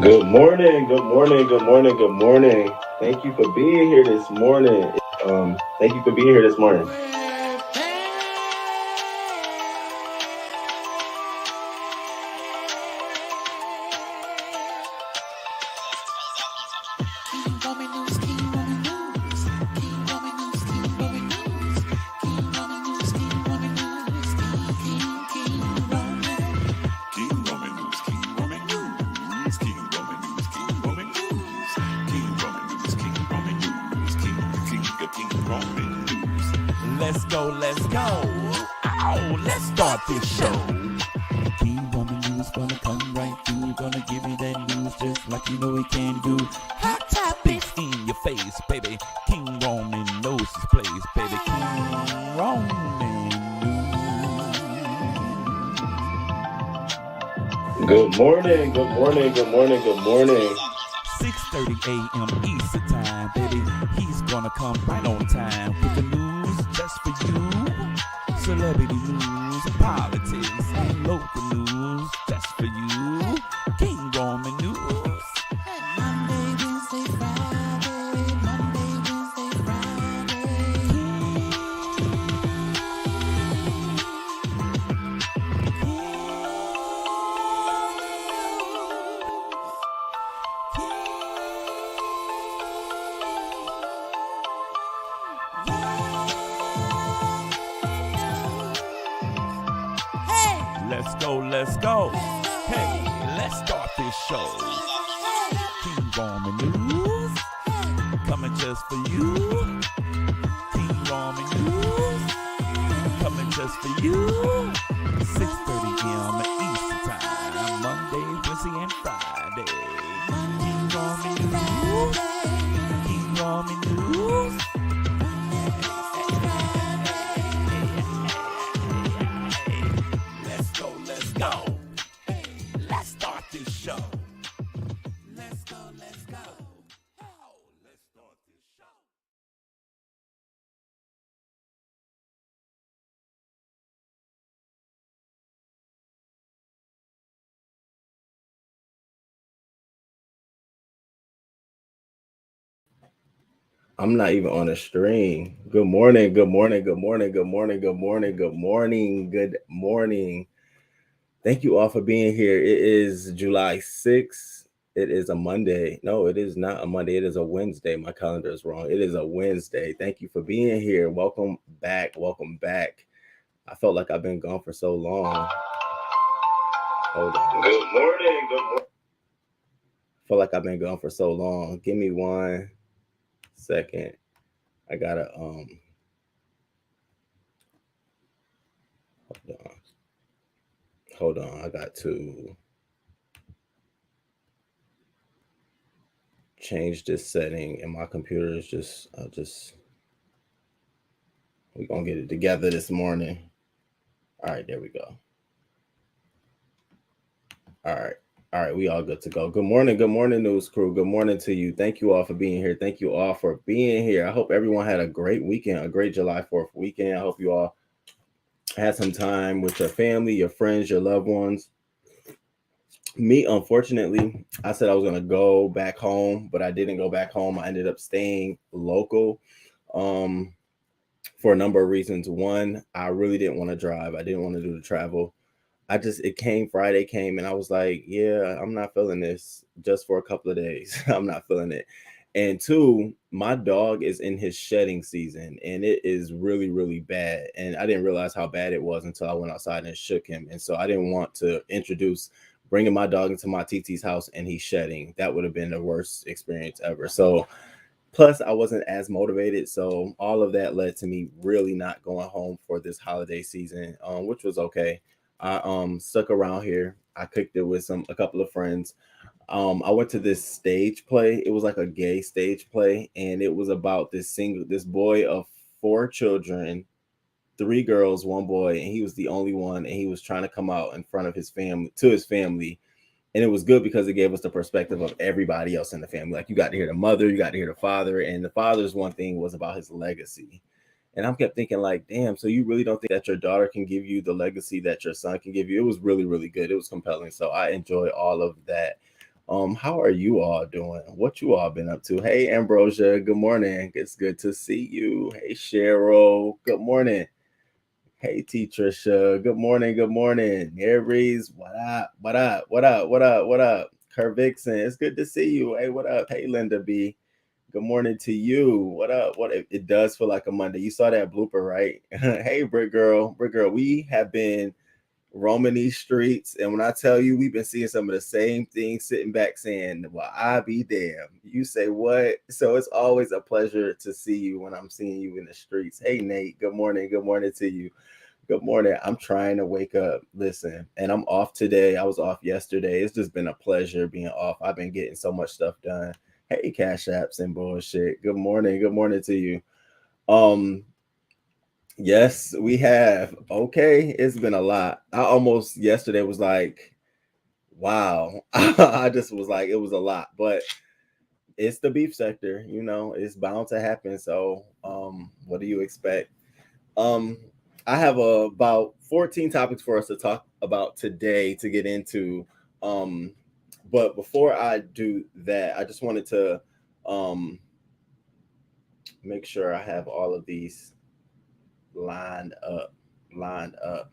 Good morning, good morning, good morning, good morning. Thank you for being here this morning. Thank you for being here this morning. Let's go, let's go. Ow, let's start this show. King Roman News gonna come right through. Gonna give you that news just like you know he can do. Hot topics in your face, baby. King Roman knows his place, baby. King Roman News. Good morning, good morning, good morning, good morning. 6:30 a.m. Eastern time, baby. He's gonna come right on time with the news just for you. Celebrity news, politics, and local news just for you. King Roman News. Monday, Wednesday, Friday. Monday, Wednesday, Friday. Let's go, let's go. Hey, let's start this show. King Roman News, coming just for you. King Roman News, coming just for you. 6:30 a.m. Eastern time, Monday, Wednesday, and Friday. King Roman News, King Roman News. Let's go. Hey, let's start this show. Let's go, let's go. Oh, let's start this show. I'm not even on a stream. Good morning, good morning, good morning, good morning, good morning, good morning, good morning. Thank you all for being here. It is July 6th. It is a Monday. No, it is not a Monday. It is a Wednesday. My calendar is wrong. It is a Wednesday. Thank you for being here. Welcome back. Welcome back. I felt like I've been gone for so long. Hold on. Good morning. Good morning. I feel like I've been gone for so long. Give me 1 second. I gotta hold on. I got to change this setting, and my computer is just we're gonna get it together this morning. All right, there we go. All right, we all good to go. Good morning, news crew. Good morning to you. Thank you all for being here. Thank you all for being here. I hope everyone had a great weekend, a great July 4th weekend. I hope you all had some time with your family, your friends, your loved ones. Me, unfortunately, I said I was gonna go back home, but I didn't go back home. I ended up staying local for a number of reasons. One, I really didn't want to drive. I didn't want to do the travel. Friday came, and I was like, yeah, I'm not feeling this just for a couple of days. I'm not feeling it. And two, my dog is in his shedding season, and it is really, really bad. And I didn't realize how bad it was until I went outside and shook him. And so I didn't want to introduce bringing my dog into my TT's house and he's shedding. That would have been the worst experience ever. So plus I wasn't as motivated. So all of that led to me really not going home for this holiday season, which was okay. I stuck around here. I cooked it with a couple of friends. I went to this stage play. It was like a gay stage play, and it was about this boy of 4 children, 3 girls, 1 boy, and he was the only one, and he was trying to come out in front of his family. And it was good because it gave us the perspective of everybody else in the family. Like, you got to hear the mother, you got to hear the father, and the father's one thing was about his legacy. And I kept thinking like, damn, so you really don't think that your daughter can give you the legacy that your son can give you? It was really, really good. It was compelling. So I enjoy all of that. How are you all doing? What you all been up to? Hey, Ambrosia, good morning. It's good to see you. Hey, Cheryl, good morning. Hey, T. Trisha, good morning. Good morning. Aries, what up? What up? What up? What up? What up? Kurt Vixen, it's good to see you. Hey, what up? Hey, Linda B. Good morning to you. What up? What it does feel like a Monday. You saw that blooper, right? Hey, Britt girl, we have been roaming these streets, and when I tell you, we've been seeing some of the same things, sitting back saying, "Well, I be damn." You say what? So it's always a pleasure to see you when I'm seeing you in the streets. Hey, Nate. Good morning. Good morning to you. Good morning. I'm trying to wake up. Listen, and I'm off today. I was off yesterday. It's just been a pleasure being off. I've been getting so much stuff done. Hey, Cash Apps and bullshit. Good morning. Good morning to you. Um, yes, we have. Okay, it's been a lot. I almost yesterday was like, wow. I just was like, it was a lot, but it's the beef sector, it's bound to happen. So, what do you expect? Um, I have about 14 topics for us to talk about today to get into. Um, but before I do that, I just wanted to um, make sure I have all of these lined up. Lined up.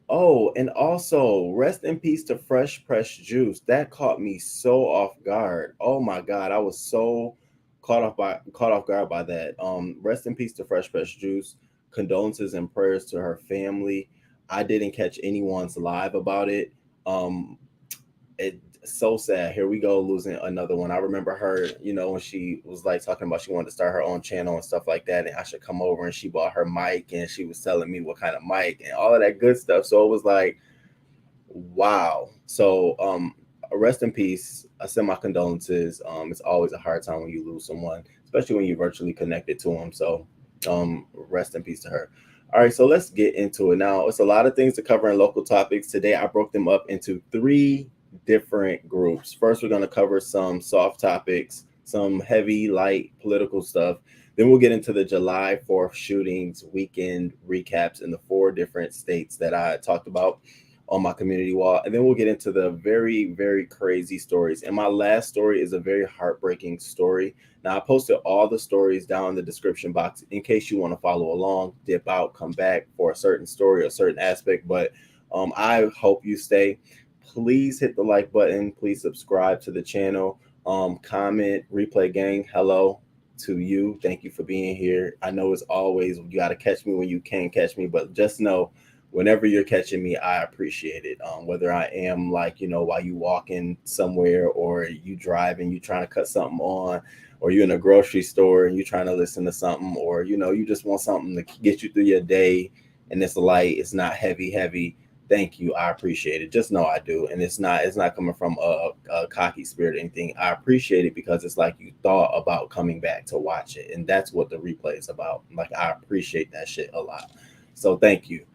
Oh, and also rest in peace to Fresh Press Juice. That caught me so off guard. Oh my God, I was so caught off guard by that. Rest in peace to Fresh Press Juice. Condolences and prayers to her family. I didn't catch anyone's live about it. Um, it's so sad. Here we go, losing another one. I remember her, when she was like talking about she wanted to start her own channel and stuff like that, and I should come over, and she bought her mic and she was telling me what kind of mic and all of that good stuff. So it was like, wow. So rest in peace. I send my condolences. It's always a hard time when you lose someone, especially when you're virtually connected to them. So rest in peace to her. All right, so let's get into it now. It's a lot of things to cover in local topics today. I broke them up into three different groups. First, we're going to cover some soft topics, some heavy, light political stuff. Then we'll get into the July 4th shootings weekend recaps in the four different states that I talked about on my community wall. And then we'll get into the very, very crazy stories. And my last story is a very heartbreaking story. Now, I posted all the stories down in the description box in case you want to follow along, dip out, come back for a certain story or a certain aspect. But I hope you stay. Please hit the like button. Please subscribe to the channel. Comment, replay gang. Hello to you. Thank you for being here. I know it's always, you got to catch me when you can catch me, but just know whenever you're catching me, I appreciate it. Whether I am like, while you walking somewhere, or you driving, you trying to cut something on, or you're in a grocery store and you're trying to listen to something, or, you just want something to get you through your day and it's light, it's not heavy. Thank you. I appreciate it. Just know I do. And it's not coming from a cocky spirit or anything. I appreciate it because it's like you thought about coming back to watch it. And that's what the replay is about. Like, I appreciate that shit a lot. So thank you.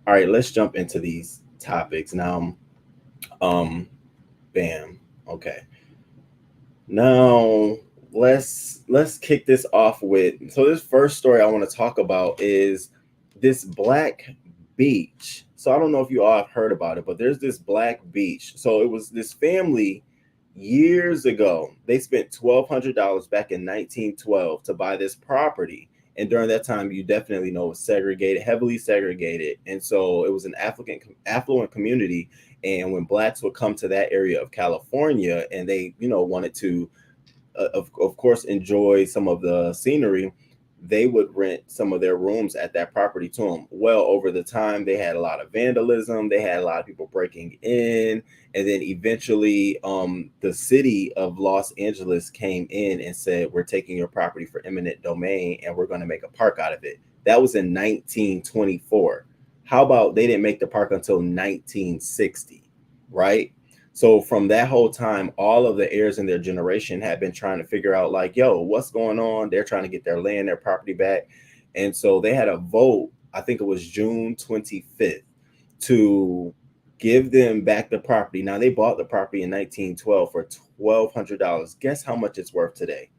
All right, let's jump into these topics now. Bam. Okay. Now let's kick this off with, so this first story I want to talk about is this black beach. So I don't know if you all have heard about it, but there's this black beach. So it was this family years ago. They spent $1,200 back in 1912 to buy this property. And during that time, you definitely know it was segregated, heavily segregated. And so it was an affluent community. And when blacks would come to that area of California and they, wanted to, of course, enjoy some of the scenery, they would rent some of their rooms at that property to them. Well, over the time, they had a lot of vandalism. They had a lot of people breaking in. And then eventually the city of Los Angeles came in and said, we're taking your property for eminent domain and we're going to make a park out of it. That was in 1924. How about they didn't make the park until 1960, right? So from that whole time, all of the heirs in their generation had been trying to figure out like, yo, what's going on? They're trying to get their land, their property back. And so they had a vote, I think it was June 25th, to give them back the property. Now, they bought the property in 1912 for $1,200. Guess how much it's worth today?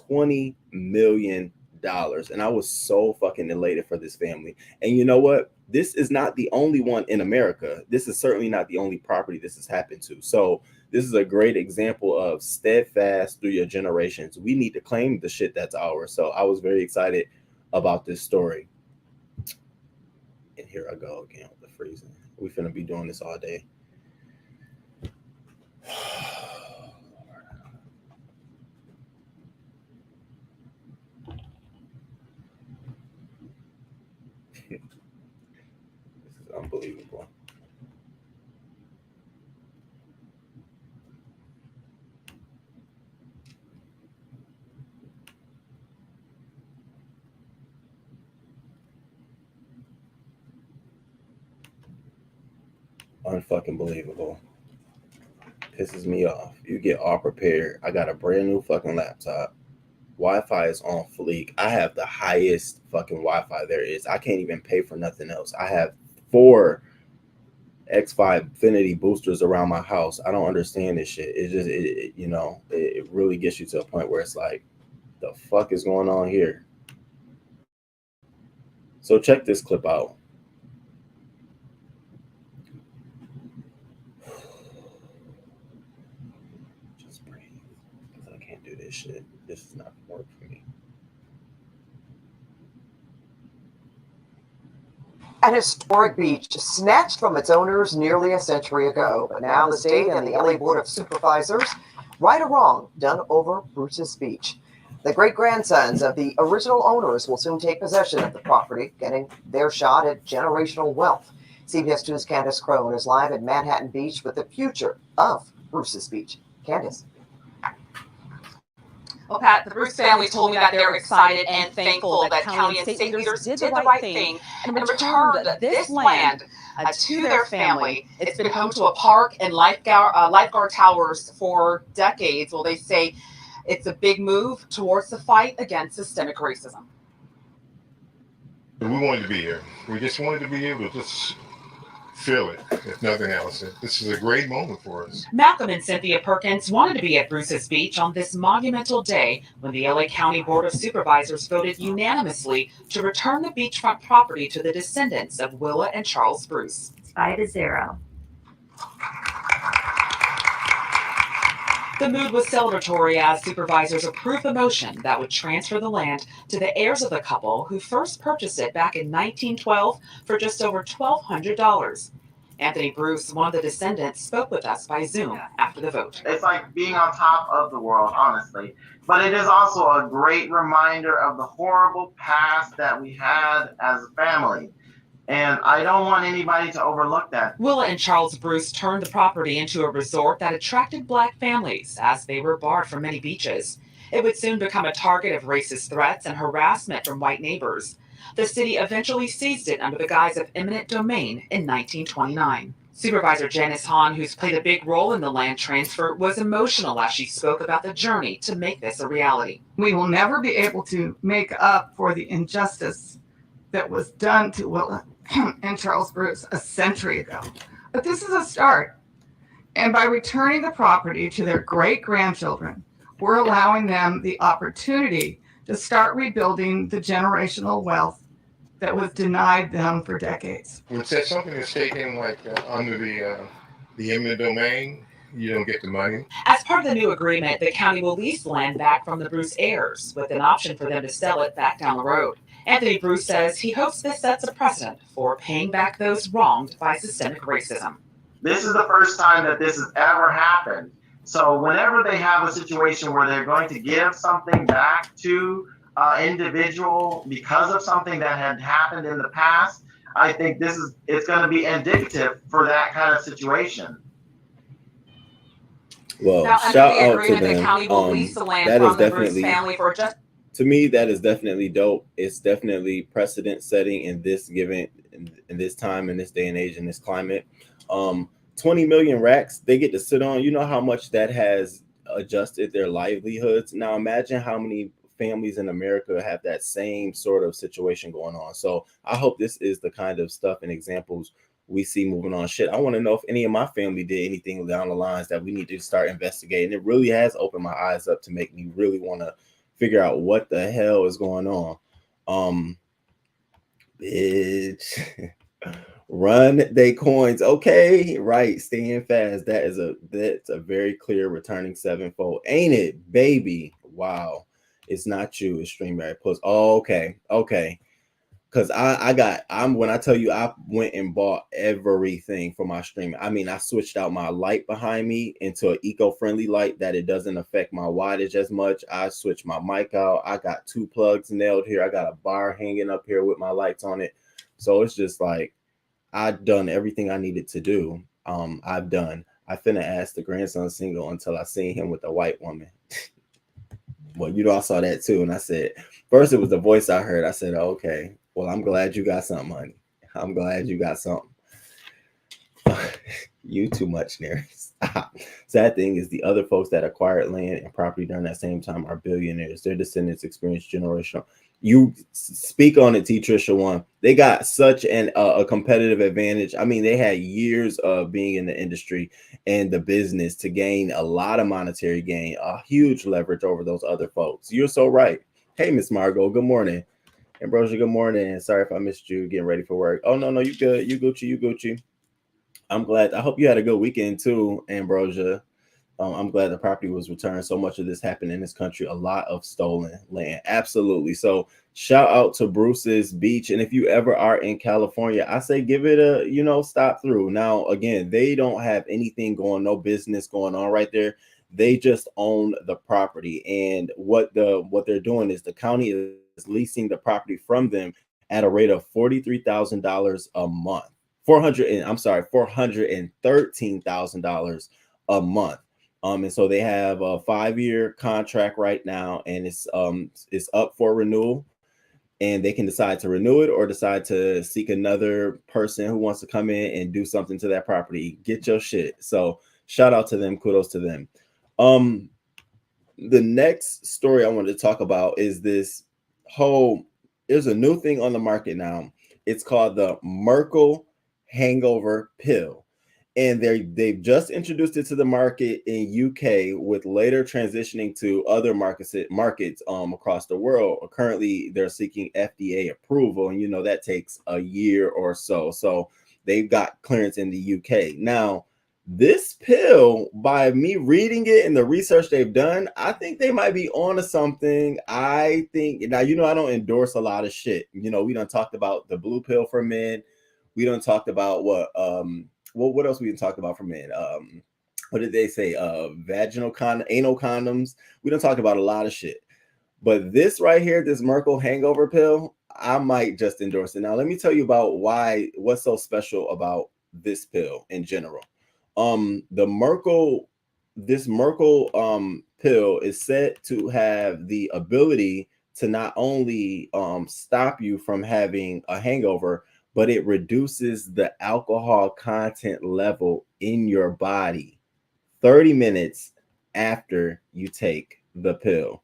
$20 million. And I was so fucking elated for this family. And you know what? This is not the only one in America. This is certainly not the only property this has happened to. So this is a great example of steadfast through your generations. We need to claim the shit that's ours. So I was very excited about this story. And here I go again with the freezing. We finna be doing this all day. This is unbelievable. Unfucking believable. Pisses me off. You get all prepared. I got a brand new fucking laptop. Wi-Fi is on fleek. I have the highest fucking Wi-Fi there is. I can't even pay for nothing else. I have 4 X5 Infinity boosters around my house. I don't understand this shit. It just, it really gets you to a point where it's like, the fuck is going on here? So check this clip out. Just breathe, because I can't do this shit. This is not gonna work for me. An historic beach snatched from its owners nearly a century ago, but now the state and the LA Board of Supervisors, right or wrong, done over Bruce's Beach. The great-grandsons of the original owners will soon take possession of the property, getting their shot at generational wealth. CBS 2's Candace Crone is live at Manhattan Beach with the future of Bruce's Beach. Candace. Well, Pat, the Bruce family told me that they're excited and thankful that county and state leaders did the right thing and returned this land to their family. It's been home to a park and lifeguard towers for decades. Well, they say it's a big move towards the fight against systemic racism. We wanted to be here. We just wanted to be able to just feel it, if nothing else. This is a great moment for us. Malcolm and Cynthia Perkins wanted to be at Bruce's Beach on this monumental day when the LA County Board of Supervisors voted unanimously to return the beachfront property to the descendants of Willa and Charles Bruce. 5-0. The mood was celebratory as supervisors approved the motion that would transfer the land to the heirs of the couple who first purchased it back in 1912 for just over $1,200. Anthony Bruce, one of the descendants, spoke with us by Zoom after the vote. It's like being on top of the world, honestly. But it is also a great reminder of the horrible past that we had as a family. And I don't want anybody to overlook that. Willa and Charles Bruce turned the property into a resort that attracted Black families as they were barred from many beaches. It would soon become a target of racist threats and harassment from white neighbors. The city eventually seized it under the guise of eminent domain in 1929. Supervisor Janice Hahn, who's played a big role in the land transfer, was emotional as she spoke about the journey to make this a reality. We will never be able to make up for the injustice that was done to Willa and Charles Bruce a century ago. But this is a start. And by returning the property to their great-grandchildren, we're allowing them the opportunity to start rebuilding the generational wealth that was denied them for decades. When something is taken like under the eminent domain, you don't get the money. As part of the new agreement, the county will lease land back from the Bruce heirs, with an option for them to sell it back down the road. Anthony Bruce says he hopes this sets a precedent for paying back those wronged by systemic racism. This is the first time that this has ever happened. So whenever they have a situation where they're going to give something back to an individual because of something that had happened in the past, I think it's going to be indicative for that kind of situation. Well, Now, shout under the out to agreement, the them. county will lease the land That is from the Bruce definitely, family for just to me, that is definitely dope. It's definitely precedent setting in this time, in this day and age, in this climate. 20 million racks they get to sit on. You know how much that has adjusted their livelihoods. Now imagine how many families in America have that same sort of situation going on. So I hope this is the kind of stuff and examples we see moving on. Shit, I want to know if any of my family did anything down the lines that we need to start investigating. It really has opened my eyes up to make me really want to figure out what the hell is going on. Bitch. Run they coins. Okay, right. Staying fast. That's a very clear returning sevenfold. Ain't it, baby? Wow. It's not you, it's StreamYard Plus. Oh, okay. Cause I'm when I tell you I went and bought everything for my stream. I mean, I switched out my light behind me into an eco-friendly light that it doesn't affect my wattage as much. I switched my mic out. I got 2 plugs nailed here. I got a bar hanging up here with my lights on it. So it's just like I've done everything I needed to do. I finna ask the grandson single until I seen him with a white woman. Well, I saw that too. And I said, first it was the voice I heard. I said, okay, well, I'm glad you got something, honey. I'm glad you got something. You too much, Neris. Sad thing is the other folks that acquired land and property during that same time are billionaires. Their descendants experience generational. You speak on it, T. Trisha one. They got such a competitive advantage. I mean, they had years of being in the industry and the business to gain a lot of monetary gain, a huge leverage over those other folks. You're so right. Hey, Miss Margot, good morning. Ambrosia, good morning. Sorry if I missed you getting ready for work. Oh, no, you good. You Gucci. I'm glad. I hope you had a good weekend too, Ambrosia. I'm glad the property was returned. So much of this happened in this country. A lot of stolen land. Absolutely. So shout out to Bruce's Beach. And if you ever are in California, I say give it a, stop through. Now, again, they don't have anything going, no business going on right there. They just own the property. And what they're doing is the county is leasing the property from them at a rate of $43,000 a month. $413,000 a month. And so they have a 5-year contract right now, and it's up for renewal, and they can decide to renew it or decide to seek another person who wants to come in and do something to that property. Get your shit. So shout out to them. Kudos to them. The next story I wanted to talk about is there's a new thing on the market now. It's called the Myrkl Hangover pill. And they've just introduced it to the market in UK, with later transitioning to other markets across the world. Currently, they're seeking FDA approval, and that takes a year or so. So they've got clearance in the UK. Now, this pill, by me reading it and the research they've done, I think they might be onto something. I think now, I don't endorse a lot of shit. We done talked about the blue pill for men. We done talked about what else we done talked about for men? What did they say? Anal condoms. We done talked about a lot of shit. But this right here, this Myrkl Hangover pill, I might just endorse it. Now, let me tell you about what's so special about this pill in general. This Myrkl pill is said to have the ability to not only stop you from having a hangover, but it reduces the alcohol content level in your body 30 minutes after you take the pill.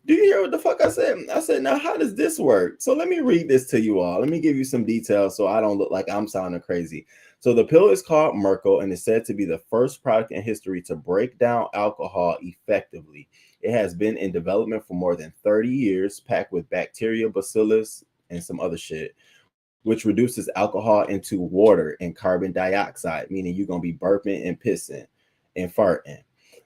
Do you hear what the fuck I said? I said, now how does this work? So let me read this to you all. Let me give you some details so I don't look like I'm sounding crazy. So the pill is called Myrkl and is said to be the first product in history to break down alcohol effectively. It has been in development for more than 30 years, packed with bacteria, bacillus, and some other shit, which reduces alcohol into water and carbon dioxide, meaning you're going to be burping and pissing and farting.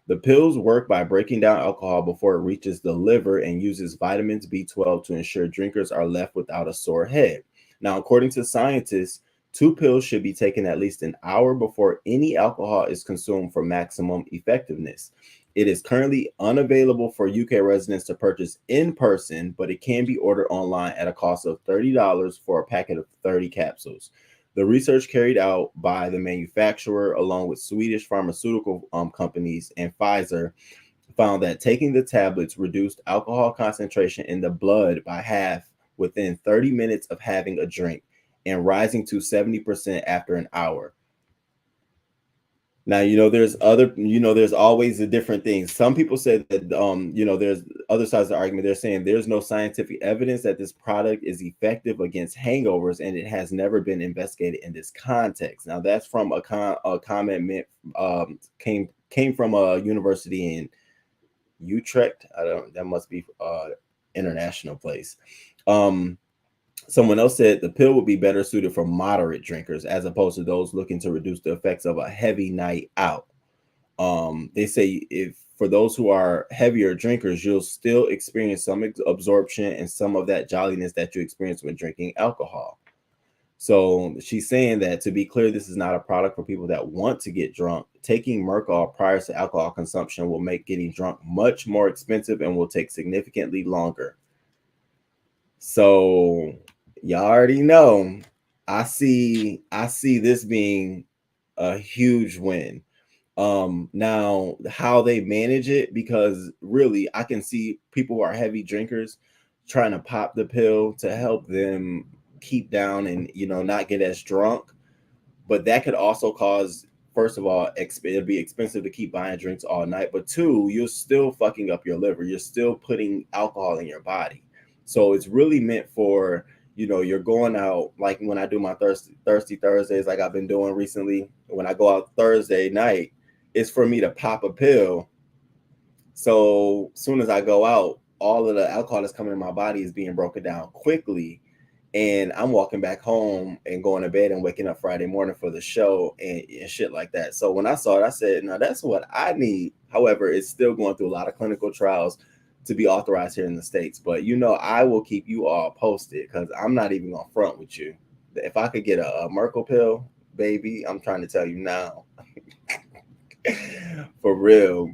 The pills work by breaking down alcohol before it reaches the liver and uses vitamins B12 to ensure drinkers are left without a sore head. Now, according to scientists, 2 pills should be taken at least an hour before any alcohol is consumed for maximum effectiveness. It is currently unavailable for UK residents to purchase in person, but it can be ordered online at a cost of $30 for a packet of 30 capsules. The research carried out by the manufacturer, along with Swedish pharmaceutical companies and Pfizer, found that taking the tablets reduced alcohol concentration in the blood by half within 30 minutes of having a drink, and rising to 70% after an hour. Now, there's always the different things. Some people say that, there's other sides of the argument. They're saying there's no scientific evidence that this product is effective against hangovers, and it has never been investigated in this context. Now, that's from a comment came from a university in Utrecht. That must be international place. Someone else said the pill would be better suited for moderate drinkers as opposed to those looking to reduce the effects of a heavy night out. They say if for those who are heavier drinkers, you'll still experience some absorption and some of that jolliness that you experience when drinking alcohol. So she's saying that, to be clear, this is not a product for people that want to get drunk. Taking Myrkl prior to alcohol consumption will make getting drunk much more expensive and will take significantly longer. So y'all already know, I see this being a huge win. Now how they manage it, because really I can see people who are heavy drinkers trying to pop the pill to help them keep down and, you know, not get as drunk, but that could also cause, first of all, it'll be expensive to keep buying drinks all night, but two, you're still fucking up your liver, you're still putting alcohol in your body. So it's really meant for, you know, you're going out, like when I do my thirsty Thursdays, like I've been doing recently, when I go out Thursday night, it's for me to pop a pill. So as soon as I go out, all of the alcohol that's coming in my body is being broken down quickly. And I'm walking back home and going to bed and waking up Friday morning for the show and shit like that. So when I saw it, I said, no, that's what I need. However, it's still going through a lot of clinical trials to be authorized here in the States. But, you know, I will keep you all posted because I'm not even going to front with you. If I could get a Myrkl pill, baby, I'm trying to tell you now. For real.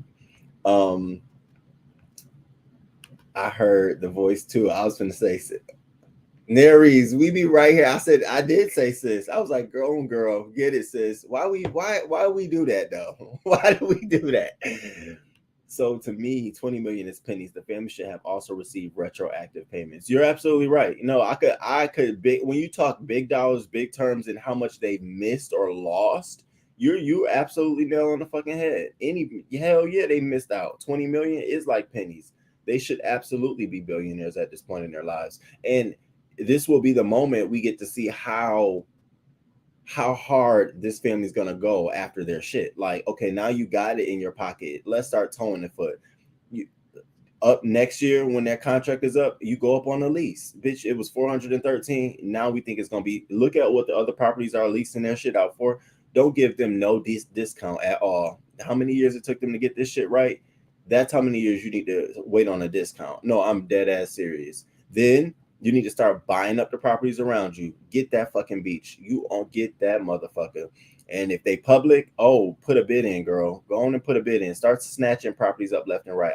I heard the voice too. I was gonna say, Naries, we be right here. I said I did say sis. I was like, girl, get it, sis. Why we do that though? Why do we do that? So to me, 20 million is pennies. The family should have also received retroactive payments. You're absolutely right. You know, I could when you talk big dollars, big terms, and how much they've missed or lost. You absolutely nail on the fucking head. Hell yeah, they missed out. 20 million is like pennies. They should absolutely be billionaires at this point in their lives. And this will be the moment we get to see how hard this family's gonna go after their shit. Like, okay, now you got it in your pocket. Let's start towing the foot. Up next year when that contract is up, you go up on the lease. Bitch, it was 413. Now we think it's gonna be, look at what the other properties are leasing their shit out for. Don't give them no discount at all. How many years it took them to get this shit right? That's how many years you need to wait on a discount. No, I'm dead ass serious. Then you need to start buying up the properties around you. Get that fucking beach. You won't get that motherfucker. And if they public, put a bid in, girl. Go on and put a bid in. Start snatching properties up left and right.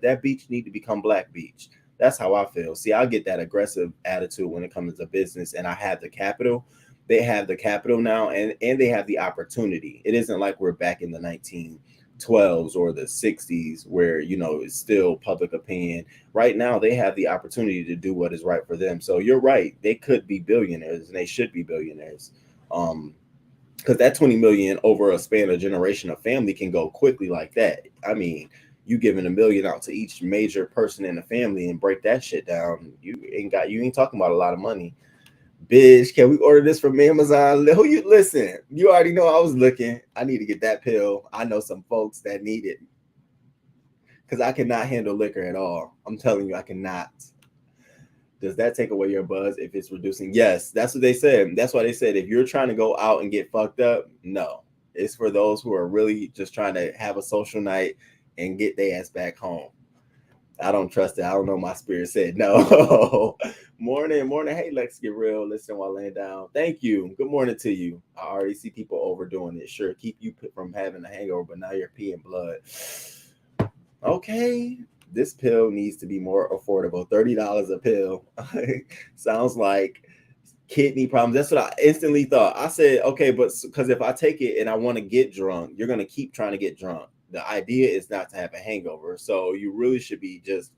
That beach need to become Black Beach. That's how I feel. See, I get that aggressive attitude when it comes to business, and I have the capital. They have the capital now, and they have the opportunity. It isn't like we're back in the 1912s or the 60s where, you know, it's still public opinion. Right now, they have the opportunity to do what is right for them. So you're right. They could be billionaires, and they should be billionaires. Because that 20 million over a span of generation of family can go quickly like that. I mean, you giving $1 million out to each major person in the family and break that shit down. You ain't talking about a lot of money. Bitch, can we order this from Amazon? Who you listen? You already know I was looking. I need to get that pill. I know some folks that need it because I cannot handle liquor at all. I'm telling you, I cannot. Does that take away your buzz if it's reducing? Yes, that's what they said. That's why they said if you're trying to go out and get fucked up, no. It's for those who are really just trying to have a social night and get their ass back home. I don't trust it. I don't know. My spirit said no. Morning. Hey, let's get real. Listen while laying down. Thank you. Good morning to you. I already see people overdoing it. Sure, keep you from having a hangover, but now you're peeing blood. Okay. This pill needs to be more affordable. $30 a pill. Sounds like kidney problems. That's what I instantly thought. I said, okay, but because if I take it and I want to get drunk, you're going to keep trying to get drunk. The idea is not to have a hangover. So you really should be just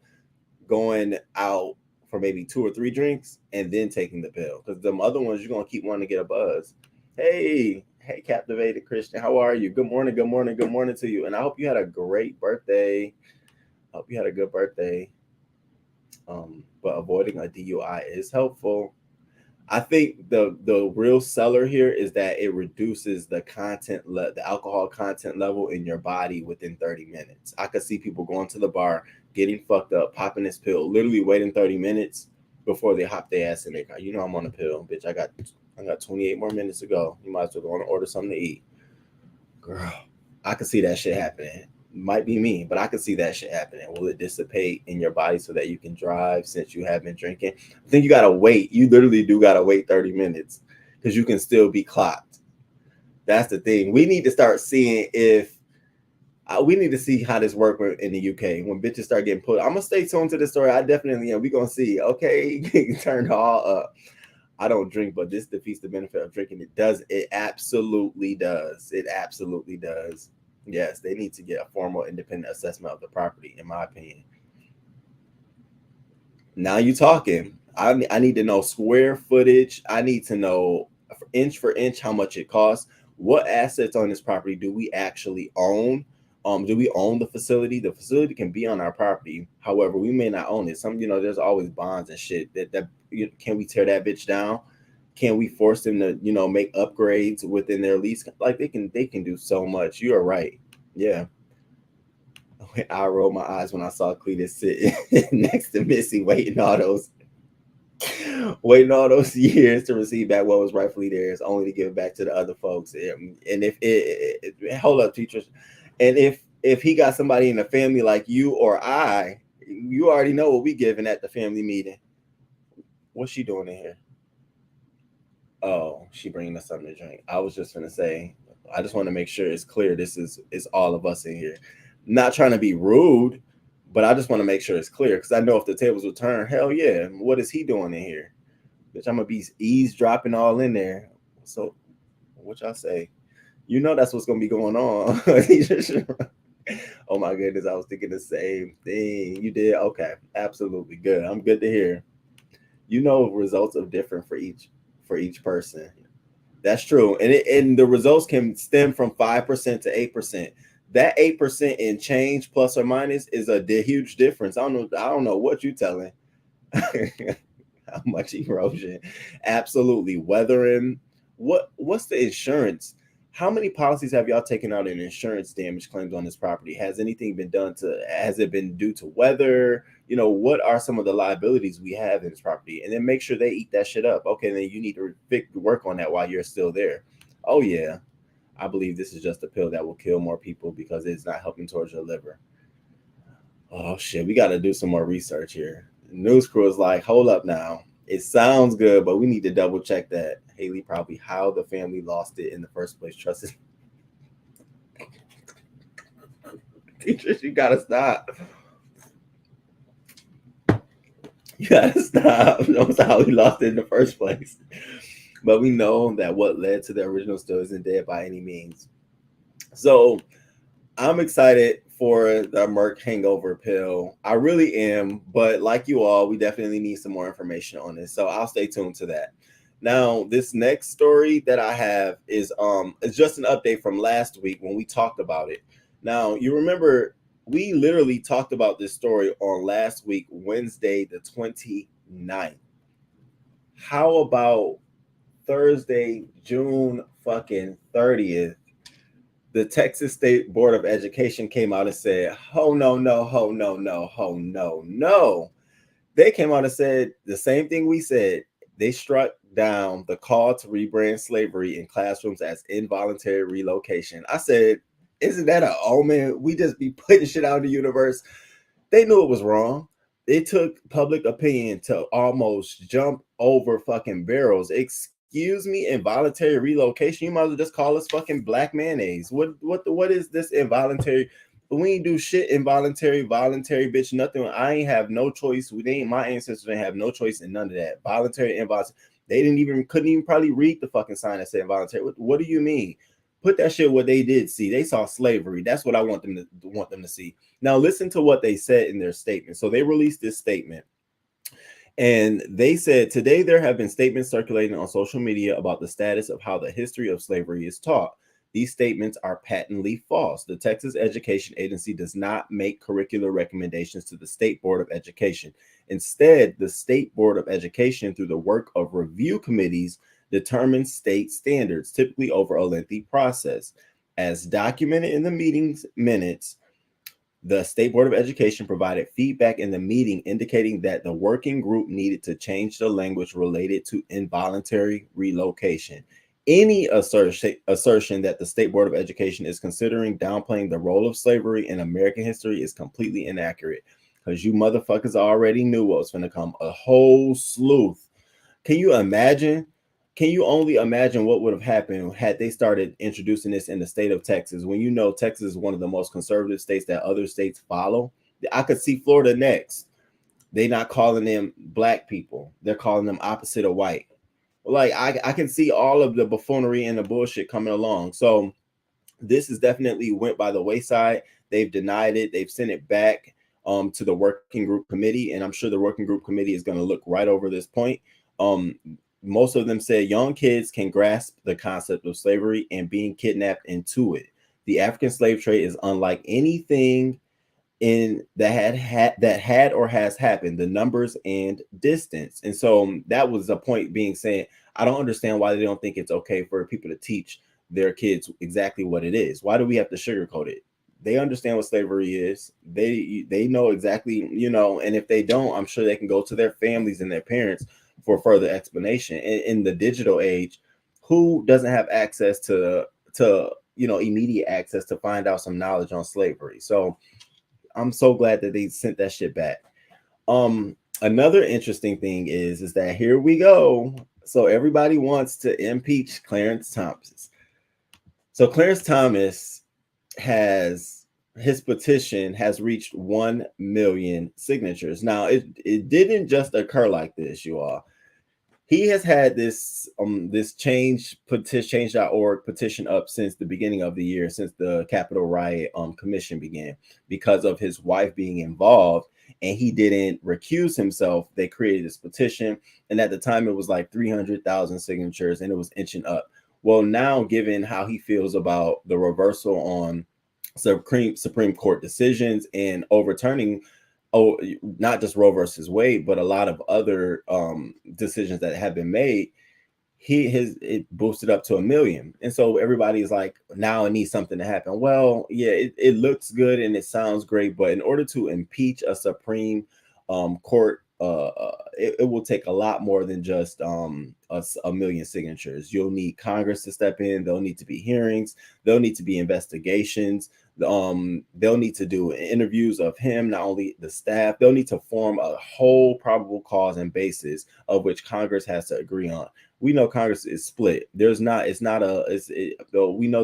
going out for maybe 2 or 3 drinks and then taking the pill. Because them other ones, you're going to keep wanting to get a buzz. Hey, captivated Christian. How are you? Good morning to you. And I hope you had a great birthday. I hope you had a good birthday. But avoiding a DUI is helpful. I think the real seller here is that it reduces the the alcohol content level in your body within 30 minutes. I could see people going to the bar, getting fucked up, popping this pill, literally waiting 30 minutes before they hop their ass in their car. You know I'm on a pill, bitch. I got 28 more minutes to go. You might as well go and order something to eat. Girl, I could see that shit happening. Might be me, but I could see that shit happening. Will it dissipate in your body so that you can drive since you have been drinking? I think you gotta wait. You literally do gotta wait 30 minutes because you can still be clocked. That's the thing. We need to start seeing if we need to see how this works in the UK when bitches start getting put. I'm gonna stay tuned to this story. I definitely am. We gonna see. Okay, turned all up. I don't drink, but this defeats the benefit of drinking. It does. It absolutely does. It absolutely does. Yes, they need to get a formal independent assessment of the property, in my opinion. Now you talking. I need to know square footage. I need to know for inch how much it costs. What assets on this property do we actually own? Do we own the facility? The facility can be on our property. However, we may not own it. There's always bonds and shit that can we tear that bitch down? Can we force them to, make upgrades within their lease? Like they can do so much. You are right. Yeah. I rolled my eyes when I saw Cletus sitting next to Missy, waiting all those years to receive back what was rightfully theirs, only to give it back to the other folks. And if hold up, teachers, and if he got somebody in the family like you or I, you already know what we giving at the family meeting. What's she doing in here? Oh, she bringing us something to drink. I was just gonna say, I just want to make sure it's clear. This is all of us in here. Not trying to be rude, but I just want to make sure it's clear because I know if the tables will turn, hell yeah, what is he doing in here? Bitch, I'm gonna be eavesdropping all in there. So, what y'all say? That's what's gonna be going on. Oh my goodness, I was thinking the same thing. You did? Okay, absolutely good. I'm good to hear. Results are different for each person. That's true, and the results can stem from 5% to 8%. That 8% in change plus or minus is a huge difference. I don't know what you're telling. How much erosion? Absolutely. Weathering. What's the insurance? How many policies have y'all taken out in insurance damage claims on this property? Has anything been done has it been due to weather? What are some of the liabilities we have in this property? And then make sure they eat that shit up. Okay, then you need to work on that while you're still there. Oh yeah. I believe this is just a pill that will kill more people because it's not helping towards your liver. Oh shit, we got to do some more research here. The news crew is like, hold up now. It sounds good, but we need to double check that. Haley, probably how the family lost it in the first place. Trust it. Teachers, you gotta stop. You gotta stop. That's how we lost it in the first place. But we know that what led to the original still isn't dead by any means. So I'm excited for the Myrkl Hangover pill. I really am. But like you all, we definitely need some more information on this. So I'll stay tuned to that. Now, this next story that I have is just an update from last week when we talked about it. Now, you remember we literally talked about this story on last week, Wednesday, the 29th. How about Thursday, June fucking 30th, the Texas State Board of Education came out and said, oh, no. They came out and said the same thing we said. They struck down the call to rebrand slavery in classrooms as involuntary relocation. I said, isn't that an omen? We just be putting shit out in the universe. They knew it was wrong. It took public opinion to almost jump over fucking barrels. Excuse me, involuntary relocation. You might as well just call us fucking black mayonnaise. What is this involuntary? We ain't do shit involuntary, voluntary, bitch, nothing. I ain't have no choice. My ancestors didn't have no choice in none of that. Voluntary, involuntary. They couldn't even probably read the fucking sign that said involuntary. What do you mean? Put that shit what they did see. They saw slavery. That's what I want them to see. Now listen to what they said in their statement. So they released this statement. And they said, today there have been statements circulating on social media about the status of how the history of slavery is taught. These statements are patently false. The Texas Education Agency does not make curricular recommendations to the State Board of Education. Instead, the State Board of Education, through the work of review committees, determines state standards, typically over a lengthy process. As documented in the meeting's minutes, the State Board of Education provided feedback in the meeting indicating that the working group needed to change the language related to involuntary relocation. Any assertion that the State Board of Education is considering downplaying the role of slavery in American history is completely inaccurate, because you motherfuckers already knew what was going to come. A whole slew. Can you imagine? Can you only imagine what would have happened had they started introducing this in the state of Texas, when you know Texas is one of the most conservative states that other states follow? I could see Florida next. They're not calling them black people. They're calling them opposite of white. Like, I can see all of the buffoonery and the bullshit coming along. So this is definitely went by the wayside. They've denied it. They've sent it back to the working group committee. And I'm sure the working group committee is going to look right over this point. Most of them say young kids can grasp the concept of slavery and being kidnapped into it. The African slave trade is unlike anything that had or has happened, the numbers and distance. And so that was a point being said. I don't understand why they don't think it's okay for people to teach their kids exactly what it is. Why do we have to sugarcoat it? They understand what slavery is. They know exactly, and if they don't, I'm sure they can go to their families and their parents for further explanation. In the digital age, who doesn't have access to immediate access to find out some knowledge on slavery? So I'm so glad that they sent that shit back. Another interesting thing is that here we go. So everybody wants to impeach Clarence Thomas. So Clarence Thomas his petition has reached 1 million signatures. Now, it didn't just occur like this, you all. He has had this change.org petition up since the beginning of the year, since the Capitol riot commission began, because of his wife being involved, and he didn't recuse himself. They created this petition, and at the time it was like 300,000 signatures, and it was inching up. Well, now, given how he feels about the reversal on Supreme Court decisions and overturning not just Roe versus Wade, but a lot of other decisions that have been made, it boosted up to 1 million. And so everybody's like, now it needs something to happen. Well, yeah, it looks good and it sounds great, but in order to impeach a Supreme Court, it will take a lot more than just 1 million signatures. You'll need Congress to step in. There'll need to be hearings. There'll need to be investigations. They'll need to do interviews of him, not only the staff. They'll need to form a whole probable cause and basis of which Congress has to agree on. We know Congress is split. We know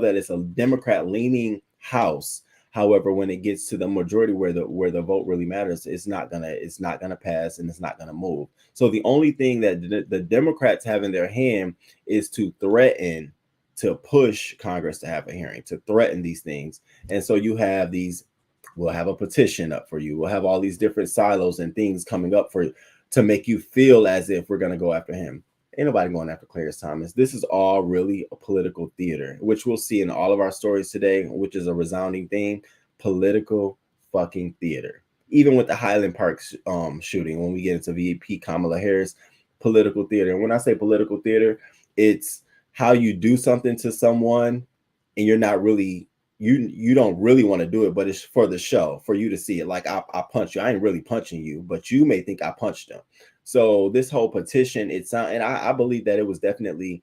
that it's a Democrat leaning House. However, when it gets to the majority where the vote really matters, it's not gonna pass and it's not gonna move. So the only thing that the Democrats have in their hand is to threaten to push Congress to have a hearing, to threaten these things. And so you have we'll have a petition up for you. We'll have all these different silos and things coming up for you to make you feel as if we're going to go after him. Ain't nobody going after Clarence Thomas. This is all really a political theater, which we'll see in all of our stories today, which is a resounding theme: political fucking theater. Even with the Highland Park shooting, when we get into VP Kamala Harris, political theater. And when I say political theater, it's how you do something to someone and you're not really, you don't really want to do it, but it's for the show, for you to see it. Like I punch you, I ain't really punching you, but you may think I punched them. So this whole petition, and I believe that it was definitely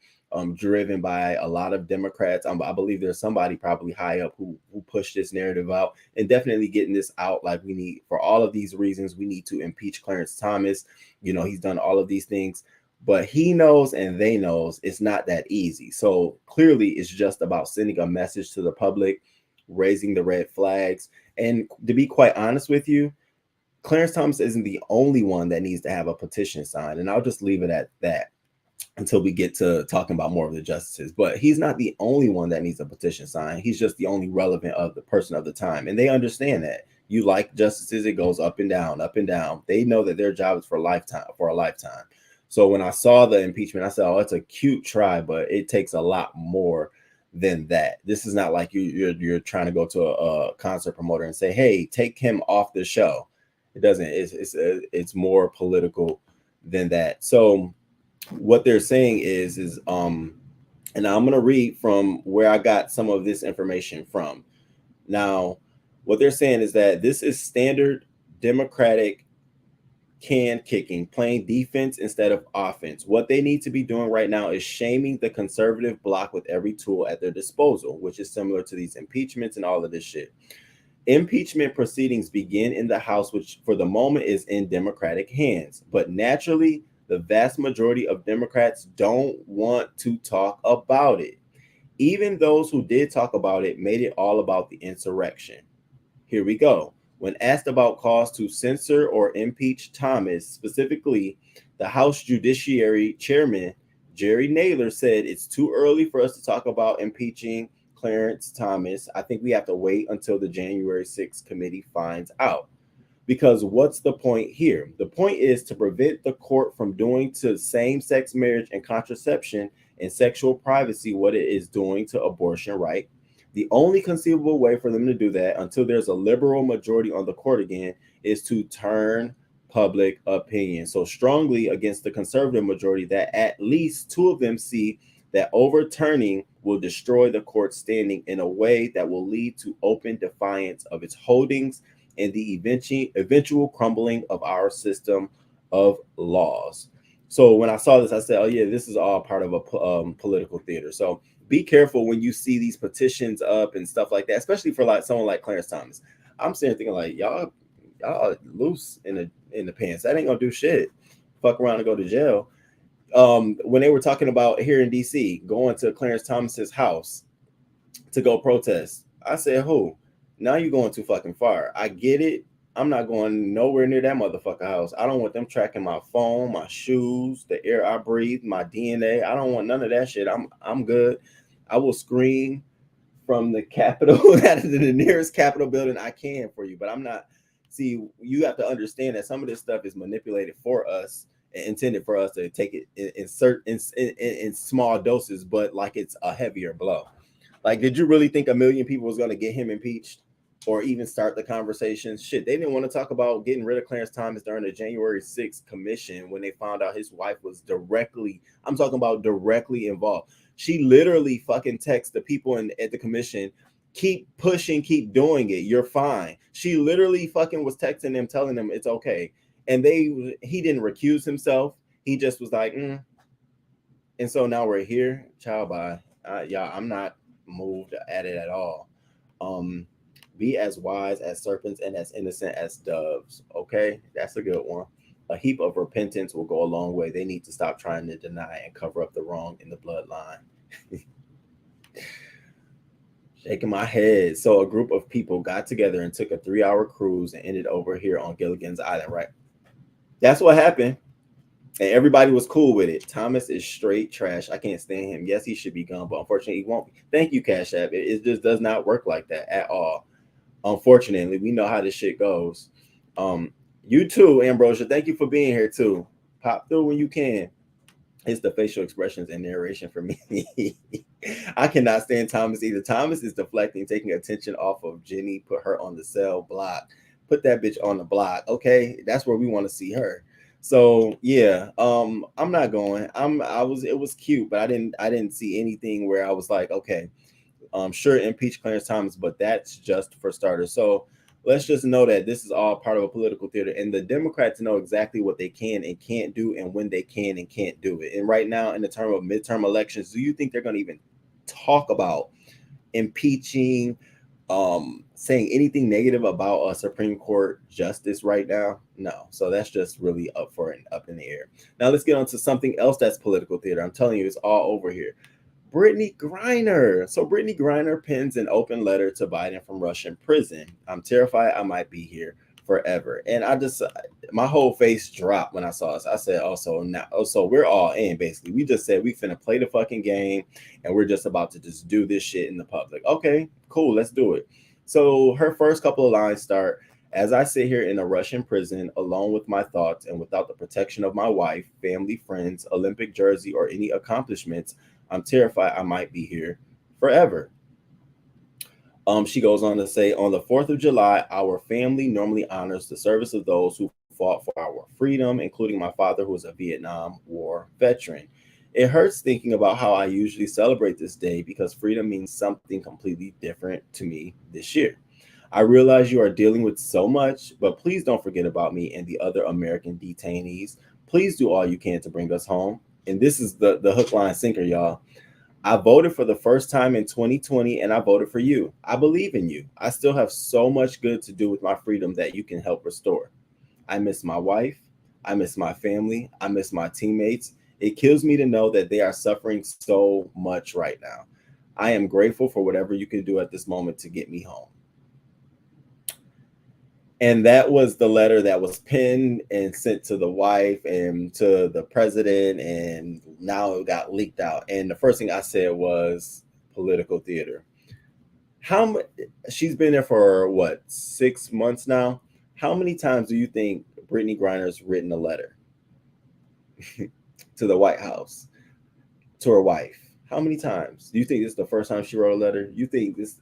driven by a lot of Democrats. I believe there's somebody probably high up who pushed this narrative out, and definitely getting this out. Like, we need, for all of these reasons, we need to impeach Clarence Thomas. He's done all of these things. But he knows and they knows it's not that easy. So clearly it's just about sending a message to the public, raising the red flags. And to be quite honest with you, Clarence Thomas isn't the only one that needs to have a petition signed. And I'll just leave it at that until we get to talking about more of the justices. But he's not the only one that needs a petition signed. He's just the only relevant of the person of the time. And they understand that. You like justices, it goes up and down, up and down. They know that their job is for a lifetime. So when I saw the impeachment, I said, oh, it's a cute try, but it takes a lot more than that. This is not like you're trying to go to a concert promoter and say, hey, take him off the show. It doesn't. It's more political than that. So what they're saying is and I'm gonna read from where I got some of this information from. Now, what they're saying is that this is standard Democratic can kicking, playing defense instead of offense. What they need to be doing right now is shaming the conservative bloc with every tool at their disposal, which is similar to these impeachments and all of this shit. Impeachment proceedings begin in the House, which for the moment is in Democratic hands. But naturally, the vast majority of Democrats don't want to talk about it. Even those who did talk about it made it all about the insurrection. Here we go. When asked about calls to censor or impeach Thomas, specifically, the House Judiciary Chairman, Jerry Nadler, said it's too early for us to talk about impeaching Clarence Thomas. I think we have to wait until the January 6th committee finds out. Because what's the point here? The point is to prevent the court from doing to same-sex marriage and contraception and sexual privacy what it is doing to abortion right. The only conceivable way for them to do that until there's a liberal majority on the court again is to turn public opinion so strongly against the conservative majority that at least two of them see that overturning will destroy the court's standing in a way that will lead to open defiance of its holdings and the eventual crumbling of our system of laws. So when I saw this, I said, oh yeah, this is all part of a political theater. So be careful when you see these petitions up and stuff like that, especially for like someone like Clarence Thomas. I'm sitting thinking like, y'all loose in the pants. That ain't gonna do shit. Fuck around and go to jail. When they were talking about here in DC going to Clarence Thomas's house to go protest, I said, who? Now you're going too fucking far. I get it. I'm not going nowhere near that motherfucker house. I don't want them tracking my phone, my shoes, the air I breathe, my DNA. I don't want none of that shit. I'm good. I will scream from the Capitol, that is the nearest Capitol building I can for you. But I'm not. See, you have to understand that some of this stuff is manipulated for us and intended for us to take it in small doses, but like it's a heavier blow. Like, did you really think 1 million people was going to get him impeached? Or even start the conversation? Shit, they didn't want to talk about getting rid of Clarence Thomas during the January 6th commission when they found out his wife was directly involved. She literally fucking texted the people at the commission, keep pushing, keep doing it, you're fine. She literally fucking was texting them, telling them it's okay. And he didn't recuse himself. He just was like, And so now we're here. Ciao, bye. I'm not moved at it at all. Be as wise as serpents and as innocent as doves. Okay, that's a good one. A heap of repentance will go a long way. They need to stop trying to deny and cover up the wrong in the bloodline. Shaking my head. So a group of people got together and took a 3-hour cruise and ended over here on Gilligan's Island, right? That's what happened. And everybody was cool with it. Thomas is straight trash. I can't stand him. Yes, he should be gone, but unfortunately he won't be. Thank you, Cash App. It just does not work like that at all. Unfortunately, we know how this shit goes. You too, Ambrosia. Thank you for being here too. Pop through when you can. It's the facial expressions and narration for me. I cannot stand Thomas either. Thomas is deflecting, taking attention off of Jenny, put her on the cell block, put that bitch on the block. Okay, that's where we want to see her. So yeah, I'm not going. It was cute, but I didn't see anything where I was like, okay, sure, impeach Clarence Thomas, but that's just for starters. So let's just know that this is all part of a political theater, and the Democrats know exactly what they can and can't do and when they can and can't do it. And right now, in the term of midterm elections, do you think they're going to even talk about impeaching, saying anything negative about a Supreme Court justice right now? No. So that's just really up in the air. Now let's get on to something else that's political theater. I'm telling you, it's all over here. Brittany Griner. So Brittany Griner pens an open letter to Biden from Russian prison. I'm terrified I might be here forever. And my whole face dropped when I saw this. I said, so we're all in, basically. We just said we finna play the fucking game and we're just about to just do this shit in the public. Okay, cool, let's do it. So her first couple of lines start, as I sit here in a Russian prison, alone with my thoughts and without the protection of my wife, family, friends, Olympic jersey, or any accomplishments, I'm terrified I might be here forever. She goes on to say, on the 4th of July, our family normally honors the service of those who fought for our freedom, including my father, who was a Vietnam War veteran. It hurts thinking about how I usually celebrate this day because freedom means something completely different to me this year. I realize you are dealing with so much, but please don't forget about me and the other American detainees. Please do all you can to bring us home. And this is the hook, line, sinker, y'all. I voted for the first time in 2020 and I voted for you. I believe in you. I still have so much good to do with my freedom that you can help restore. I miss my wife. I miss my family. I miss my teammates. It kills me to know that they are suffering so much right now. I am grateful for whatever you can do at this moment to get me home. And that was the letter that was penned and sent to the wife and to the president, and now it got leaked out. And the first thing I said was political theater. She's been there for what, 6 months now? How many times do you think Brittany Griner's written a letter to the White House, to her wife? How many times? Do you think this is the first time she wrote a letter? You think this?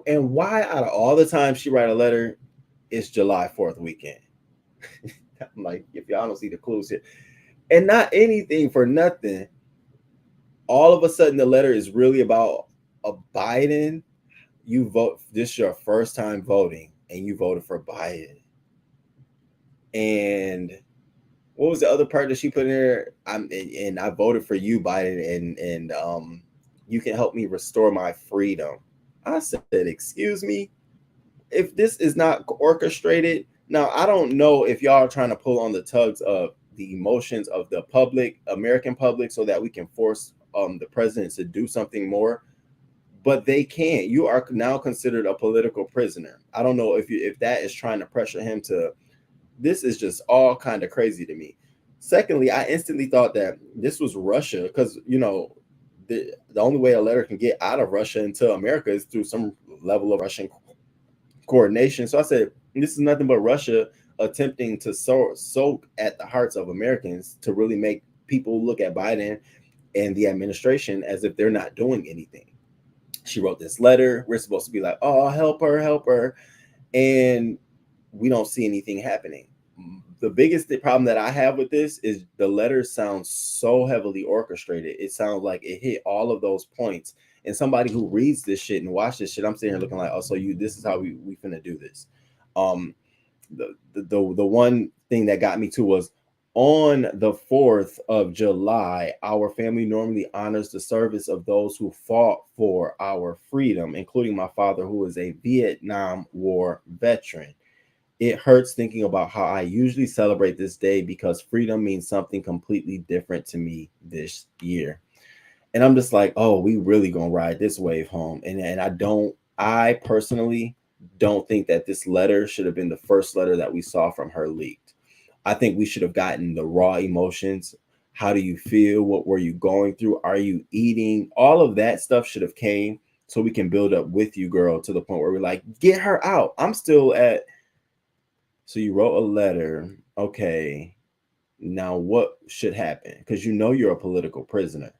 And why, out of all the times she write a letter, it's July 4th weekend? I'm like, if y'all don't see the clues here, and not anything for nothing, all of a sudden the letter is really about a Biden. You vote, this is your first time voting, and you voted for Biden. And what was the other part that she put in there? And I voted for you, Biden, and you can help me restore my freedom. I said, excuse me? If this is not orchestrated, now I don't know if y'all are trying to pull on the tugs of the emotions of the public, American public, so that we can force the president to do something more, but they can't. You are now considered a political prisoner. I don't know if that is trying to pressure him to. This is just all kind of crazy to me. Secondly, I instantly thought that this was Russia because, you know, the only way a letter can get out of Russia into America is through some level of Russian coordination. So I said, this is nothing but Russia attempting to soak at the hearts of Americans to really make people look at Biden and the administration as if they're not doing anything. She wrote this letter. We're supposed to be like, oh, help her, help her. And we don't see anything happening. The biggest problem that I have with this is the letter sounds so heavily orchestrated. It sounds like it hit all of those points. And somebody who reads this shit and watch this shit, I'm sitting here looking like, oh, so this is how we finna do this. The one thing that got me too was on the 4th of July, our family normally honors the service of those who fought for our freedom, including my father, who is a Vietnam War veteran. It hurts thinking about how I usually celebrate this day because freedom means something completely different to me this year. And I'm just like, oh, we really gonna ride this wave home. And I personally don't think that this letter should have been the first letter that we saw from her leaked. I think we should have gotten the raw emotions. How do you feel? What were you going through? Are you eating? All of that stuff should have came so we can build up with you, girl, to the point where we're like, get her out. I'm still at. So you wrote a letter. Okay. Now what should happen? Because you know you're a political prisoner.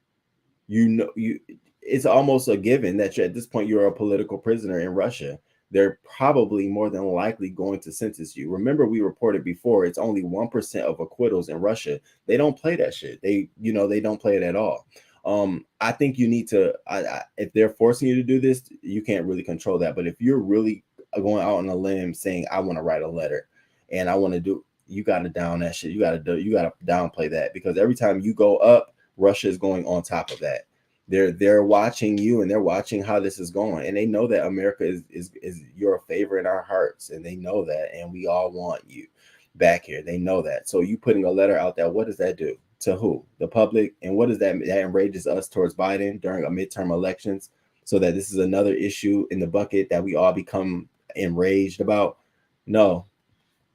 It's almost a given that at this point you're a political prisoner in Russia. They're probably more than likely going to sentence you. Remember, we reported before, it's only 1% of acquittals in Russia. They don't play that shit. They don't play it at all. I think you need to, if they're forcing you to do this, you can't really control that. But if you're really going out on a limb saying, I want to write a letter and I want to do, you got to down that shit. You got to downplay that, because every time you go up, Russia is going on top of that. They're watching you, and they're watching how this is going, and they know that America is your favorite in our hearts, and they know that, and we all want you back here. They know that. So you putting a letter out there, what does that do to who? The public. And what does that enrages us towards Biden during a midterm elections, so that this is another issue in the bucket that we all become enraged about? No,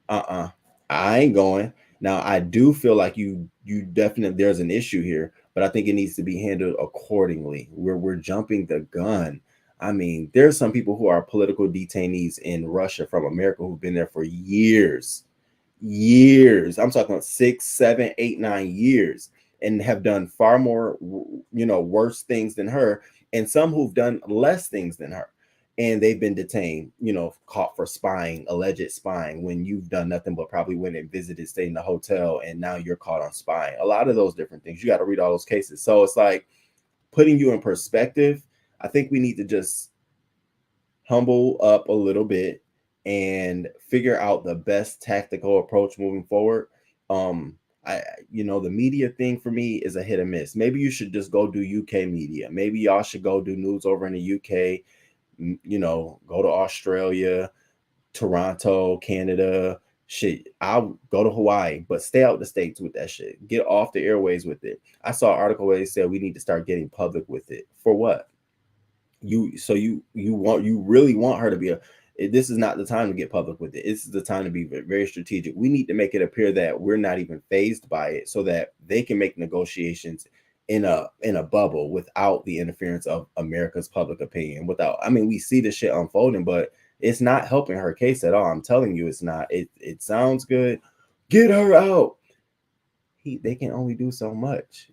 I ain't going. Now, I do feel like you definitely, there's an issue here, but I think it needs to be handled accordingly. We're jumping the gun. I mean, there's some people who are political detainees in Russia from America who've been there for years. I'm talking about 6, 7, 8, 9 years, and have done far more, worse things than her. and some who've done less things than her. And they've been detained, caught for spying, alleged spying, when you've done nothing but probably went and visited, stayed in the hotel, and now you're caught on spying. A lot of those different things. You got to read all those cases. So it's like putting you in perspective. I think we need to just humble up a little bit and figure out the best tactical approach moving forward. The media thing for me is a hit or miss. Maybe you should just go do UK media. Maybe y'all should go do news over in the UK. Go to Australia, Toronto, Canada, shit. I'll go to Hawaii, but stay out the States with that shit. Get off the airways with it. I saw an article where they said we need to start getting public with it. For what? You really want her to be this is not the time to get public with it. This is the time to be very strategic. We need to make it appear that we're not even fazed by it, so that they can make negotiations in a bubble without the interference of America's public opinion. We see the shit unfolding, but it's not helping her case at all. I'm telling you, it's not. It sounds good. Get her out. They can only do so much.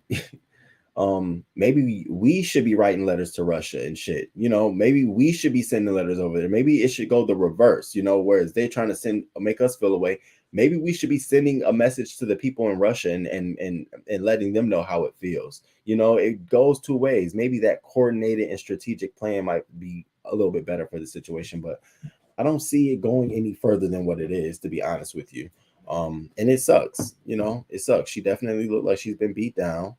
Maybe we should be writing letters to Russia and shit. Maybe we should be sending letters over there. Maybe it should go the reverse, whereas they're trying to make us feel away. Maybe we should be sending a message to the people in Russia and letting them know how it feels. It goes two ways. Maybe that coordinated and strategic plan might be a little bit better for the situation, but I don't see it going any further than what it is, to be honest with you. And it sucks. It sucks. She definitely looked like she's been beat down.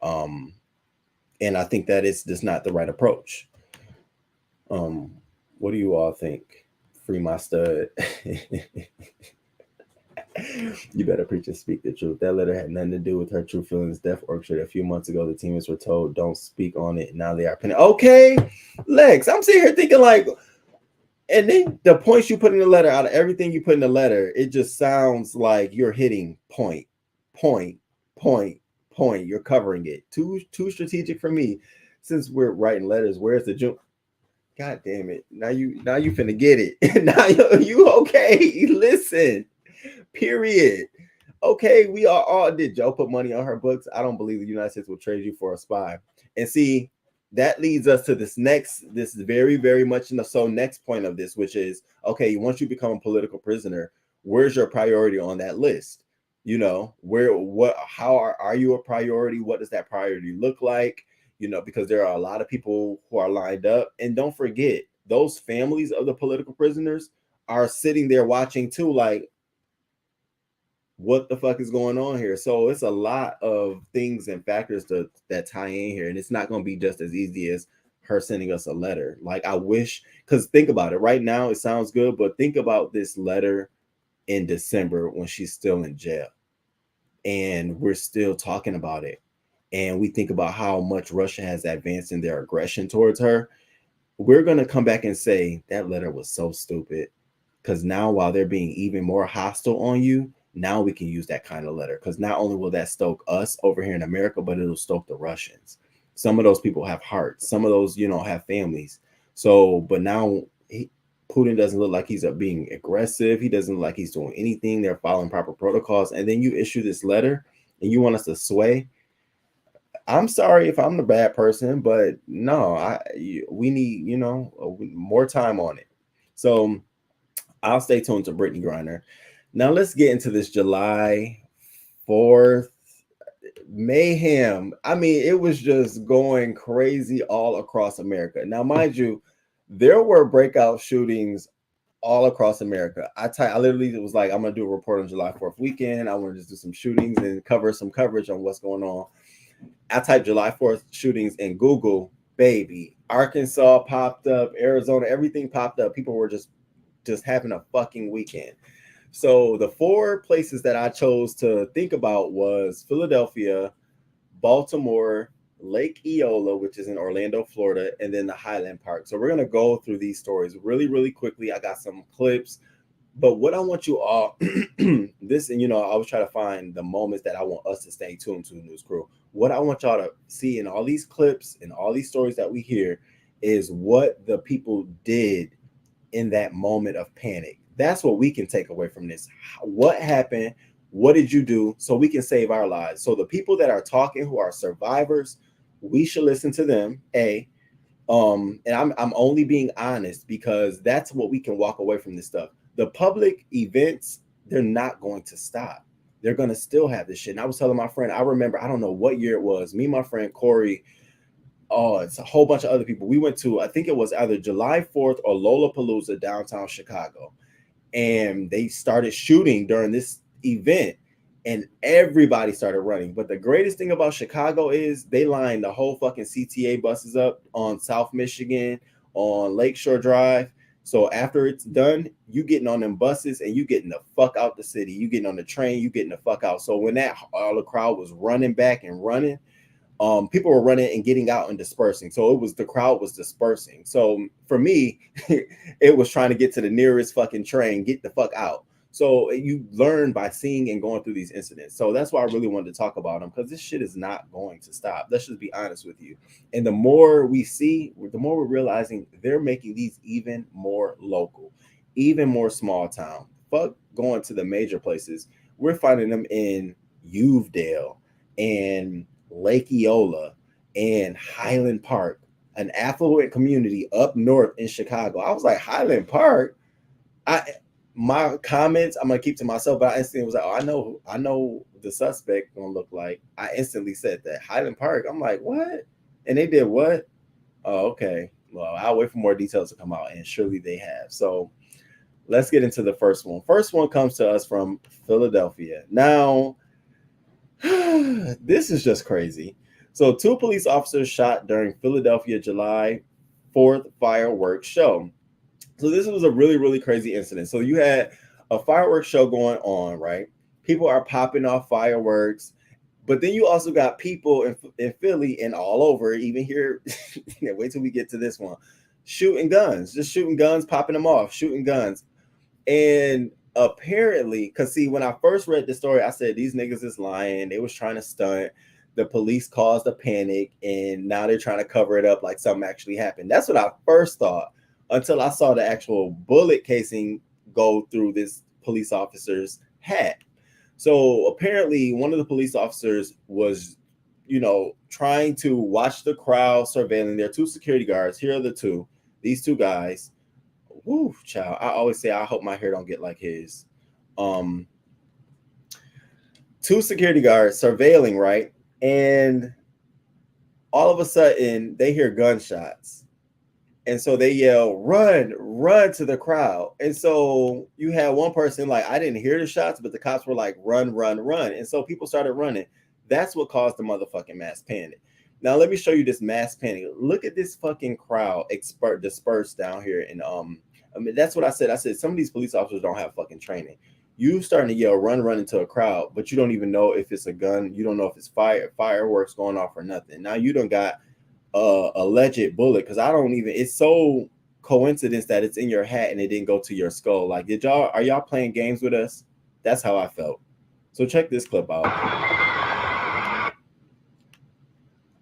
And I think that is just not the right approach. What do you all think? Free my stud. You better preach and speak the truth. That letter had nothing to do with her true feelings. Death orchestrated a few months ago. The teammates were told don't speak on it. Now they are pinning. Okay, Lex, I'm sitting here thinking like, and then the points you put in the letter, out of everything you put in the letter, it just sounds like you're hitting point. You're covering it. Too strategic for me. Since we're writing letters, where's the jump? God damn it! Now you finna get it. Now you okay? Listen. Period. Okay, we are all. Did Joe put money on her books? I don't believe the United States will trade you for a spy. And see, that leads us to this very, very much in the next point of this, which is, okay, once you become a political prisoner, where's your priority on that list? How are you a priority? What does that priority look like? Because there are a lot of people who are lined up. And don't forget, those families of the political prisoners are sitting there watching too, like, what the fuck is going on here? So it's a lot of things and factors that tie in here. And it's not going to be just as easy as her sending us a letter. Like, I wish, because think about it. Right now, it sounds good, but think about this letter in December when she's still in jail. And we're still talking about it. And we think about how much Russia has advanced in their aggression towards her. We're going to come back and say that letter was so stupid. Because now, while they're being even more hostile on you, now we can use that kind of letter. Because not only will that stoke us over here in America, but it'll stoke the Russians. Some of those people have hearts. Some of those, have families. So, but now Putin doesn't look like he's being aggressive. He doesn't look like he's doing anything. They're following proper protocols. And then you issue this letter and you want us to sway. I'm sorry if I'm the bad person, but no, we need, more time on it. So I'll stay tuned to Brittany Griner. Now let's get into this July 4th mayhem. It was just going crazy all across America. Now, mind you, there were breakout shootings all across America. I literally was like, I'm gonna do a report on July 4th weekend. I want to just do some shootings and cover some coverage on what's going on. I typed July 4th shootings in Google, baby. Arkansas popped up, Arizona, everything popped up. People were just having a fucking weekend. So the 4 places that I chose to think about was Philadelphia, Baltimore, Lake Eola, which is in Orlando, Florida, and then the Highland Park. So we're going to go through these stories really, really quickly. I got some clips, but what I want you all, I always try to find the moments that I want us to stay tuned to, News Crew. What I want y'all to see in all these clips and all these stories that we hear is what the people did in that moment of panic. That's what we can take away from this. What happened? What did you do? So we can save our lives. So the people that are talking who are survivors, we should listen to them, A. And I'm only being honest because that's what we can walk away from this stuff. The public events, they're not going to stop. They're going to still have this shit. And I was telling my friend, I remember, I don't know what year it was, me, my friend Corey, it's a whole bunch of other people. We went to, I think it was either July 4th or Lollapalooza downtown Chicago. And they started shooting during this event and everybody started running. But the greatest thing about Chicago is they lined the whole fucking CTA buses up on South Michigan, on Lakeshore Drive. So after it's done, you getting on them buses and you getting the fuck out the city. You getting on the train, you getting the fuck out. So when that all the crowd was running back and running, people were running and getting out and dispersing. So it was, the crowd was dispersing. So for me, it was trying to get to the nearest fucking train, get the fuck out. So you learn by seeing and going through these incidents. So that's why I really wanted to talk about them, because this shit is not going to stop. Let's just be honest with you. And the more we see, the more we're realizing they're making these even more local, even more small town. Fuck going to the major places. We're finding them in Uvedale and Lake Eola and Highland Park, an affluent community up north in Chicago. I was like, Highland Park? My comments, I'm gonna keep to myself, but I instantly was like, oh, I know the suspect gonna look like. I instantly said that. Highland Park. I'm like, what? And they did what? Oh, okay. Well, I'll wait for more details to come out, and surely they have. So let's get into the first one. First one comes to us from Philadelphia. Now, this is just crazy. So 2 police officers shot during Philadelphia July 4th fireworks show. So this was a really, really crazy incident. So you had a fireworks show going on, right? People are popping off fireworks, but then you also got people in Philly and all over, even here. Wait till we get to this one. Shooting guns, just shooting guns, popping them off, shooting guns. And apparently, because see, when I first read the story, I said these niggas is lying. They was trying to stunt. The police caused a panic, and now they're trying to cover it up like something actually happened. That's what I first thought, until I saw the actual bullet casing go through this police officer's hat. So apparently one of the police officers was, trying to watch the crowd surveilling. There are 2 security guards. Here are the 2. These 2 guys. Woo, child. I always say I hope my hair don't get like his. 2 security guards surveilling, right? And all of a sudden they hear gunshots. And so they yell, run to the crowd. And so you had one person like, I didn't hear the shots, but the cops were like, run. And so people started running. That's what caused the motherfucking mass panic. Now, let me show you this mass panic. Look at this fucking crowd dispersed down here. And that's what I said. I said, some of these police officers don't have fucking training. You starting to yell, run into a crowd, but you don't even know if it's a gun. You don't know if it's fireworks going off or nothing. Now you don't got alleged bullet, because I don't even, it's so coincidence that it's in your hat and it didn't go to your skull. Like, are y'all playing games with us? That's how I felt. So check this clip out.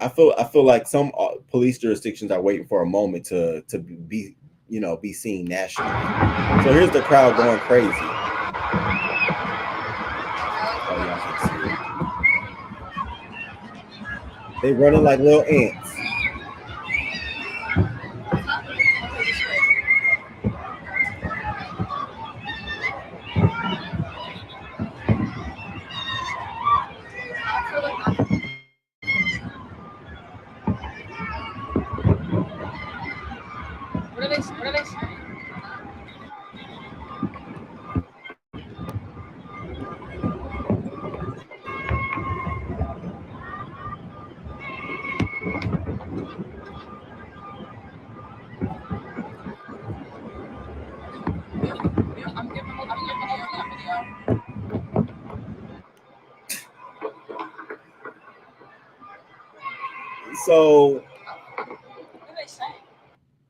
I feel like some police jurisdictions are waiting for a moment to be seen nationally. So here's the crowd going crazy. Oh, y'all can see it. They running like little ants. What are they saying? I'm giving them that video. So What are they saying?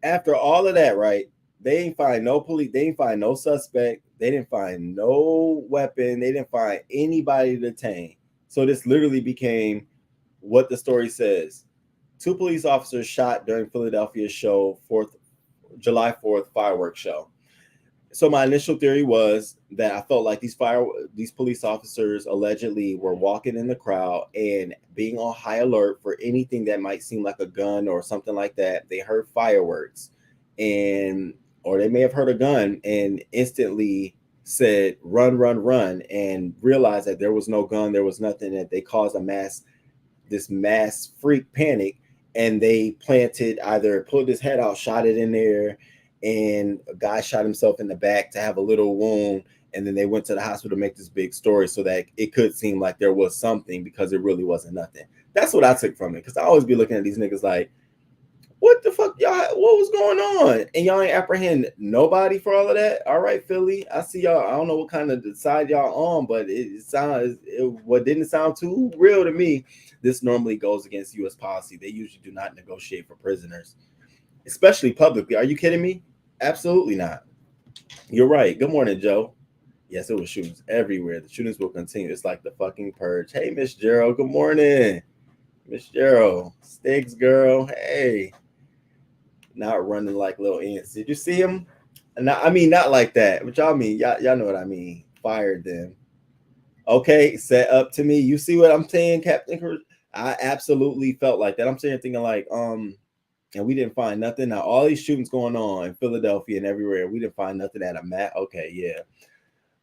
after all of that, right? They didn't find no police. They didn't find no suspect. They didn't find no weapon. They didn't find anybody to detain. So this literally became what the story says. 2 police officers shot during Philadelphia's show, July 4th fireworks show. So my initial theory was that I felt like these police officers allegedly were walking in the crowd and being on high alert for anything that might seem like a gun or something like that. They heard fireworks, or they may have heard a gun and instantly said run, run, run, and realized that there was no gun, there was nothing, that they caused this mass freak panic, and they pulled his head out, shot it in there, and a guy shot himself in the back to have a little wound, and then they went to the hospital to make this big story so that it could seem like there was something, because it really wasn't nothing. That's what I took from it, because I always be looking at these niggas like, what the fuck, y'all? What was going on? And y'all ain't apprehend nobody for all of that. All right, Philly, I see y'all. I don't know what kind of side y'all on, but what didn't sound too real to me. This normally goes against U.S. policy. They usually do not negotiate for prisoners, especially publicly. Are you kidding me? Absolutely not. You're right. Good morning, Joe. Yes, it was shootings everywhere. The shootings will continue. It's like the fucking purge. Hey, Miss Gerald. Good morning, Miss Gerald. Stiggs girl. Hey. Not running like little ants. Did you see him? I mean, not like that. But y'all mean, y'all know what I mean. Fired them. Okay, set up to me. You see what I'm saying, Captain Cruz? I absolutely felt like that. I'm sitting thinking like, and we didn't find nothing. Now all these shootings going on in Philadelphia and everywhere, we didn't find nothing at a mat. Okay, yeah.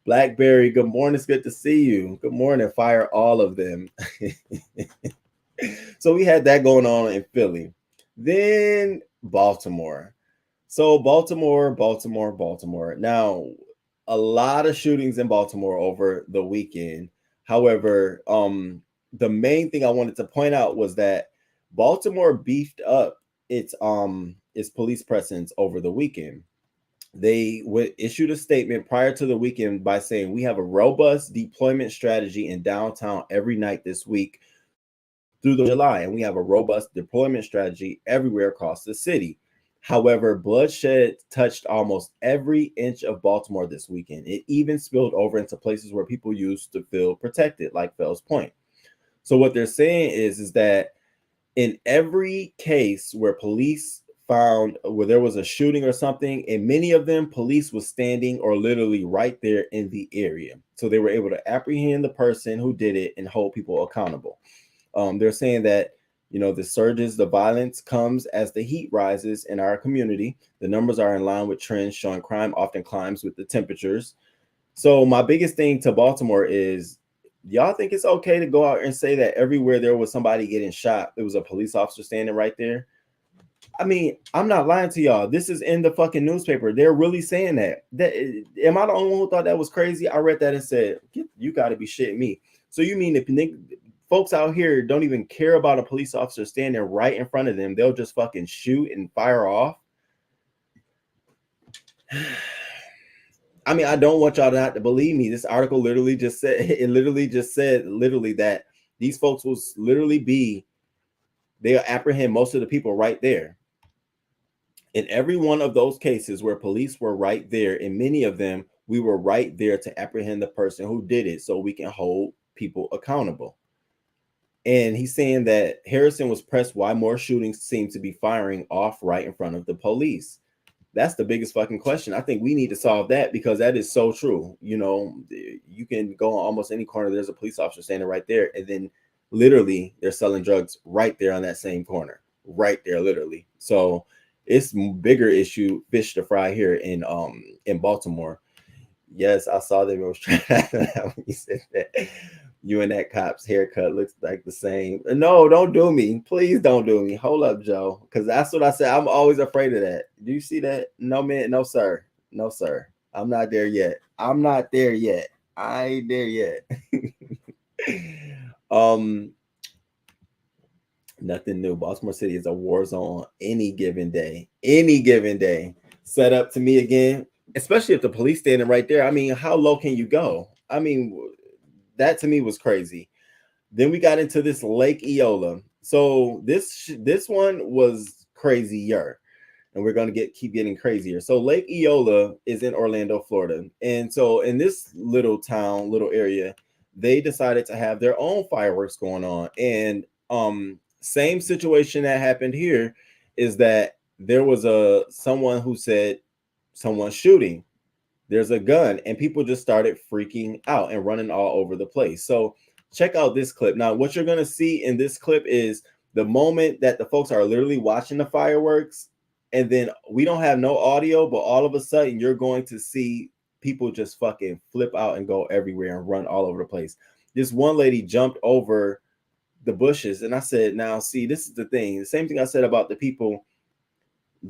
Blackberry, good morning. It's good to see you. Good morning. Fire all of them. So we had that going on in Philly. Then Baltimore. So Baltimore. Now, a lot of shootings in Baltimore over the weekend. However, the main thing I wanted to point out was that Baltimore beefed up its police presence over the weekend. They issued a statement prior to the weekend by saying, we have a robust deployment strategy in downtown every night this week through July, and we have a robust deployment strategy everywhere across the city. However, bloodshed touched almost every inch of Baltimore this weekend. It even spilled over into places where people used to feel protected, like Fells Point. So what they're saying is that in every case where police found where there was a shooting or something, in many of them, police was standing or literally right there in the area. So they were able to apprehend the person who did it and hold people accountable. They're saying that, the violence comes as the heat rises in our community. The numbers are in line with trends showing crime often climbs with the temperatures. So my biggest thing to Baltimore is, y'all think it's okay to go out and say that everywhere there was somebody getting shot, there was a police officer standing right there? I mean, I'm not lying to y'all. This is in the fucking newspaper. They're really saying that. Am I the only one who thought that was crazy? I read that and said, you got to be shitting me. So you mean if folks out here don't even care about a police officer standing right in front of them, they'll just fucking shoot and fire off? I mean, I don't want y'all to have to believe me. This article literally just said that these folks will literally they'll apprehend most of the people right there. In every one of those cases where police were right there, in many of them, we were right there to apprehend the person who did it so we can hold people accountable. And he's saying that Harrison was pressed why more shootings seem to be firing off right in front of the police. That's the biggest fucking question. I think we need to solve that, because that is so true. You can go on almost any corner. There's a police officer standing right there. And then literally they're selling drugs right there on that same corner, right there, literally. So it's bigger issue fish to fry here in Baltimore. Yes, I saw that. I was trying when you said that. You and that cop's haircut looks like the same. No, don't do me. Please don't do me. Hold up, Joe. Because that's what I said. I'm always afraid of that. Do you see that? No, man. No, sir. No, sir. I'm not there yet. I ain't there yet. Nothing new. Baltimore City is a war zone any given day. Set up to me again, especially if the police standing right there. I mean, how low can you go? I mean, that to me was crazy. Then we got into this Lake Eola. So this one was crazier, and we're going to keep getting crazier. So Lake Eola is in Orlando, Florida. And so in this little area, they decided to have their own fireworks going on. And same situation that happened here is that there was someone who said someone's shooting. there's a gun, and people just started freaking out and running all over the place. So check out this clip. Now, what you're going to see in this clip is the moment that the folks are literally watching the fireworks, and then we don't have no audio, but all of a sudden you're going to see people just fucking flip out and go everywhere and run all over the place. This one lady jumped over the bushes, and I said, now see, this is the thing. The same thing I said about the people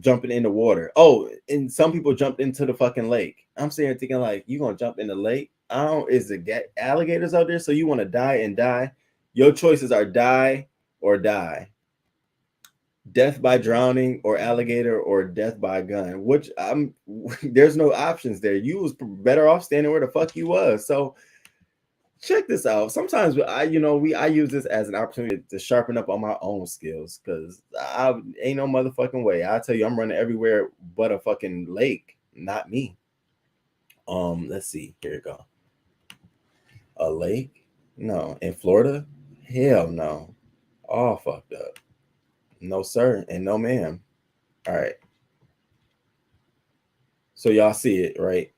jumping in the water. Oh, and some people jumped into the fucking lake. I'm sitting here thinking, like, you gonna jump in the lake? I don't, is it alligators out there? So you want to die and die? Your choices are die or die. Death by drowning or alligator or death by gun. Which there's no options there. You was better off standing where the fuck you was. So check this out. Sometimes I use this as an opportunity to sharpen up on my own skills, because I ain't no motherfucking way. I tell you, I'm running everywhere but a fucking lake, not me. Let's see. Here we go. A lake? No. In Florida? Hell no. All fucked up. No sir and no ma'am. All right. So y'all see it, right?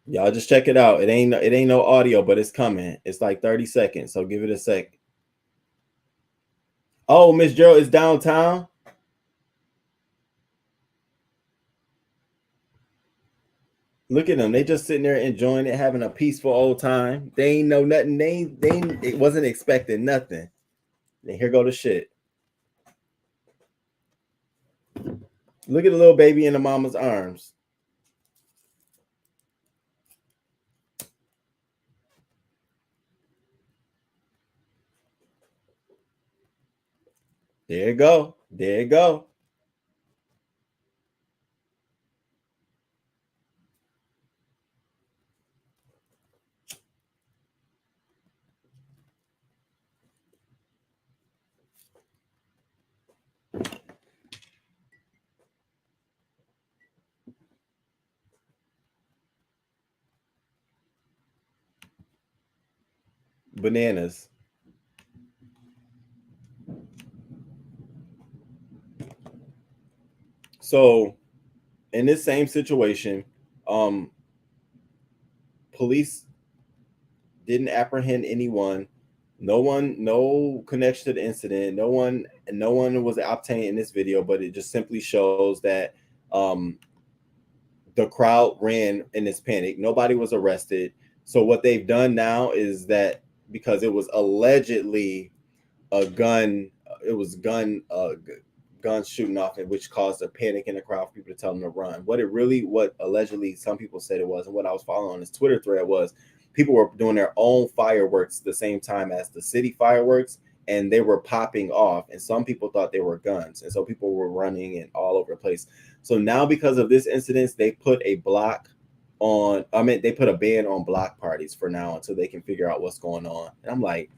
Y'all just check it out. It ain't no audio, but it's coming. It's like 30 seconds, so give it a sec. Oh, Miss Gerald is downtown. Look at them. They just sitting there enjoying it, having a peaceful old time. They ain't know nothing. It wasn't expecting nothing. And here go the shit. Look at the little baby in the mama's arms. There you go. There you go. Bananas. So in this same situation, police didn't apprehend anyone. No connection to the incident. No one was obtained in this video, but it just simply shows that the crowd ran in this panic. Nobody was arrested. So what they've done now is that, because it was allegedly a gun, guns shooting off, which caused a panic in the crowd for people to tell them to run. What allegedly some people said it was, and what I was following on this Twitter thread was, people were doing their own fireworks the same time as the city fireworks, and they were popping off, and some people thought they were guns, and so people were running and all over the place. So now, because of this incident, they put a ban on block parties for now until they can figure out what's going on. And I'm like,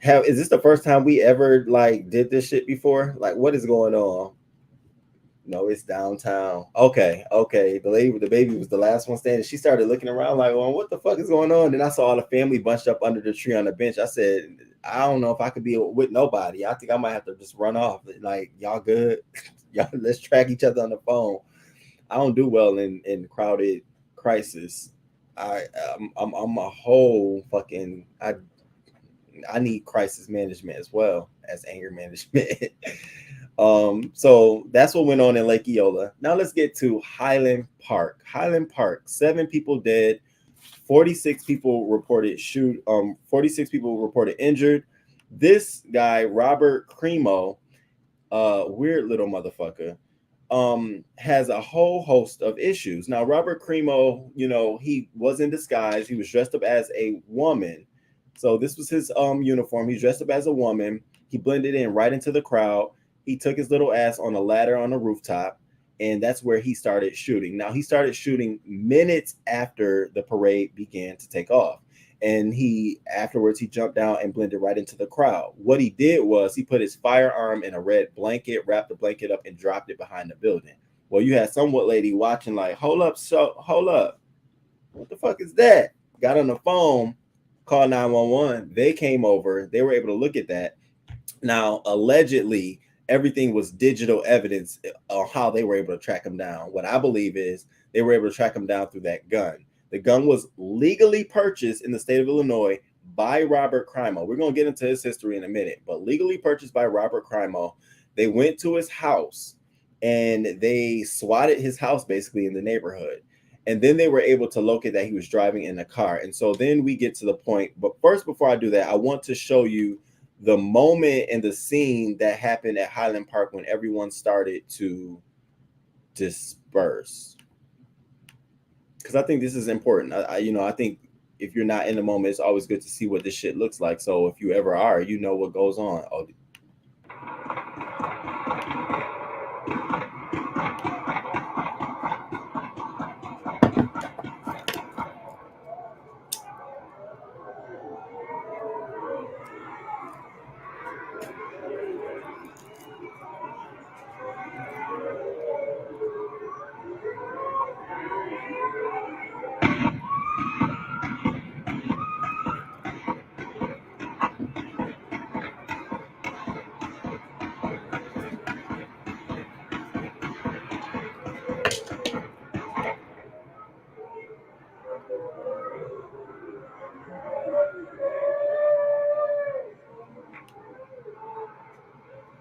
is this the first time we ever like did this shit before? Like, what is going on? No, it's downtown. Okay. The baby was the last one standing. She started looking around like, well, what the fuck is going on? Then I saw all the family bunched up under the tree on the bench. I said, I don't know if I could be with nobody. I think I might have to just run off. Like, y'all good? Y'all, let's track each other on the phone. I don't do well in crowded crisis. I'm a whole fucking, I need crisis management as well as anger management. So that's what went on in Lake Eola. Now let's get to Highland Park. Highland Park, 7 people dead, 46 people reported 46 people reported injured. This guy, Robert Cremo, weird little motherfucker, has a whole host of issues. Now, Robert Cremo, he was in disguise. He was dressed up as a woman. So this was his uniform. He's dressed up as a woman. He blended in right into the crowd. He took his little ass on a ladder on a rooftop, and that's where he started shooting. Now, he started shooting minutes after the parade began to take off. And afterwards, he jumped down and blended right into the crowd. What he did was he put his firearm in a red blanket, wrapped the blanket up, and dropped it behind the building. Well, you had some lady watching like, hold up. What the fuck is that? Got on the phone, called 911. They came over. They were able to look at that. Now, allegedly, everything was digital evidence on how they were able to track him down. What I believe is they were able to track him down through that gun. The gun was legally purchased in the state of Illinois by Robert Crimo. We're going to get into his history in a minute, but legally purchased by Robert Crimo. They went to his house and they swatted his house basically in the neighborhood. And then they were able to locate that he was driving in a car. And so then we get to the point. But first, before I do that, I want to show you the moment and the scene that happened at Highland Park when everyone started to disperse. Because I think this is important. I think if you're not in the moment, it's always good to see what this shit looks like. So if you ever are, you know what goes on. Oh.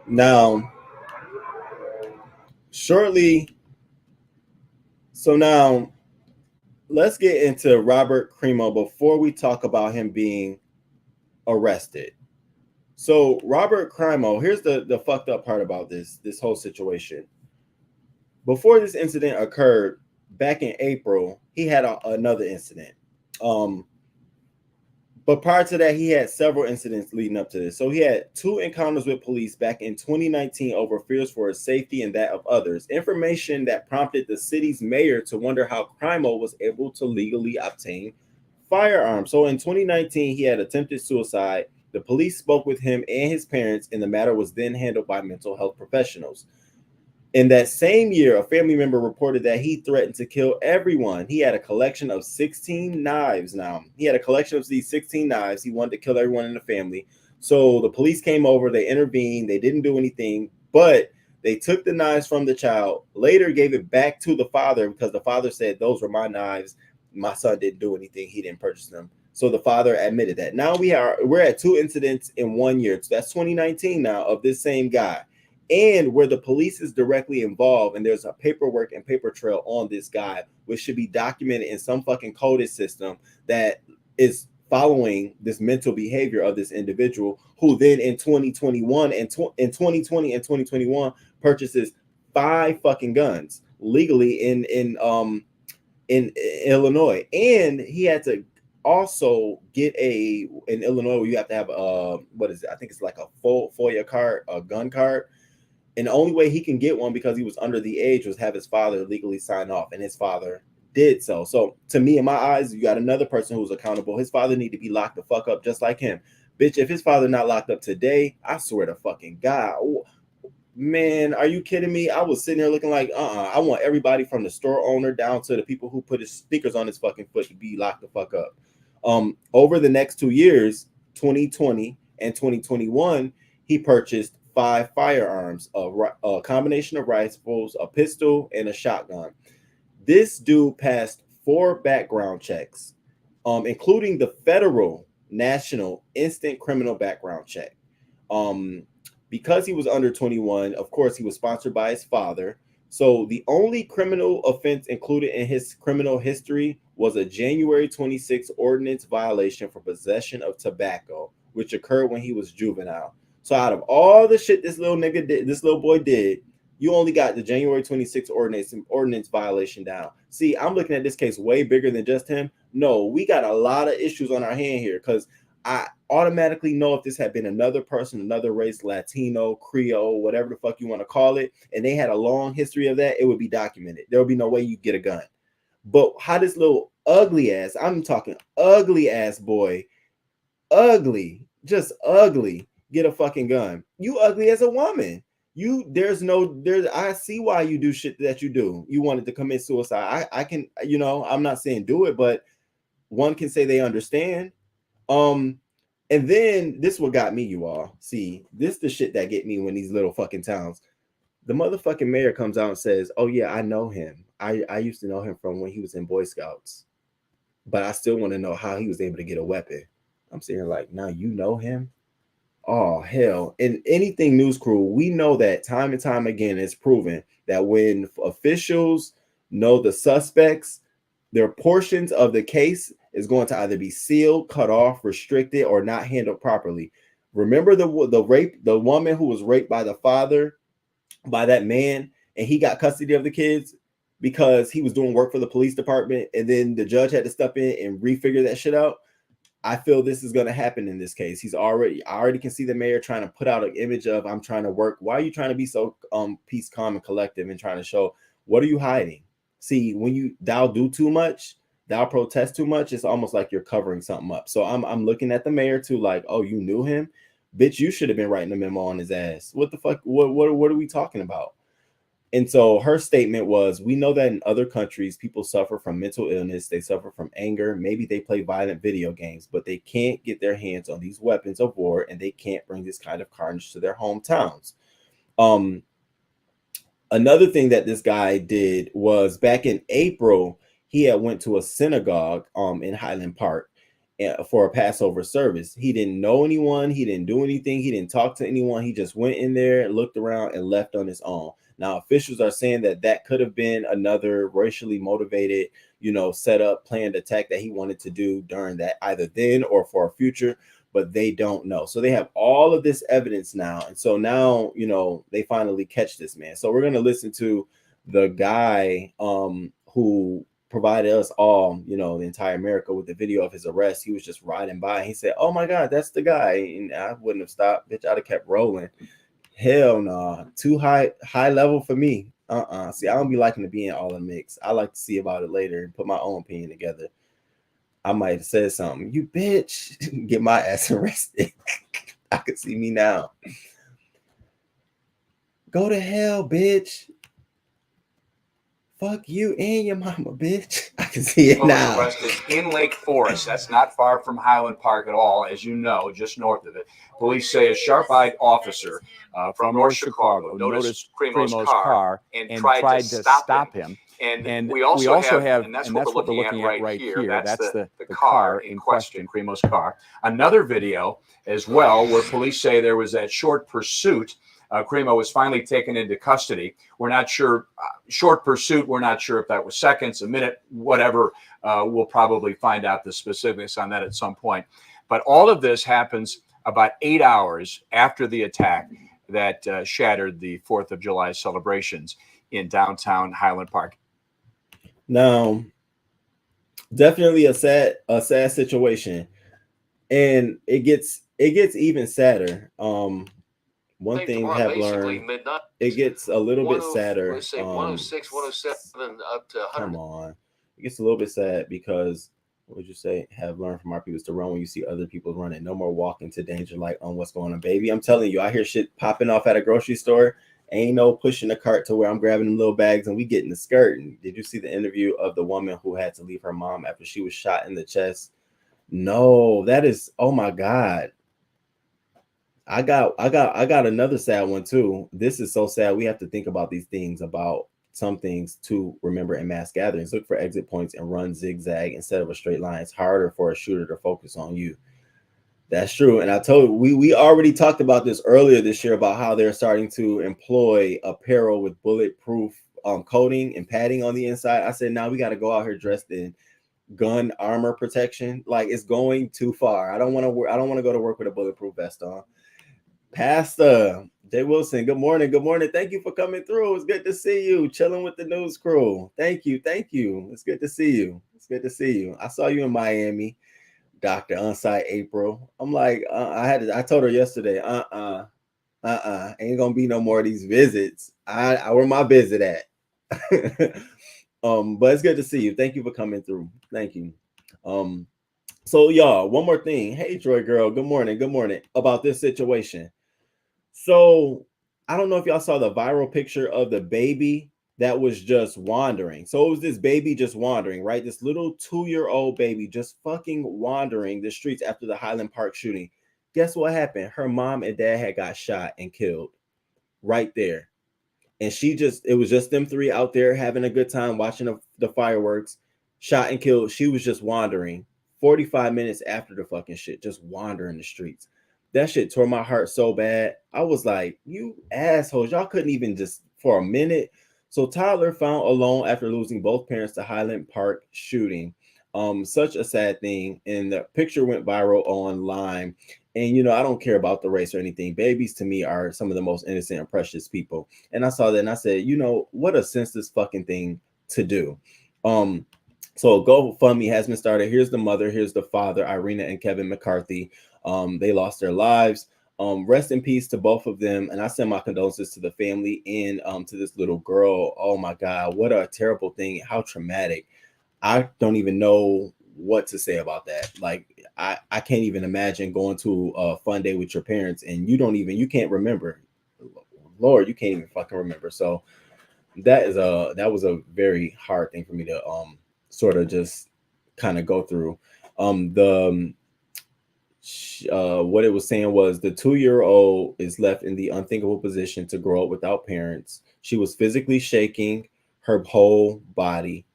Now, now let's get into Robert Crimo before we talk about him being arrested. So Robert Crimo, here's the fucked up part about this whole situation. Before this incident occurred back in April, he had another incident. But prior to that, he had several incidents leading up to this. So he had 2 encounters with police back in 2019 over fears for his safety and that of others. Information that prompted the city's mayor to wonder how Crimo was able to legally obtain firearms. So in 2019, he had attempted suicide. The police spoke with him and his parents, and the matter was then handled by mental health professionals. In that same year, a family member reported that he threatened to kill everyone. He had a collection of 16 knives now. He had a collection of these 16 knives. He wanted to kill everyone in the family. So the police came over, they intervened, they didn't do anything, but they took the knives from the child, later gave it back to the father because the father said, those were my knives. My son didn't do anything. He didn't purchase them. So the father admitted that. Now we're at 2 incidents in 1 year. So that's 2019 now of this same guy. And where the police is directly involved and there's a paperwork and paper trail on this guy, which should be documented in some fucking coded system that is following this mental behavior of this individual, who then in 2021 and in 2020 and 2021 purchases 5 fucking guns legally in Illinois. And he had to also get in Illinois, you have to have what is it? I think it's like a FOIA card, a gun card. And the only way he can get one, because he was under the age, was have his father legally sign off, and his father did so. So to me, in my eyes, you got another person who's accountable. His father need to be locked the fuck up just like him. Bitch, if his father not locked up today, I swear to fucking God. Man, are you kidding me? I was sitting here looking like, I want everybody from the store owner down to the people who put his stickers on his fucking foot to be locked the fuck up. Over the next 2 years, 2020 and 2021, he purchased 5 firearms, a combination of rifles, a pistol, and a shotgun. This dude passed 4 background checks, including the federal national instant criminal background check. Because he was under 21, of course, he was sponsored by his father. So the only criminal offense included in his criminal history was a January 26 ordinance violation for possession of tobacco, which occurred when he was juvenile. So out of all the shit this little nigga did, this little boy did, you only got the January 26 ordinance violation down. See, I'm looking at this case way bigger than just him. No, we got a lot of issues on our hand here, because I automatically know if this had been another person, another race, Latino, Creole, whatever the fuck you want to call it, and they had a long history of that, it would be documented. There would be no way you get a gun. But how this little ugly ass, I'm talking ugly ass boy, ugly, just ugly, get a fucking gun. You ugly as a woman. I see why you do shit that you do. You wanted to commit suicide. I can, I'm not saying do it, but one can say they understand. And then this what got me, you all. See, this the shit that get me when these little fucking towns. The motherfucking mayor comes out and says, "Oh yeah, I know him. I used to know him from when he was in Boy Scouts, but I still want to know how he was able to get a weapon." I'm sitting like, now you know him? Oh hell! In anything news crew, we know that time and time again it's proven that when officials know the suspects, their portions of the case is going to either be sealed, cut off, restricted, or not handled properly. Remember the woman who was raped by the father, by that man, and he got custody of the kids because he was doing work for the police department, and then the judge had to step in and refigure that shit out. I feel this is going to happen in this case. I already can see the mayor trying to put out an image of, I'm trying to work. Why are you trying to be so peace, calm, and collective and trying to show, what are you hiding? See, when thou do too much, thou protest too much, it's almost like you're covering something up. So I'm looking at the mayor too, like, oh, you knew him? Bitch, you should have been writing a memo on his ass. What the fuck? What are we talking about? And so her statement was, we know that in other countries, people suffer from mental illness. They suffer from anger. Maybe they play violent video games, but they can't get their hands on these weapons of war, and they can't bring this kind of carnage to their hometowns. Another thing that this guy did was back in April, he had went to a synagogue in Highland Park for a Passover service. He didn't know anyone. He didn't do anything. He didn't talk to anyone. He just went in there, looked around, and left on his own. Now, officials are saying that could have been another racially motivated, set up, planned attack that he wanted to do during that, either then or for a future, but they don't know. So they have all of this evidence now. And so now, they finally catch this man. So we're going to listen to the guy who provided us all, the entire America with the video of his arrest. He was just riding by and he said, "Oh my God, that's the guy." And I wouldn't have stopped, bitch. I'd have kept rolling. Hell no, too high level for me. See, I don't be liking to be in all the mix. I like to see about it later and put my own opinion together. I might have said something, you bitch, get my ass arrested. I could see me now. Go to hell, bitch. Fuck you and your mama, bitch. I can see it now. Arrested in Lake Forest. That's not far from Highland Park at all, as you know, just north of it. Police say a sharp-eyed officer from North Chicago noticed Cremo's car and tried to stop him. And we also have, and that's what we're looking at right here. That's the car in question, Cremo's car. Another video as well, where police say there was that short pursuit. Cremo was finally taken into custody. We're not sure, short pursuit, we're not sure if that was seconds, a minute, whatever. We'll probably find out the specifics on that at some point. But all of this happens about 8 hours after the attack that shattered the 4th of July celebrations in downtown Highland Park. Now, definitely a sad situation. And it gets even sadder. One thing I have learned, it gets a little bit sadder. 106, 107, up to 100. Come on. It gets a little bit sad because, what would you say, have learned from our people to run when you see other people running. No more walking to danger like on what's going on, baby. I'm telling you, I hear shit popping off at a grocery store. Ain't no pushing the cart to where I'm grabbing them little bags and we getting the skirt. And did you see the interview of the woman who had to leave her mom after she was shot in the chest? No, that is, oh my God. I got another sad one too. This is so sad. We have to think about these things, about some things to remember in mass gatherings. Look for exit points and run zigzag instead of a straight line. It's harder for a shooter to focus on you. That's true. And I told you, we already talked about this earlier this year about how they're starting to employ apparel with bulletproof coating and padding on the inside. I said, now we got to go out here dressed in gun armor protection. Like, it's going too far. I don't want to go to work with a bulletproof vest on. Pastor Jay Wilson, good morning. Good morning. Thank you for coming through. It's good to see you. Chilling with the news crew. Thank you. It's good to see you. I saw you in Miami, Dr. Onsite April. I'm like, I told her yesterday, ain't gonna be no more of these visits. I where my visit at? But it's good to see you. Thank you for coming through. Thank you. So y'all, one more thing. Hey, Troy girl, good morning. Good morning. About this situation. So I don't know if y'all saw the viral picture of the baby that was just wandering. So it was this baby just wandering, right? This little 2-year-old baby just fucking wandering the streets after the Highland Park shooting. Guess what happened? Her mom and dad had got shot and killed right there. And it was just them three out there having a good time watching the fireworks, shot and killed. She was just wandering 45 minutes after the fucking shit, just wandering the streets. That shit tore my heart so bad. I was like, you assholes, y'all couldn't even just for a minute. So Tyler found alone after losing both parents to Highland Park shooting. Such a sad thing. And the picture went viral online. And I don't care about the race or anything. Babies to me are some of the most innocent and precious people. And I saw that and I said, what a senseless fucking thing to do. So GoFundMe has been started. Here's the mother, here's the father, Irina and Kevin McCarthy. They lost their lives. Rest in peace to both of them. And I send my condolences to the family and to this little girl. Oh my God, what a terrible thing. How traumatic. I don't even know what to say about that. Like, I can't even imagine going to a fun day with your parents and you can't remember. Lord, you can't even fucking remember. So that was a very hard thing for me to sort of just kind of go through. What it was saying was the 2-year-old is left in the unthinkable position to grow up without parents. She was physically shaking her whole body,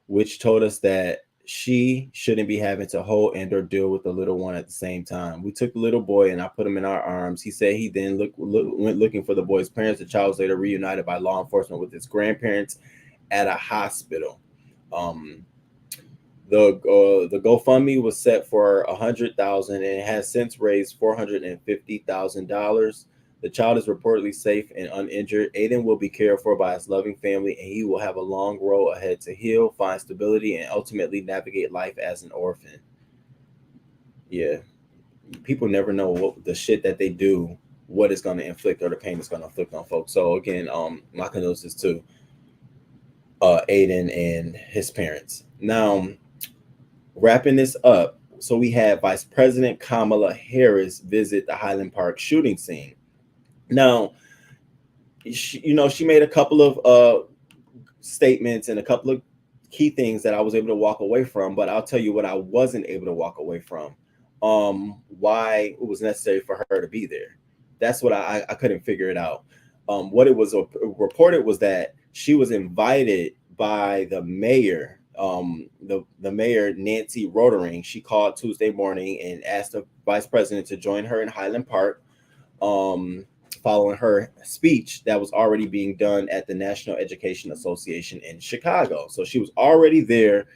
which told us that she shouldn't be having to hold and or deal with the little one at the same time. We took the little boy and I put him in our arms. He said he then went looking for the boy's parents. The child was later reunited by law enforcement with his grandparents at a hospital. The GoFundMe was set for $100,000 and it has since raised $450,000. The child is reportedly safe and uninjured. Aiden will be cared for by his loving family, and he will have a long road ahead to heal, find stability, and ultimately navigate life as an orphan. Yeah, people never know what the shit that they do, what it's going to inflict or the pain it's going to inflict on folks. So again, my condolences to Aiden and his parents. Now, wrapping this up, so we had Vice President Kamala Harris visit the Highland Park shooting scene. Now, she made a couple of statements and a couple of key things that I was able to walk away from, but I'll tell you what I wasn't able to walk away from. Why it was necessary for her to be there. That's what I couldn't figure it out. What it was reported was that she was invited by the mayor, the mayor, Nancy Rotering. She called Tuesday morning and asked the vice president to join her in Highland Park, following her speech that was already being done at the National Education Association in Chicago. So she was already there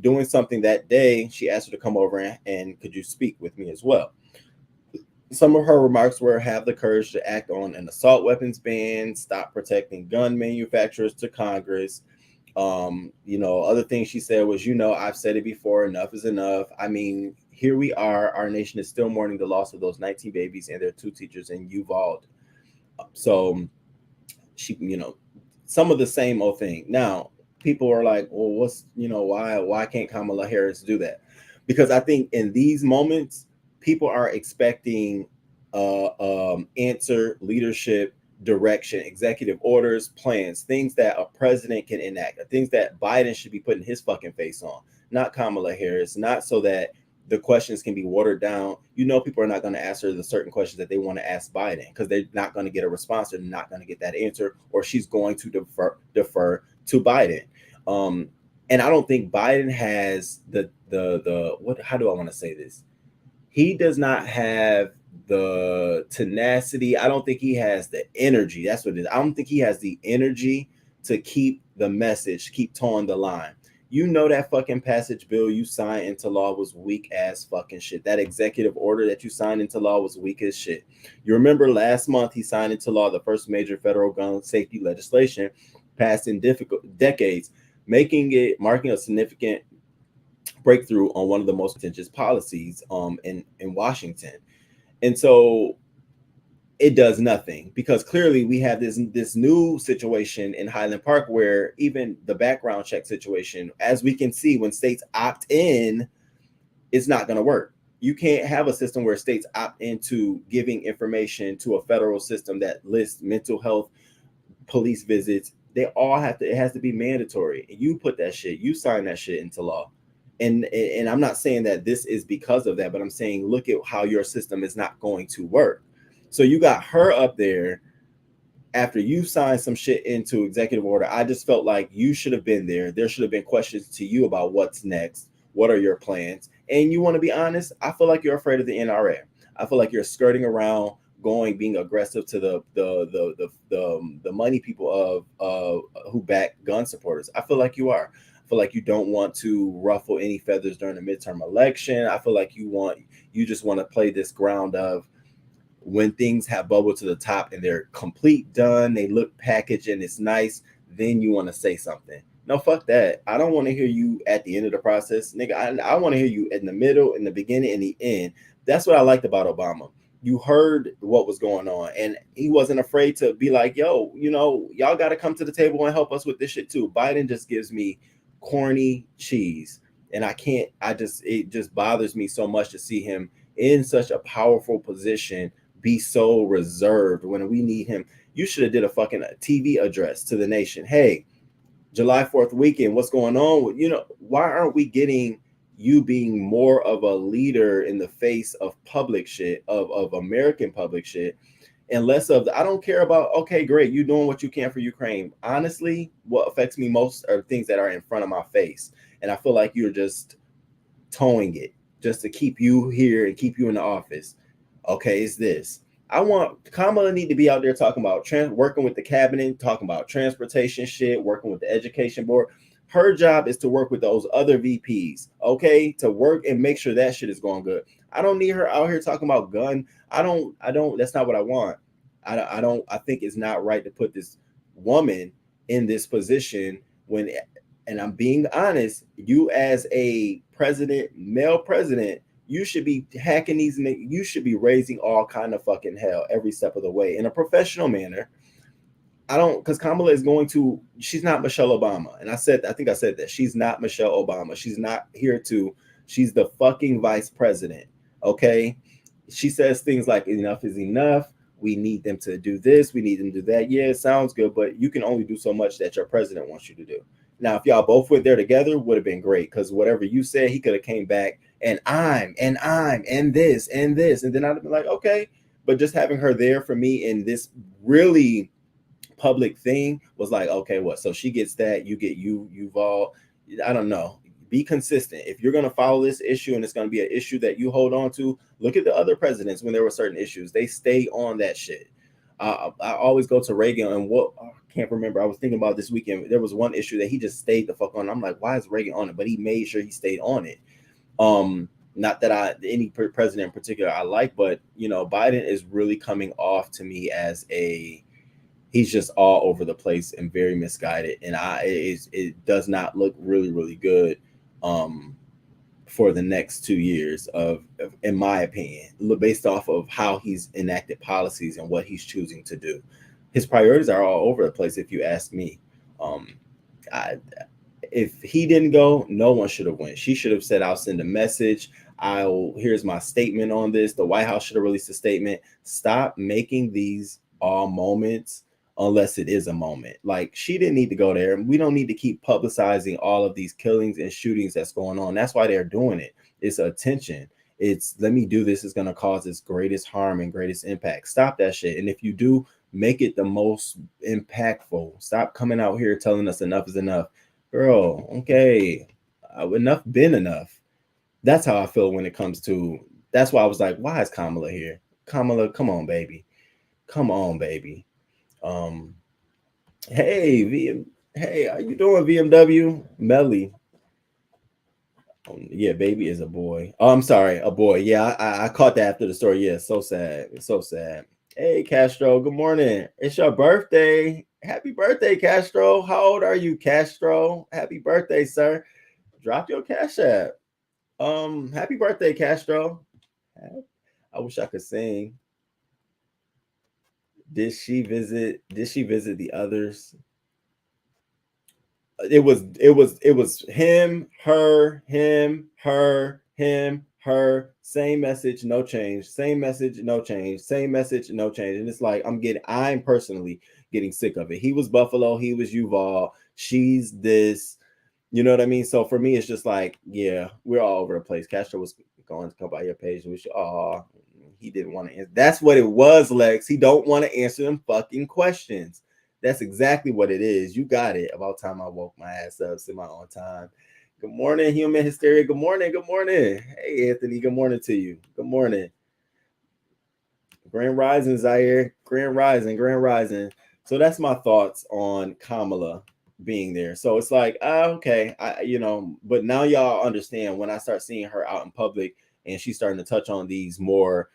doing something that day. She asked her to come over and could you speak with me as well? Some of her remarks were have the courage to act on an assault weapons ban, stop protecting gun manufacturers to Congress. Other things she said was, I've said it before, enough is enough. I mean, here we are. Our nation is still mourning the loss of those 19 babies and their 2 teachers in Uvalde. So she, some of the same old thing. Now, people are like, well, what's, why can't Kamala Harris do that? Because I think in these moments, people are expecting answer, leadership, direction, executive orders, plans, things that a president can enact, things that Biden should be putting his fucking face on, not Kamala Harris, not so that the questions can be watered down. People are not going to answer the certain questions that they want to ask Biden because they're not going to get a response. They're not going to get that answer, or she's going to defer to Biden. And I don't think Biden has how do I want to say this? He does not have the tenacity. I don't think he has the energy. That's what it is. I don't think he has the energy to keep the message, keep towing the line. That fucking passage bill you signed into law was weak ass fucking shit. That executive order that you signed into law was weak as shit. You remember last month he signed into law the first major federal gun safety legislation passed in decades, marking a significant breakthrough on one of the most contentious policies in Washington. And so it does nothing because clearly we have this new situation in Highland Park where even the background check situation, as we can see, when states opt in, it's not going to work. You can't have a system where states opt into giving information to a federal system that lists mental health, police visits, They all have to. It has to be mandatory. You put that shit. You sign that shit into law. And I'm not saying that this is because of that, but I'm saying look at how your system is not going to work. So you got her up there after you signed some shit into executive order. I just felt like you should have been there. There should have been questions to you about what's next. What are your plans? And you want to be honest, I feel like you're afraid of the NRA. I feel like you're skirting around being aggressive to the money people of who back gun supporters. I feel like you are. I feel like you don't want to ruffle any feathers during the midterm election. I feel like you just want to play this ground of when things have bubbled to the top and they're complete done, they look packaged and it's nice, then you want to say something. No, fuck that. I don't want to hear you at the end of the process, nigga. I want to hear you in the middle, in the beginning, and the end. That's what I liked about Obama. You heard what was going on, and he wasn't afraid to be like, yo, y'all got to come to the table and help us with this shit too. Biden just gives me corny cheese, and it just bothers me so much to see him in such a powerful position be so reserved when we need him. You should have did a fucking TV address to the nation. Hey, July 4th weekend, what's going on? Why aren't we getting you being more of a leader in the face of public shit, of American public shit, and less of I don't care about, okay, great, you doing what you can for Ukraine. Honestly, what affects me most are things that are in front of my face. And I feel like you're just towing it just to keep you here and keep you in the office. Okay, it's this. I want Kamala need to be out there talking about working with the cabinet, talking about transportation shit, working with the education board. Her job is to work with those other VPs, okay, to work and make sure that shit is going good. I don't need her out here talking about gun. I don't. That's not what I want. I think it's not right to put this woman in this position when, and I'm being honest, you as a president, male president, you should be hacking these. You should be raising all kind of fucking hell every step of the way in a professional manner. Because Kamala is she's not Michelle Obama. And I think I said that. She's not Michelle Obama. She's not here she's the fucking vice president. Okay. She says things like enough is enough. We need them to do this. We need them to do that. Yeah, it sounds good, but you can only do so much that your president wants you to do. Now, if y'all both went there together, would have been great. Because whatever you said, he could have came back and this, and then I'd have been like, okay. But just having her there for me in this really public thing was like, okay, what? So she gets that, you get you've all, I don't know. Be consistent. If you're going to follow this issue and it's going to be an issue that you hold on to, look at the other presidents when there were certain issues. They stay on that shit. I always go to Reagan and I can't remember. I was thinking about this weekend. There was one issue that he just stayed the fuck on. I'm like, why is Reagan on it? But he made sure he stayed on it. Not that any president in particular I like, but Biden is really coming off to me as he's just all over the place and very misguided. And it does not look really, really good for the next 2 years in my opinion, based off of how he's enacted policies and what he's choosing to do. His priorities are all over the place, if you ask me. If he didn't go, no one should have went. She should have said, I'll send a message. Here's my statement on this. The White House should have released a statement. Stop making these all moments unless it is a moment. Like, she didn't need to go there. We don't need to keep publicizing all of these killings and shootings that's going on. That's why they're doing it. It's attention. It's let me do this is going to cause its greatest harm and greatest impact. Stop that shit. And if you do, make it the most impactful. Stop coming out here telling us enough is enough. Girl, okay, enough been enough. That's how I feel when it comes to, that's why I was like, why is Kamala here? Kamala, come on, baby. Come on, baby. Hey, how you doing, VMW? Melly. Yeah, baby is a boy. Oh, I'm sorry, a boy. Yeah, I caught that after the story. Yeah, so sad. It's so sad. Hey, Castro, good morning. It's your birthday. Happy birthday, Castro. How old are you, Castro? Happy birthday, sir. Drop your Cash App. Happy birthday, Castro. I wish I could sing. Did she visit the others? It was him, her, him, her, him, her, same message, no change, same message, no change, same message, no change. And it's like, I'm personally getting sick of it. He was Buffalo, he was Uval, she's this, you know what I mean? So for me, it's just like, yeah, we're all over the place. Castro was going to come by your page and we should, he didn't want to answer. That's what it was, Lex. He don't want to answer them fucking questions. That's exactly what it is. You got it. About time I woke my ass up, sit my own time. Good morning, human hysteria. Good morning. Good morning. Hey, Anthony. Good morning to you. Good morning. Grand Rising, Zaire. Grand Rising. Grand Rising. So that's my thoughts on Kamala being there. So it's like, okay, but now y'all understand when I start seeing her out in public and she's starting to touch on these more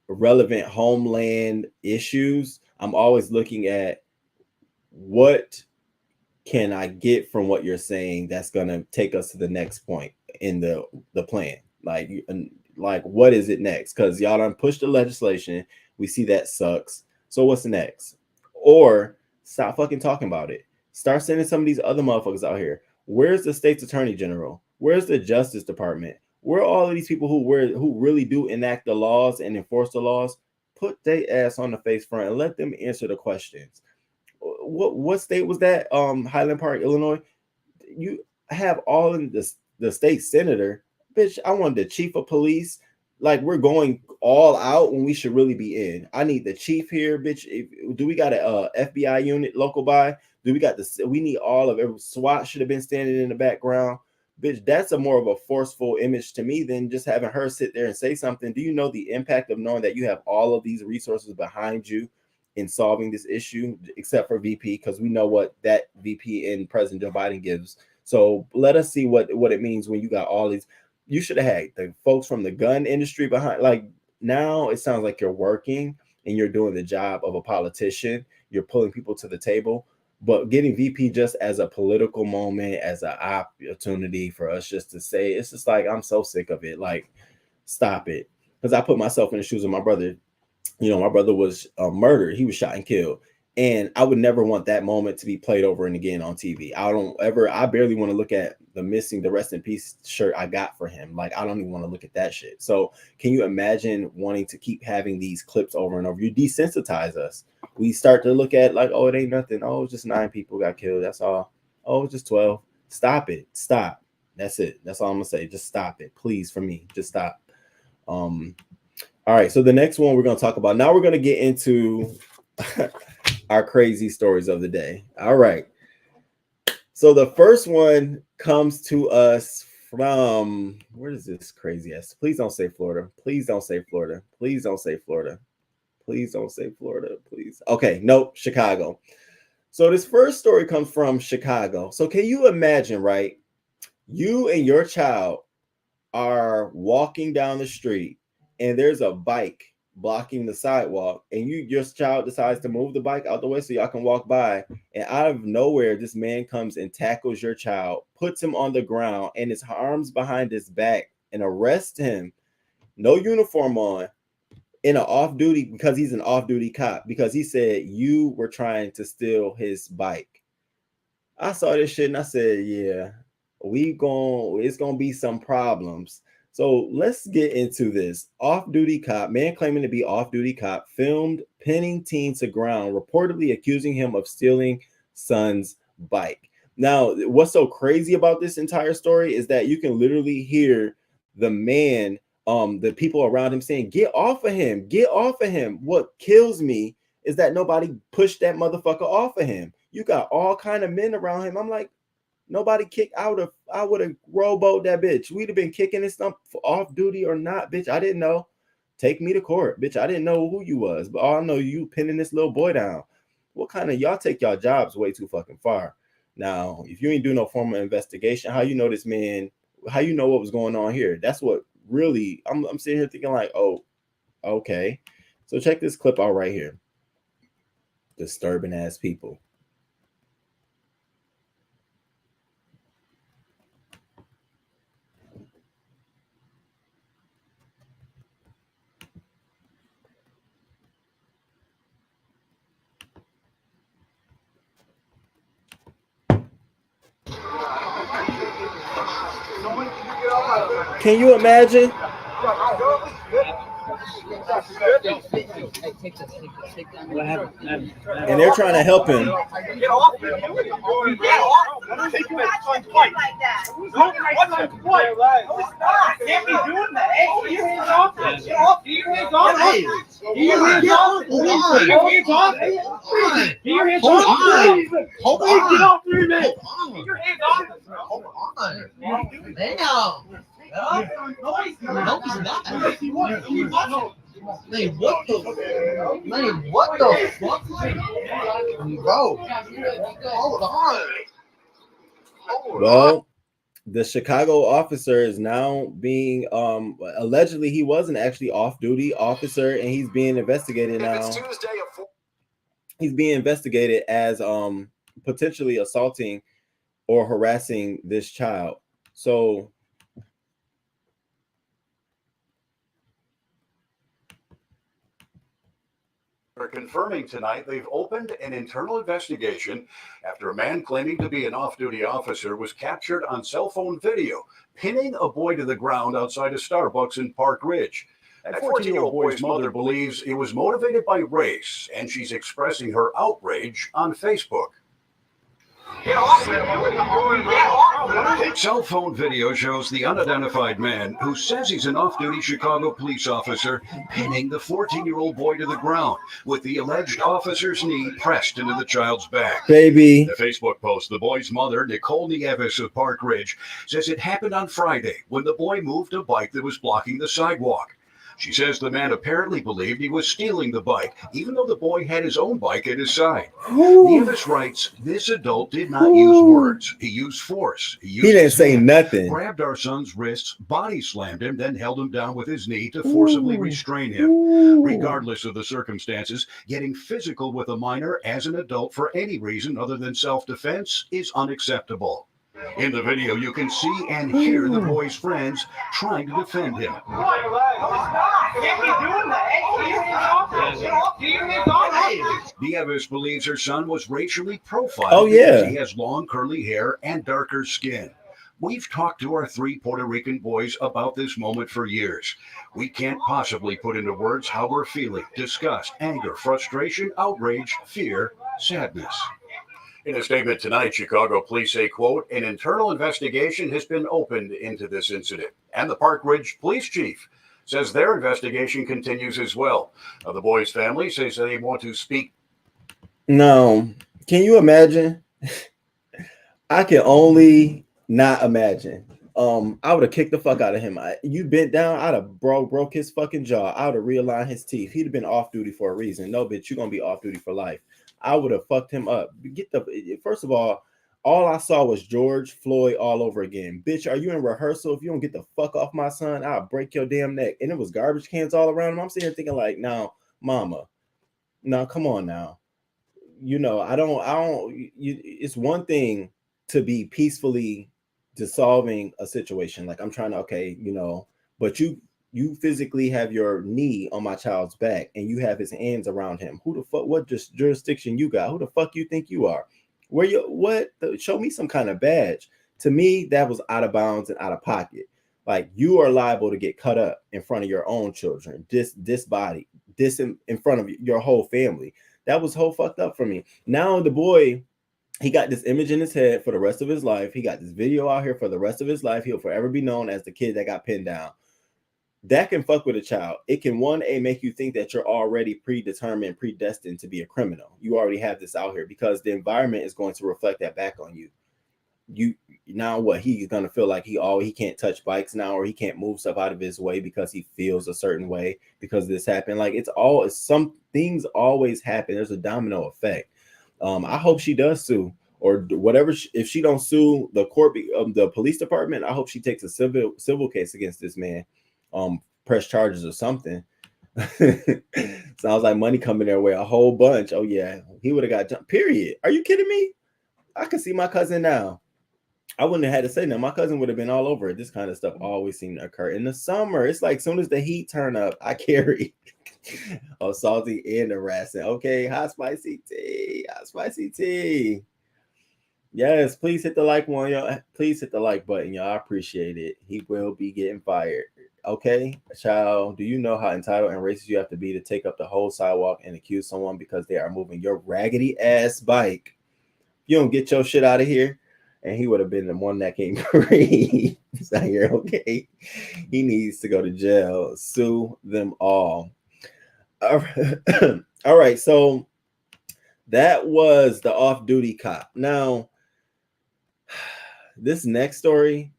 relevant homeland issues, I'm always looking at what can I get from what you're saying that's going to take us to the next point in the plan. Like what is it next? Because y'all done pushed the legislation. We see that sucks. So what's next? Or stop fucking talking about it. Start sending some of these other motherfuckers out here. Where's the state's attorney general? Where's the Justice Department? Where are all of these people who really do enact the laws and enforce the laws? Put their ass on the face front and let them answer the questions. What state was that? Highland Park, Illinois. You have all in the state senator. Bitch, I want the chief of police. Like, we're going all out when we should really be in. I need the chief here, bitch. Do we got a FBI unit local by? Do we got we need all of it. SWAT should have been standing in the background. Bitch, that's a more of a forceful image to me than just having her sit there and say something. Do you know the impact of knowing that you have all of these resources behind you in solving this issue, except for VP, because we know what that VP and President Joe Biden gives. So let us see what it means when you got all these. You should have had the folks from the gun industry behind. Like, now it sounds like you're working and you're doing the job of a politician. You're pulling people to the table, but getting VP just as a political moment, as an opportunity for us just to say, it's just like, I'm so sick of it. Like, stop it. Because I put myself in the shoes of my brother. You know, my brother was murdered. He was shot and killed. And I would never want that moment to be played over and again on TV. I barely want to look at the rest in peace shirt I got for him. Like, I don't even want to look at that shit. So can you imagine wanting to keep having these clips over and over? You desensitize us. We start to look at like, oh, it ain't nothing. Oh, it's just 9 people got killed. That's all. Oh, it's just 12. Stop it. Stop. That's it. That's all I'm gonna say. Just stop it. Please, for me. Just stop. All right. So the next one we're gonna talk about. Now we're gonna get into our crazy stories of the day. All right. So the first one comes to us from, where is this crazy ass? Please don't say Florida. Please don't say Florida. Please don't say Florida. Please don't say Florida. Please. Okay. Nope. Chicago. So this first story comes from Chicago. So can you imagine, right? You and your child are walking down the street and there's a bike blocking the sidewalk, and your child decides to move the bike out the way so y'all can walk by, and out of nowhere this man comes and tackles your child, puts him on the ground and his arms behind his back and arrests him, no uniform on, in an off-duty, because he's an off-duty cop, because he said you were trying to steal his bike. I saw this shit and I said, yeah, it's gonna be some problems. So let's get into this. Off-duty cop, man claiming to be off-duty cop, filmed pinning teen to ground, reportedly accusing him of stealing son's bike. Now, what's so crazy about this entire story is that you can literally hear the man, the people around him saying, get off of him, get off of him. What kills me is that nobody pushed that motherfucker off of him. You got all kind of men around him. I'm like, nobody kicked out of, I would have rowboat that bitch. We'd have been kicking this stuff off duty or not, bitch. I didn't know. Take me to court, bitch. I didn't know who you was, but all I know you pinning this little boy down. What kind of, y'all take y'all jobs way too fucking far. Now, if you ain't do no formal investigation, how you know this man, how you know what was going on here? That's what really, I'm sitting here thinking like, oh, okay. So check this clip out right here. Disturbing ass people. Can you imagine? And they're trying to help him. Get off me. Get off. Take you like that. I can't be doing that. Hey, get your hands off. Get off. Get your hands off. Get your hands off. Get your hands off. Get your hands off. Hold on. Get off me, man. Get your hands off. Hold on. Damn. What the fuck? Bro, hold on. Well, the Chicago officer is now being allegedly he was an actually off-duty officer, and he's being investigated now. He's being investigated as potentially assaulting or harassing this child. So are confirming tonight they've opened an internal investigation after a man claiming to be an off-duty officer was captured on cell phone video pinning a boy to the ground outside a Starbucks in Park Ridge. That 14-year-old boy's mother believes it was motivated by race, and she's expressing her outrage on Facebook. Cell phone video shows the unidentified man who says he's an off-duty Chicago police officer pinning the 14-year-old boy to the ground with the alleged officer's knee pressed into the child's back. Baby. The Facebook post, the boy's mother, Nicole Nieves of Park Ridge, says it happened on Friday when the boy moved a bike that was blocking the sidewalk. She says the man apparently believed he was stealing the bike, even though the boy had his own bike at his side. Nieves writes, this adult did not use words. He used force. He didn't say nothing. Grabbed our son's wrists, body slammed him, then held him down with his knee to forcibly restrain him. Regardless of the circumstances, getting physical with a minor as an adult for any reason other than self-defense is unacceptable. In the video, you can see and hear the boy's friends trying to defend him. Nieves believes her son was racially profiled because he has long curly hair and darker skin. We've talked to our 3 Puerto Rican boys about this moment for years. We can't possibly put into words how we're feeling: disgust, anger, frustration, outrage, fear, sadness. In a statement tonight, Chicago police say, quote, an internal investigation has been opened into this incident. And the Park Ridge police chief says their investigation continues as well. The boy's family says they want to speak. No. Can you imagine? I can only not imagine. I would have kicked the fuck out of him. You bent down, I'd have broke his fucking jaw. I would have realigned his teeth. He'd have been off duty for a reason. No, bitch, you're going to be off duty for life. I would have fucked him up. First of all I saw was George Floyd all over again. Bitch, are you in rehearsal? If you don't get the fuck off my son, I'll break your damn neck. And it was garbage cans all around him. I'm sitting here thinking like, now, mama, now come on now. You know, it's one thing to be peacefully dissolving a situation. Like I'm trying to, okay, you know, but you physically have your knee on my child's back and you have his hands around him. Who the fuck, what just jurisdiction you got? Who the fuck you think you are? Show me some kind of badge. To me, that was out of bounds and out of pocket. Like you are liable to get cut up in front of your own children, this body, this in front of your whole family. That was whole fucked up for me. Now the boy, he got this image in his head for the rest of his life. He got this video out here for the rest of his life. He'll forever be known as the kid that got pinned down. That can fuck with a child. It can make you think that you're already predetermined, predestined to be a criminal. You already have this out here because the environment is going to reflect that back on you. Now what? He's gonna feel like he can't touch bikes now, or he can't move stuff out of his way because he feels a certain way because this happened. Like some things always happen. There's a domino effect. I hope she does sue or whatever. If she don't sue the the police department, I hope she takes a civil case against this man. Press charges or something. Sounds like money coming their way a whole bunch. Oh yeah, he would have got jumped. Period. Are you kidding me? I can see my cousin now. I wouldn't have had to say that. My cousin would have been all over it. This kind of stuff always seemed to occur in the summer. It's like soon as the heat turn up, I carry salty and harassing. Okay, hot spicy tea. Yes, please hit the like one, y'all. Please hit the like button, y'all. I appreciate it. He will be getting fired. Okay, child, do you know how entitled and racist you have to be to take up the whole sidewalk and accuse someone because they are moving your raggedy ass bike? You don't get your shit out of here. And he would have been the one that came free. So you're okay. He needs to go to jail. Sue them all. All right. All right. So that was the off-duty cop. Now, this next story,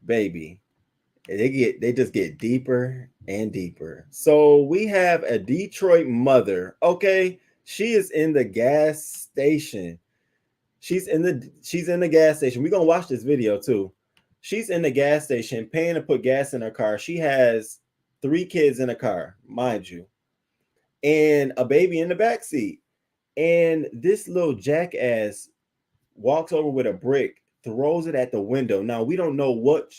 baby, they just get deeper and deeper. So we have a Detroit mother. Okay, she is in the gas station. She's in the gas station. We're gonna watch this video too. She's in the gas station paying to put gas in her car. She has 3 kids in a car, mind you, and a baby in the back seat. And this little jackass walks over with a brick, throws it at the window. Now we don't know what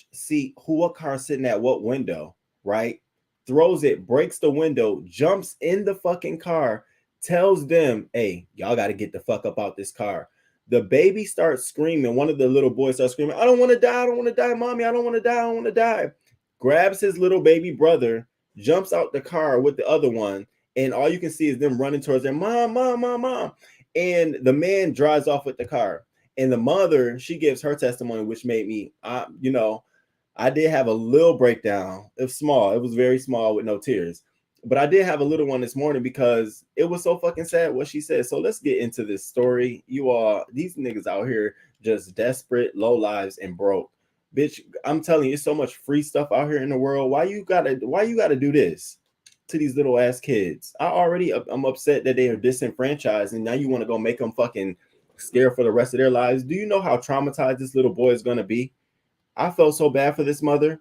car sitting at what window, right? Throws it, breaks the window, jumps in the fucking car, tells them, "Hey, y'all got to get the fuck up out this car." The baby starts screaming. One of the little boys starts screaming, "I don't want to die. I don't want to die, mommy. I don't want to die. I don't want to die." Grabs his little baby brother, jumps out the car with the other one, and all you can see is them running towards their mom, mom, mom, mom. And the man drives off with the car. And the mother, she gives her testimony, which made me, I did have a little breakdown. It was small. It was very small with no tears. But I did have a little one this morning because it was so fucking sad what she said. So let's get into this story. These niggas out here just desperate, low lives, and broke. Bitch, I'm telling you, so much free stuff out here in the world. Why you gotta do this to these little ass kids? I'm upset that they are disenfranchised, and now you want to go make them fucking scared for the rest of their lives. Do you know how traumatized this little boy is going to be? I felt so bad for this mother.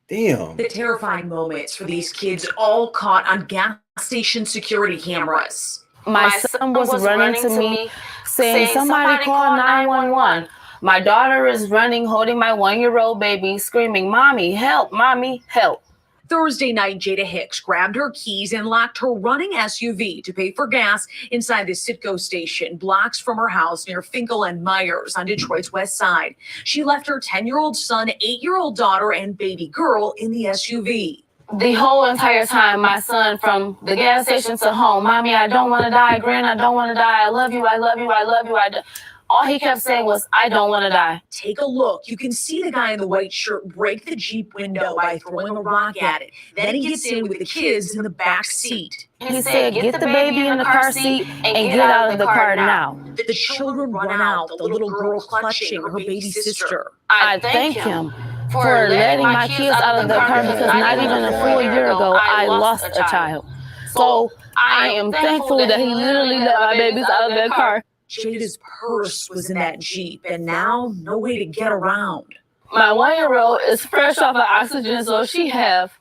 Damn. The terrifying moments for these kids all caught on gas station security cameras. My son was running to me saying, "Somebody call 911. My daughter is running, holding my 1-year-old baby, screaming, "Mommy, help, mommy, help." Thursday night, Jada Hicks grabbed her keys and locked her running SUV to pay for gas inside the Citgo station, blocks from her house near Finkel and Myers on Detroit's west side. She left her 10-year-old son, 8-year-old daughter, and baby girl in the SUV. The whole entire time, my son, from the gas station to home, "Mommy, I don't want to die. Gran, I don't want to die. I love you, I love you, I love you." All he kept saying was, "I don't want to die." Take a look. You can see the guy in the white shirt break the Jeep window by throwing a rock at it. Then he gets in with the kids in the back seat. He said, "Get the baby in the car seat and get out of the car now." The children run out, the little girl clutching her baby sister. I thank him for letting my kids out of the car because not even a full year ago, I lost a child. So I am thankful that he literally let my babies out of that car. Jada's purse was in that Jeep, and now no way to get around. My 1-year-old is fresh off of oxygen, so she have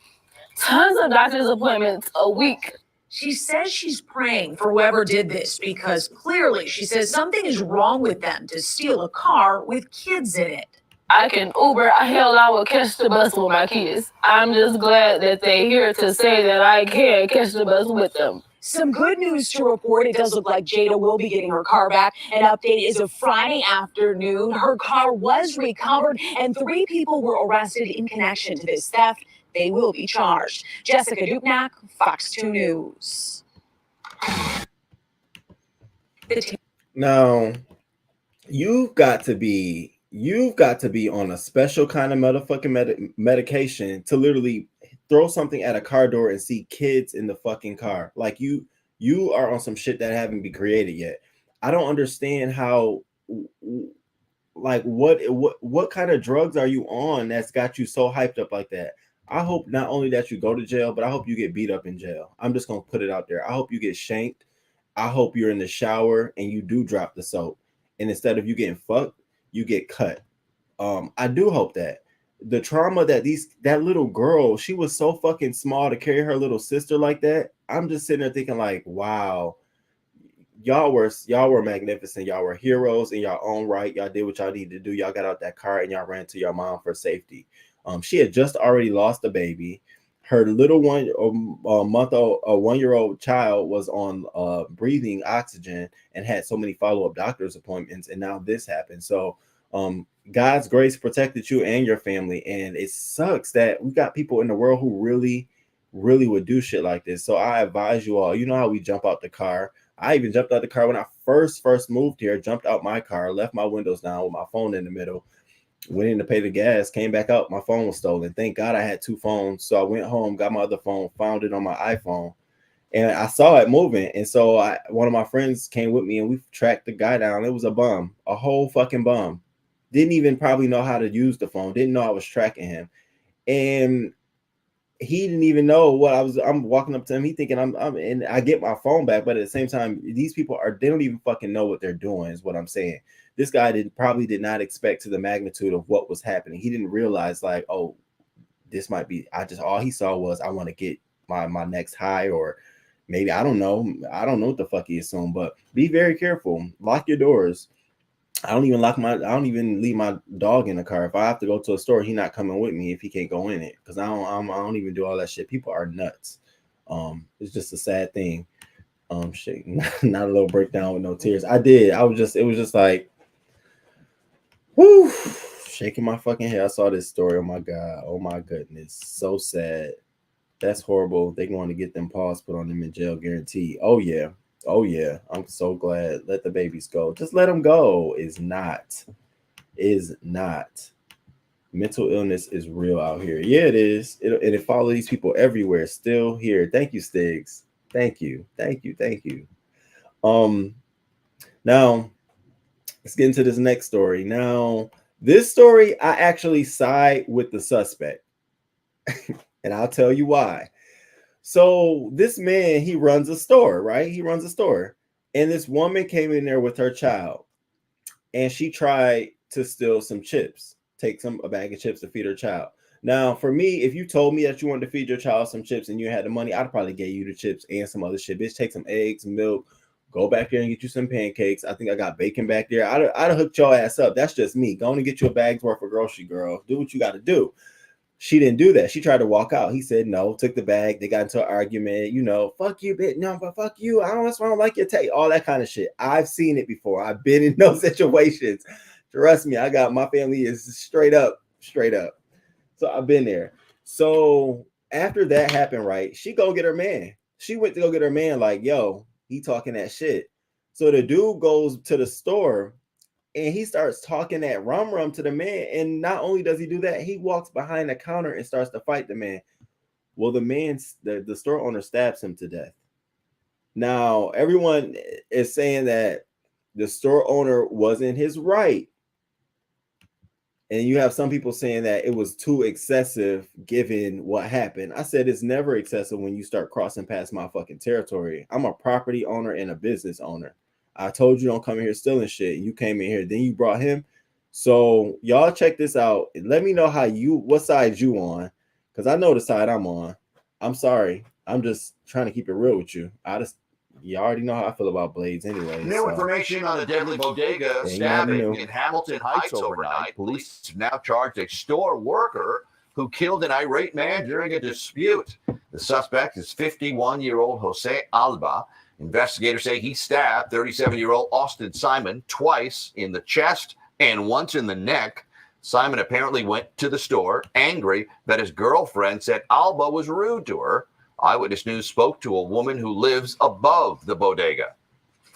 tons of doctor's appointments a week. She says she's praying for whoever did this because clearly she says something is wrong with them to steal a car with kids in it. I can Uber. Hell, I would catch the bus with my kids. I'm just glad that they're here to say that I can catch the bus with them. Some good news to report. It does look like Jada will be getting her car back. An update is of Friday afternoon. Her car was recovered and 3 people were arrested in connection to this theft. They will be charged. Jessica Dupnack, Fox 2 News. Now, you've got to be on a special kind of motherfucking medication to literally throw something at a car door and see kids in the fucking car. Like you are on some shit that haven't been created yet. I don't understand how, like, what kind of drugs are you on that's got you so hyped up like that? I hope not only that you go to jail, but I hope you get beat up in jail. I'm just gonna put it out there. I hope you get shanked. I hope you're in the shower and you do drop the soap, and instead of you getting fucked, you get cut. I do hope that. The trauma that that little girl, she was so fucking small to carry her little sister like that. I'm just sitting there thinking like, wow, y'all were magnificent. Y'all were heroes in your own right. Y'all did what y'all needed to do. Y'all got out that car and y'all ran to your mom for safety. She had just already lost a baby. Her little 1-year-old child was on breathing oxygen and had so many follow-up doctor's appointments, and now this happened. So God's grace protected you and your family. And it sucks that we got people in the world who really would do shit like this. So I advise you all, you know how we jump out the car. I even jumped out the car when I first moved here, jumped out my car, left my windows down with my phone in the middle, went in to pay the gas, came back out, my phone was stolen. Thank God I had 2 phones. So I went home, got my other phone, found it on my iPhone, and I saw it moving. And so one of my friends came with me and we tracked the guy down. It was a bum, a whole fucking bum. Didn't even probably know how to use the phone, didn't know I was tracking him. And he didn't even know what I'm walking up to him. He thinking I'm and I get my phone back, but at the same time, these people they don't even fucking know what they're doing, is what I'm saying. This guy probably did not expect to the magnitude of what was happening. He didn't realize like, oh, this might be, all he saw was I want to get my next high, or maybe I don't know what the fuck he assumed. But be very careful. Lock your doors. I don't even leave my dog in the car. If I have to go to a store, he's not coming with me if he can't go in it, because I don't even do all that shit. People are nuts. It's just a sad thing. Shit, not a little breakdown with no tears. It was just like, whoo, shaking my fucking head. I saw this story. Oh my God. Oh my goodness. So sad. That's horrible. They're going to get them paws put on them in jail, guaranteed. Oh yeah. Oh yeah, I'm so glad. Let the babies go. Just let them go. Is not. Mental illness is real out here. Yeah, it is. It follows these people everywhere. Still here. Thank you, Stiggs. Thank you. Now let's get into this next story. Now, this story, I actually side with the suspect, and I'll tell you why. So this man, he runs a store, right? He runs a store. And this woman came in there with her child, and she tried to steal some chips, take a bag of chips to feed her child. Now, for me, if you told me that you wanted to feed your child some chips and you had the money, I'd probably give you the chips and some other shit. Bitch, take some eggs, milk, go back there and get you some pancakes. I think I got bacon back there. I'd have hooked your ass up. That's just me. Go on and get you a bag's worth of grocery, girl. Do what you got to do. She didn't do that. She tried to walk out. He said no, took the bag. They got into an argument, fuck you, bitch. No, but fuck you. I don't like your take, all that kind of shit. I've seen it before. I've been in those situations. Trust me, my family is straight up. So I've been there. So after that happened, right, she go get her man. She went to go get her man like, yo, he talking that shit. So the dude goes to the store and he starts talking that rum to the man. And not only does he do that, he walks behind the counter and starts to fight the man. Well, the store owner stabs him to death. Now, everyone is saying that the store owner was in his right. And you have some people saying that it was too excessive given what happened. I said it's never excessive when you start crossing past my fucking territory. I'm a property owner and a business owner. I told you don't come in here stealing shit. You came in here, then you brought him. So y'all check this out. Let me know what side you on, because I know the side I'm on. I'm sorry. I'm just trying to keep it real with you. You already know how I feel about blades anyway. New information on a deadly bodega stabbing in Hamilton Heights overnight. Police have now charged a store worker who killed an irate man during a dispute. The suspect is 51-year-old Jose Alba. Investigators say he stabbed 37-year-old Austin Simon twice in the chest and once in the neck. Simon apparently went to the store angry that his girlfriend said Alba was rude to her. Eyewitness News spoke to a woman who lives above the bodega.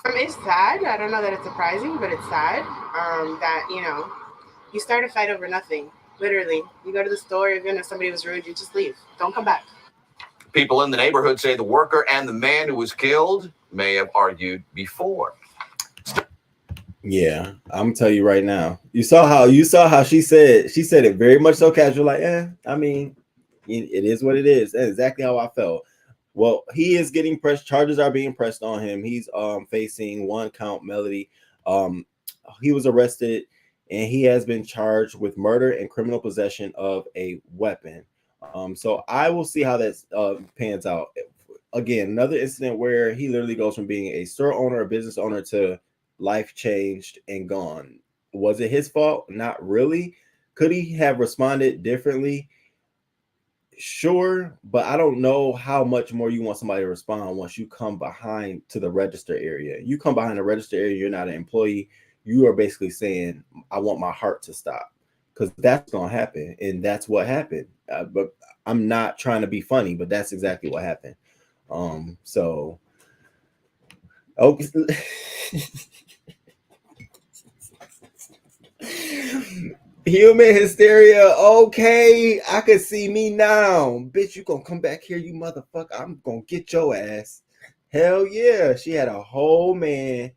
It's sad. I don't know that it's surprising, but it's sad that, you start a fight over nothing. Literally. You go to the store, even if somebody was rude, you just leave. Don't come back. People in the neighborhood say the worker and the man who was killed may have argued before. Yeah, I'm gonna tell you right now. You saw how she said it very much so casual, like, I mean, it is what it is. That's exactly how I felt. Well, he is getting pressed. Charges are being pressed on him. He's facing 1 count felony. He was arrested and he has been charged with murder and criminal possession of a weapon. So I will see how that pans out. Again, another incident where he literally goes from being a store owner, a business owner, to life changed and gone. Was it his fault? Not really. Could he have responded differently? Sure, but I don't know how much more you want somebody to respond once you come behind to the register area. You come behind the register area, you're not an employee. you are basically saying, I want my heart to stop, because that's going to happen. And that's what happened. But I'm not trying to be funny, but that's exactly what happened. So, okay. Human hysteria. Okay, I can see me now. Bitch, you gonna come back here, you motherfucker. I'm gonna get your ass. Hell yeah. She had a whole man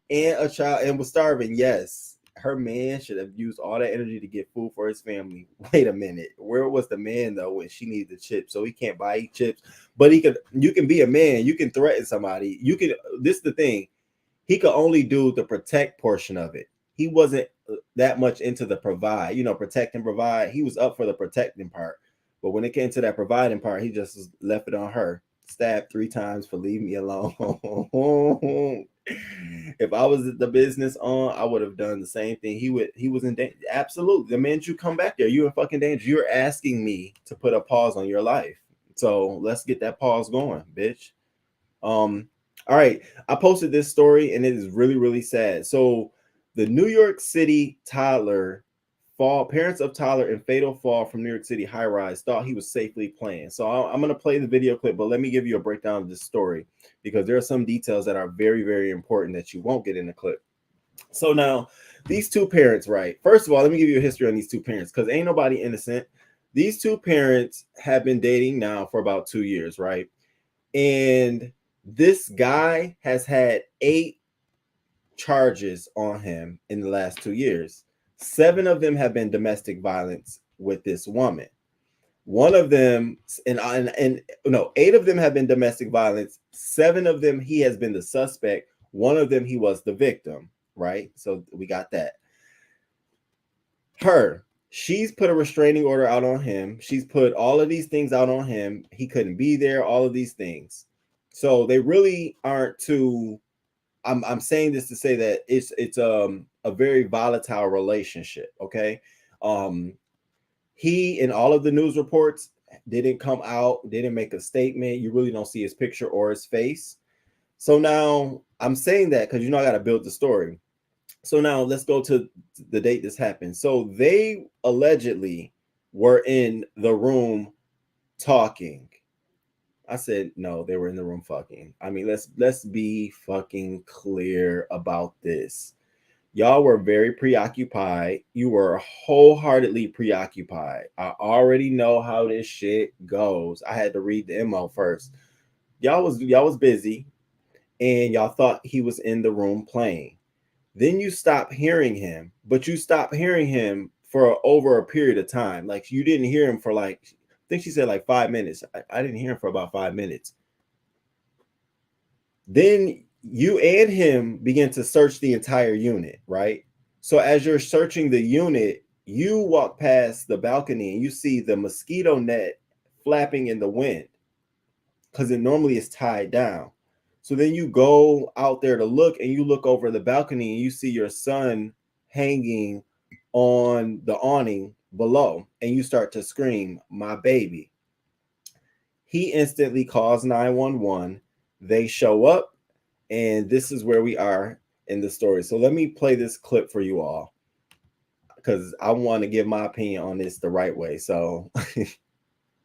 and a child and was starving. Yes, her man should have used all that energy to get food for his family. Wait a minute. Where was the man though when she needed the chips? So he can't buy chips, but he could. You can be a man. You can threaten somebody. You can. This is the thing. He could only do the protect portion of it. He wasn't that much into the provide, protect and provide. He was up for the protecting part. But when it came to that providing part, he just left it on her. Stabbed 3 times for leave me alone. If I was the business on, I would have done the same thing. He was in danger. Absolutely. The minute you come back there, you're in fucking danger. You're asking me to put a pause on your life. So let's get that pause going, bitch. All right. I posted this story and it is really, really sad. So the New York City parents of toddler in fatal fall from New York City high rise thought he was safely playing. So I'm going to play the video clip, but let me give you a breakdown of this story because there are some details that are very, very important that you won't get in the clip. So now these two parents, right? First of all, let me give you a history on these two parents because ain't nobody innocent. These two parents have been dating now for about 2 years, right? And this guy has had 8 charges on him in the last 2 years. 7 of them have been domestic violence with this woman. 1 of them, 8 of them have been domestic violence. 7 of them, he has been the suspect. 1 of them, he was the victim, right? So we got that. She's put a restraining order out on him. She's put all of these things out on him. He couldn't be there, all of these things. So they really aren't too. I'm saying this to say that it's a very volatile relationship. Okay. He in all of the news reports didn't come out, didn't make a statement. You really don't see his picture or his face. So now I'm saying that because I got to build the story. So now let's go to the date this happened. So they allegedly were in the room talking. I said, no, they were in the room fucking. I mean, let's be fucking clear about this. Y'all were very preoccupied. You were wholeheartedly preoccupied. I already know how this shit goes. I had to read the MO first. Y'all was busy and y'all thought he was in the room playing. Then you stop hearing him, but you stop hearing him for over a period of time. Like you didn't hear him for I think she said 5 minutes. I didn't hear him for about 5 minutes. Then you and him begin to search the entire unit, right? So as you're searching the unit, you walk past the balcony and you see the mosquito net flapping in the wind because it normally is tied down. So then you go out there to look and you look over the balcony and you see your son hanging on the awning below and you start to scream, my baby. He instantly calls 911. They show up and this is where we are in the story. So let me play this clip for you all because I want to give my opinion on this the right way. So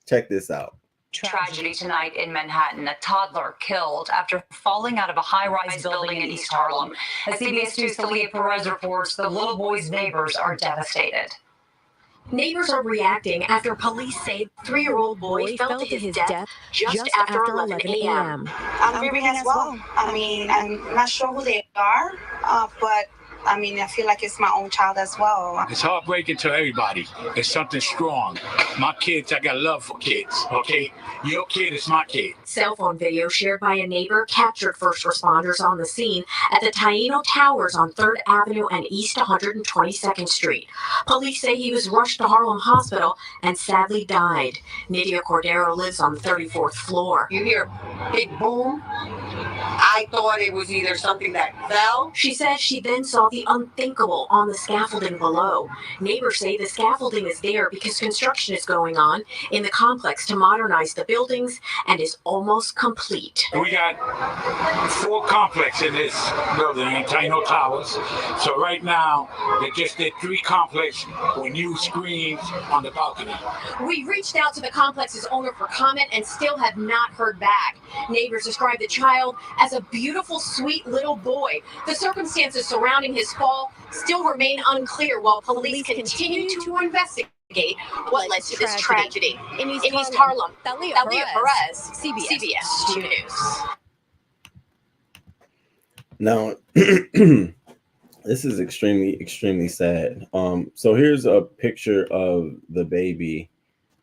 check this out. Tragedy tonight in Manhattan. A toddler killed after falling out of a high-rise building in East Harlem. As CBS 2's Talia Perez reports, the little boy's neighbors are devastated. Neighbors are reacting after police say the 3-year-old boy fell to his death just after 11 a.m. I'm grieving as well. I mean, I'm not sure who they are, but I mean, I feel like it's my own child as well. It's heartbreaking to everybody. It's something strong. My kids, I got love for kids, okay? Your kid is my kid. Cell phone video shared by a neighbor captured first responders on the scene at the Taino Towers on 3rd Avenue and East 122nd Street. Police say he was rushed to Harlem Hospital and sadly died. Nydia Cordero lives on the 34th floor. You hear big boom. I thought it was either something that fell. She says she then saw saw the unthinkable on the scaffolding below. Neighbors say the scaffolding is there because construction is going on in the complex to modernize the buildings and is almost complete. We got 4 complexes in this building, in Taino Towers. So right now, they just did 3 complexes with new screens on the balcony. We reached out to the complex's owner for comment and still have not heard back. Neighbors describe the child as a beautiful, sweet little boy. The circumstances surrounding his fall still remain unclear while police continue to investigate what led to this tragedy. In East Harlem, Thalia Perez, CBS News. Now, this is extremely sad. So here's a picture of the baby.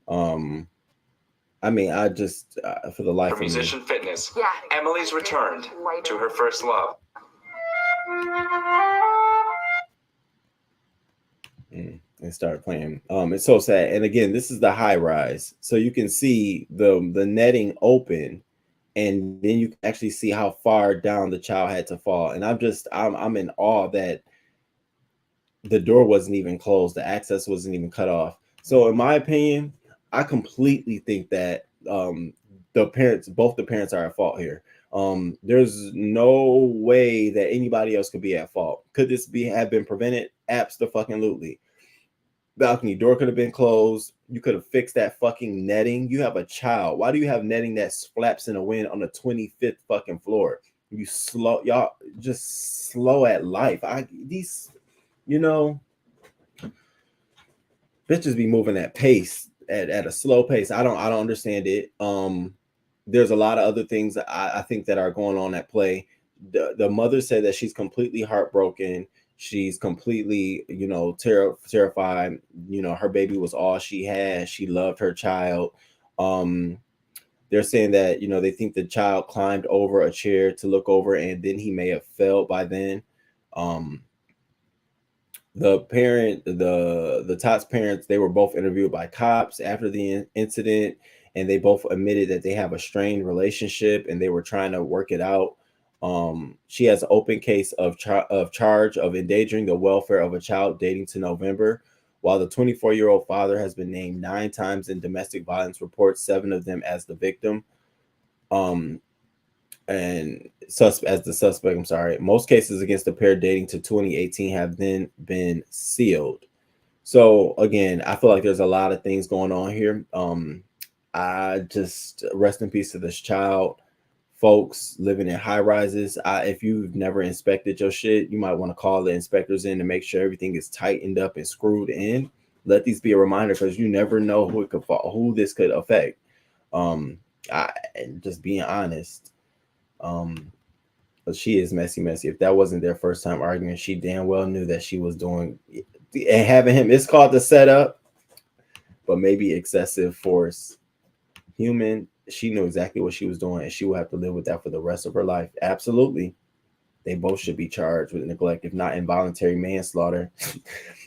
I mean, I just for the life of me. Musician Fitness. Yeah. Emily's returned to her first love. And start playing. It's so sad. And again, this is the high rise, so you can see the netting open, and then you can actually see how far down the child had to fall. And I'm in awe that the door wasn't even closed, the access wasn't even cut off. So in my opinion, I completely think that both the parents are at fault here. There's no way that anybody else could be at fault. Could this have been prevented? Abso-fucking-lutely. Balcony door could have been closed. You could have fixed that fucking netting. You have a child. Why do you have netting that flaps in the wind on the 25th fucking floor? Y'all just slow at life. Bitches be moving at pace, at a slow pace. I don't understand it. There's a lot of other things that I think that are going on at play. The mother said that she's completely heartbroken. She's completely, terrified. Her baby was all she had. She loved her child. They're saying that, they think the child climbed over a chair to look over, and then he may have fell by then. The parent, the Tots parents, they were both interviewed by cops after the incident, and they both admitted that they have a strained relationship and they were trying to work it out. She has an open case of charge of endangering the welfare of a child dating to November, while the 24-year-old father has been named 9 times in domestic violence reports, 7 of them as the victim. And as the suspect, I'm sorry. Most cases against the pair dating to 2018 have then been sealed. So again, I feel like there's a lot of things going on here. I just rest in peace to this child. Folks living in high rises, if you've never inspected your shit, you might want to call the inspectors in to make sure everything is tightened up and screwed in. Let these be a reminder, because you never know who this could affect. Just being honest. But she is messy. If that wasn't their first time arguing, she damn well knew that she was doing and having him. It's called the setup, but maybe excessive force. Human. She knew exactly what she was doing, and she will have to live with that for the rest of her life. Absolutely. They both should be charged with neglect, if not involuntary manslaughter.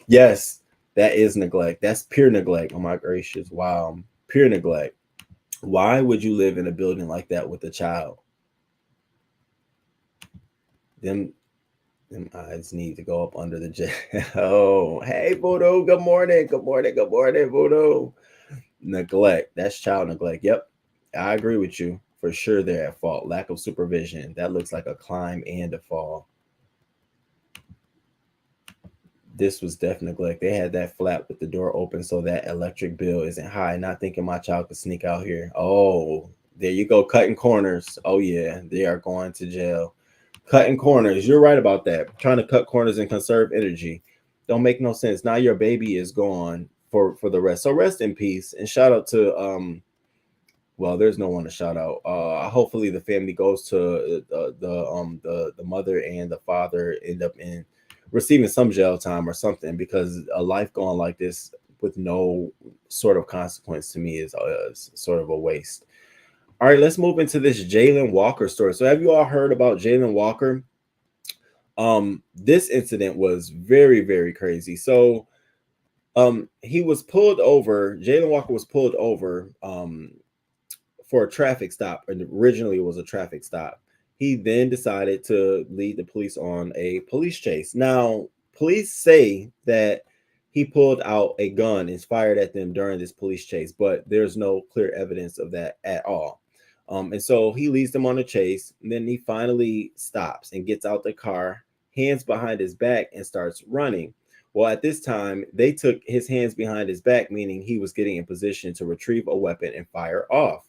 Yes, that is neglect. That's pure neglect. Oh my gracious. Wow. Pure neglect. Why would you live in a building like that with a child? Them eyes need to go up under the jail. Oh, hey, Voodoo. Good morning, Voodoo. Neglect. That's child neglect. Yep. I agree with you. For sure they're at fault. Lack of supervision. That looks like a climb and a fall. This was definitely neglect. They had that flap with the door open so that electric bill isn't high. Not thinking my child could sneak out here. Oh, there you go. Cutting corners. Oh, yeah. They are going to jail. Cutting corners. You're right about that. Trying to cut corners and conserve energy. Don't make no sense. Now your baby is gone for the rest. So rest in peace. And shout out to well, there's no one to shout out. Hopefully the family goes to the mother and the father end up in receiving some jail time or something, because a life going like this with no sort of consequence to me is sort of a waste. All right, let's move into this Jayland Walker story. So have you all heard about Jayland Walker? This incident was very, very crazy. So he was pulled over. Jayland Walker was pulled over for a traffic stop, and originally it was a traffic stop. He then decided to lead the police on a police chase. Now, police say that he pulled out a gun and fired at them during this police chase, but there's no clear evidence of that at all. And so he leads them on a chase, and then he finally stops and gets out the car, hands behind his back, and starts running. Well, at this time, they took his hands behind his back, meaning he was getting in position to retrieve a weapon and fire off.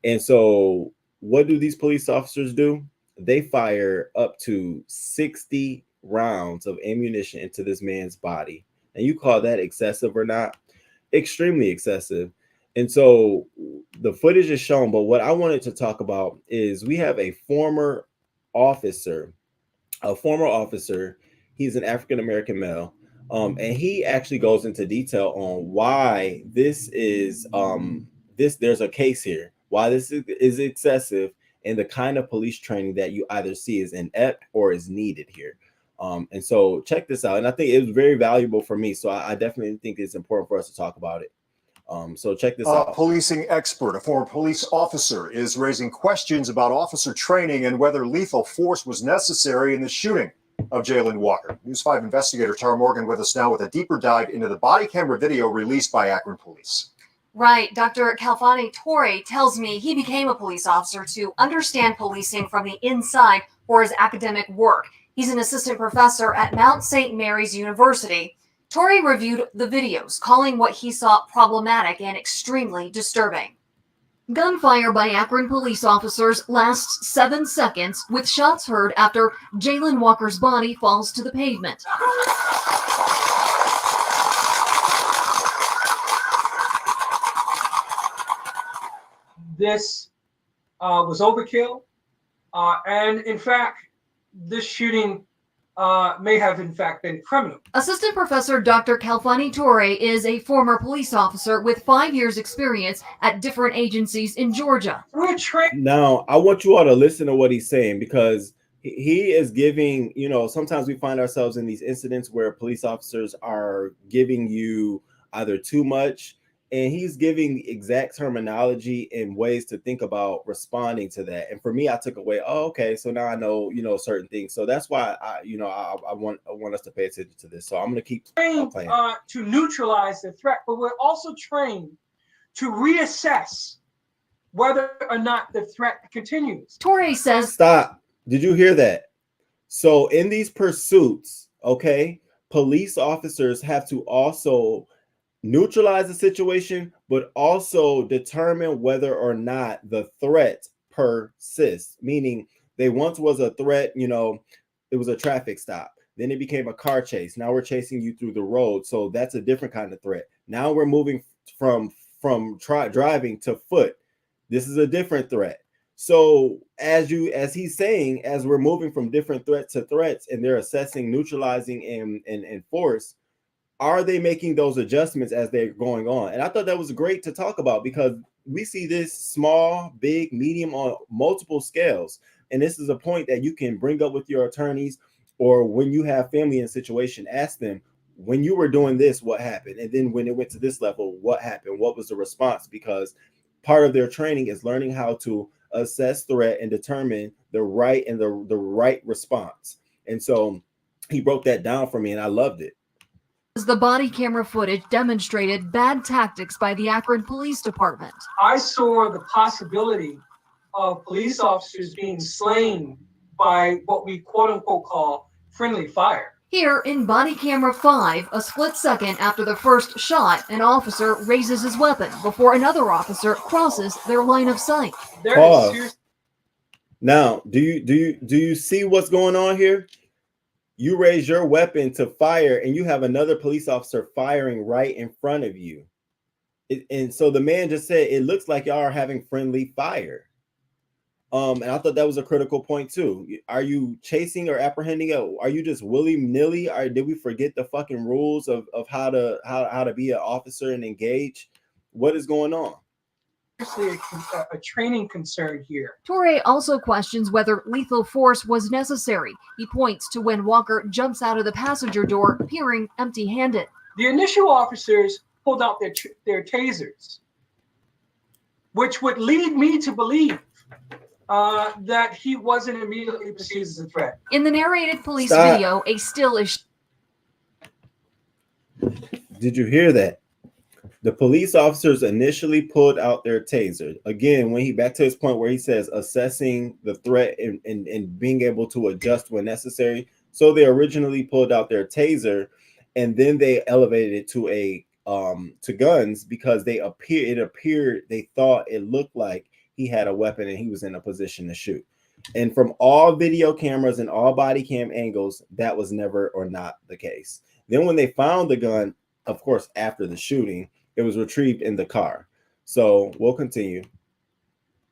And so what do these police officers do? They fire up to 60 rounds of ammunition into this man's body. And you call that excessive or not? Extremely excessive. And so the footage is shown, but what I wanted to talk about is we have a former officer. He's an African-American male. And he actually goes into detail on why this is there's a case here, why this is excessive, and the kind of police training that you either see is inept or is needed here. And so check this out. And I think it was very valuable for me. So I definitely think it's important for us to talk about it. So check this out. A policing expert, a former police officer, is raising questions about officer training and whether lethal force was necessary in the shooting of Jayland Walker. News 5 investigator Tara Morgan with us now with a deeper dive into the body camera video released by Akron Police. Right. Dr. Kalfani Torre tells me he became a police officer to understand policing from the inside for his academic work. He's an assistant professor at Mount St. Mary's University. Torre reviewed the videos, calling what he saw problematic and extremely disturbing. Gunfire by Akron police officers lasts 7 seconds, with shots heard after Jayland Walker's body falls to the pavement. This was overkill, and in fact, this shooting may have in fact been criminal. Assistant Professor Dr. Kalfani Torre is a former police officer with 5 years experience at different agencies in Georgia. Now, I want you all to listen to what he's saying, because he is giving, sometimes we find ourselves in these incidents where police officers are giving you either too much, and he's giving the exact terminology and ways to think about responding to that. And for me, I took away, okay, so now I know, certain things. So that's why I want us to pay attention to this. So I'm going to keep trained playing. To neutralize the threat, but we're also trained to reassess whether or not the threat continues. Torre says, stop. Did you hear that? So in these pursuits, okay, police officers have to also neutralize the situation, but also determine whether or not the threat persists. Meaning, they once was a threat, it was a traffic stop. Then it became a car chase. Now we're chasing you through the road. So that's a different kind of threat. Now we're moving from driving to foot. This is a different threat. So as he's saying, as we're moving from different threats to threats, and they're assessing, neutralizing, and force, are they making those adjustments as they're going on? And I thought that was great to talk about, because we see this small, big, medium on multiple scales. And this is a point that you can bring up with your attorneys, or when you have family in a situation, ask them, when you were doing this, what happened? And then when it went to this level, what happened? What was the response? Because part of their training is learning how to assess threat and determine the right and the right response. And so he broke that down for me, and I loved it. The body camera footage demonstrated bad tactics by the Akron Police Department. I saw the possibility of police officers being slain by what we quote unquote call friendly fire. Here in body camera 5, a split second after the first shot, an officer raises his weapon before another officer crosses their line of sight. Pause. Now, do you see what's going on here? You raise your weapon to fire, and you have another police officer firing right in front of you. And so the man just said, it looks like y'all are having friendly fire. And I thought that was a critical point too. Are you chasing or apprehending? Are you just willy-nilly? Or did we forget the fucking rules of how to be an officer and engage? What is going on? A training concern here. Torre also questions whether lethal force was necessary. He points to when Walker jumps out of the passenger door, appearing empty-handed. The initial officers pulled out their tasers, which would lead me to believe that he wasn't immediately perceived as a threat. In the narrated police Stop. video, a still is. Did you hear that? The police officers initially pulled out their taser. Again, when he back to his point where he says assessing the threat and being able to adjust when necessary. So they originally pulled out their taser, and then they elevated it to guns because they thought it looked like he had a weapon and he was in a position to shoot. And from all video cameras and all body cam angles, that was never or not the case. Then when they found the gun, of course, after the shooting, it was retrieved in the car. So we'll continue.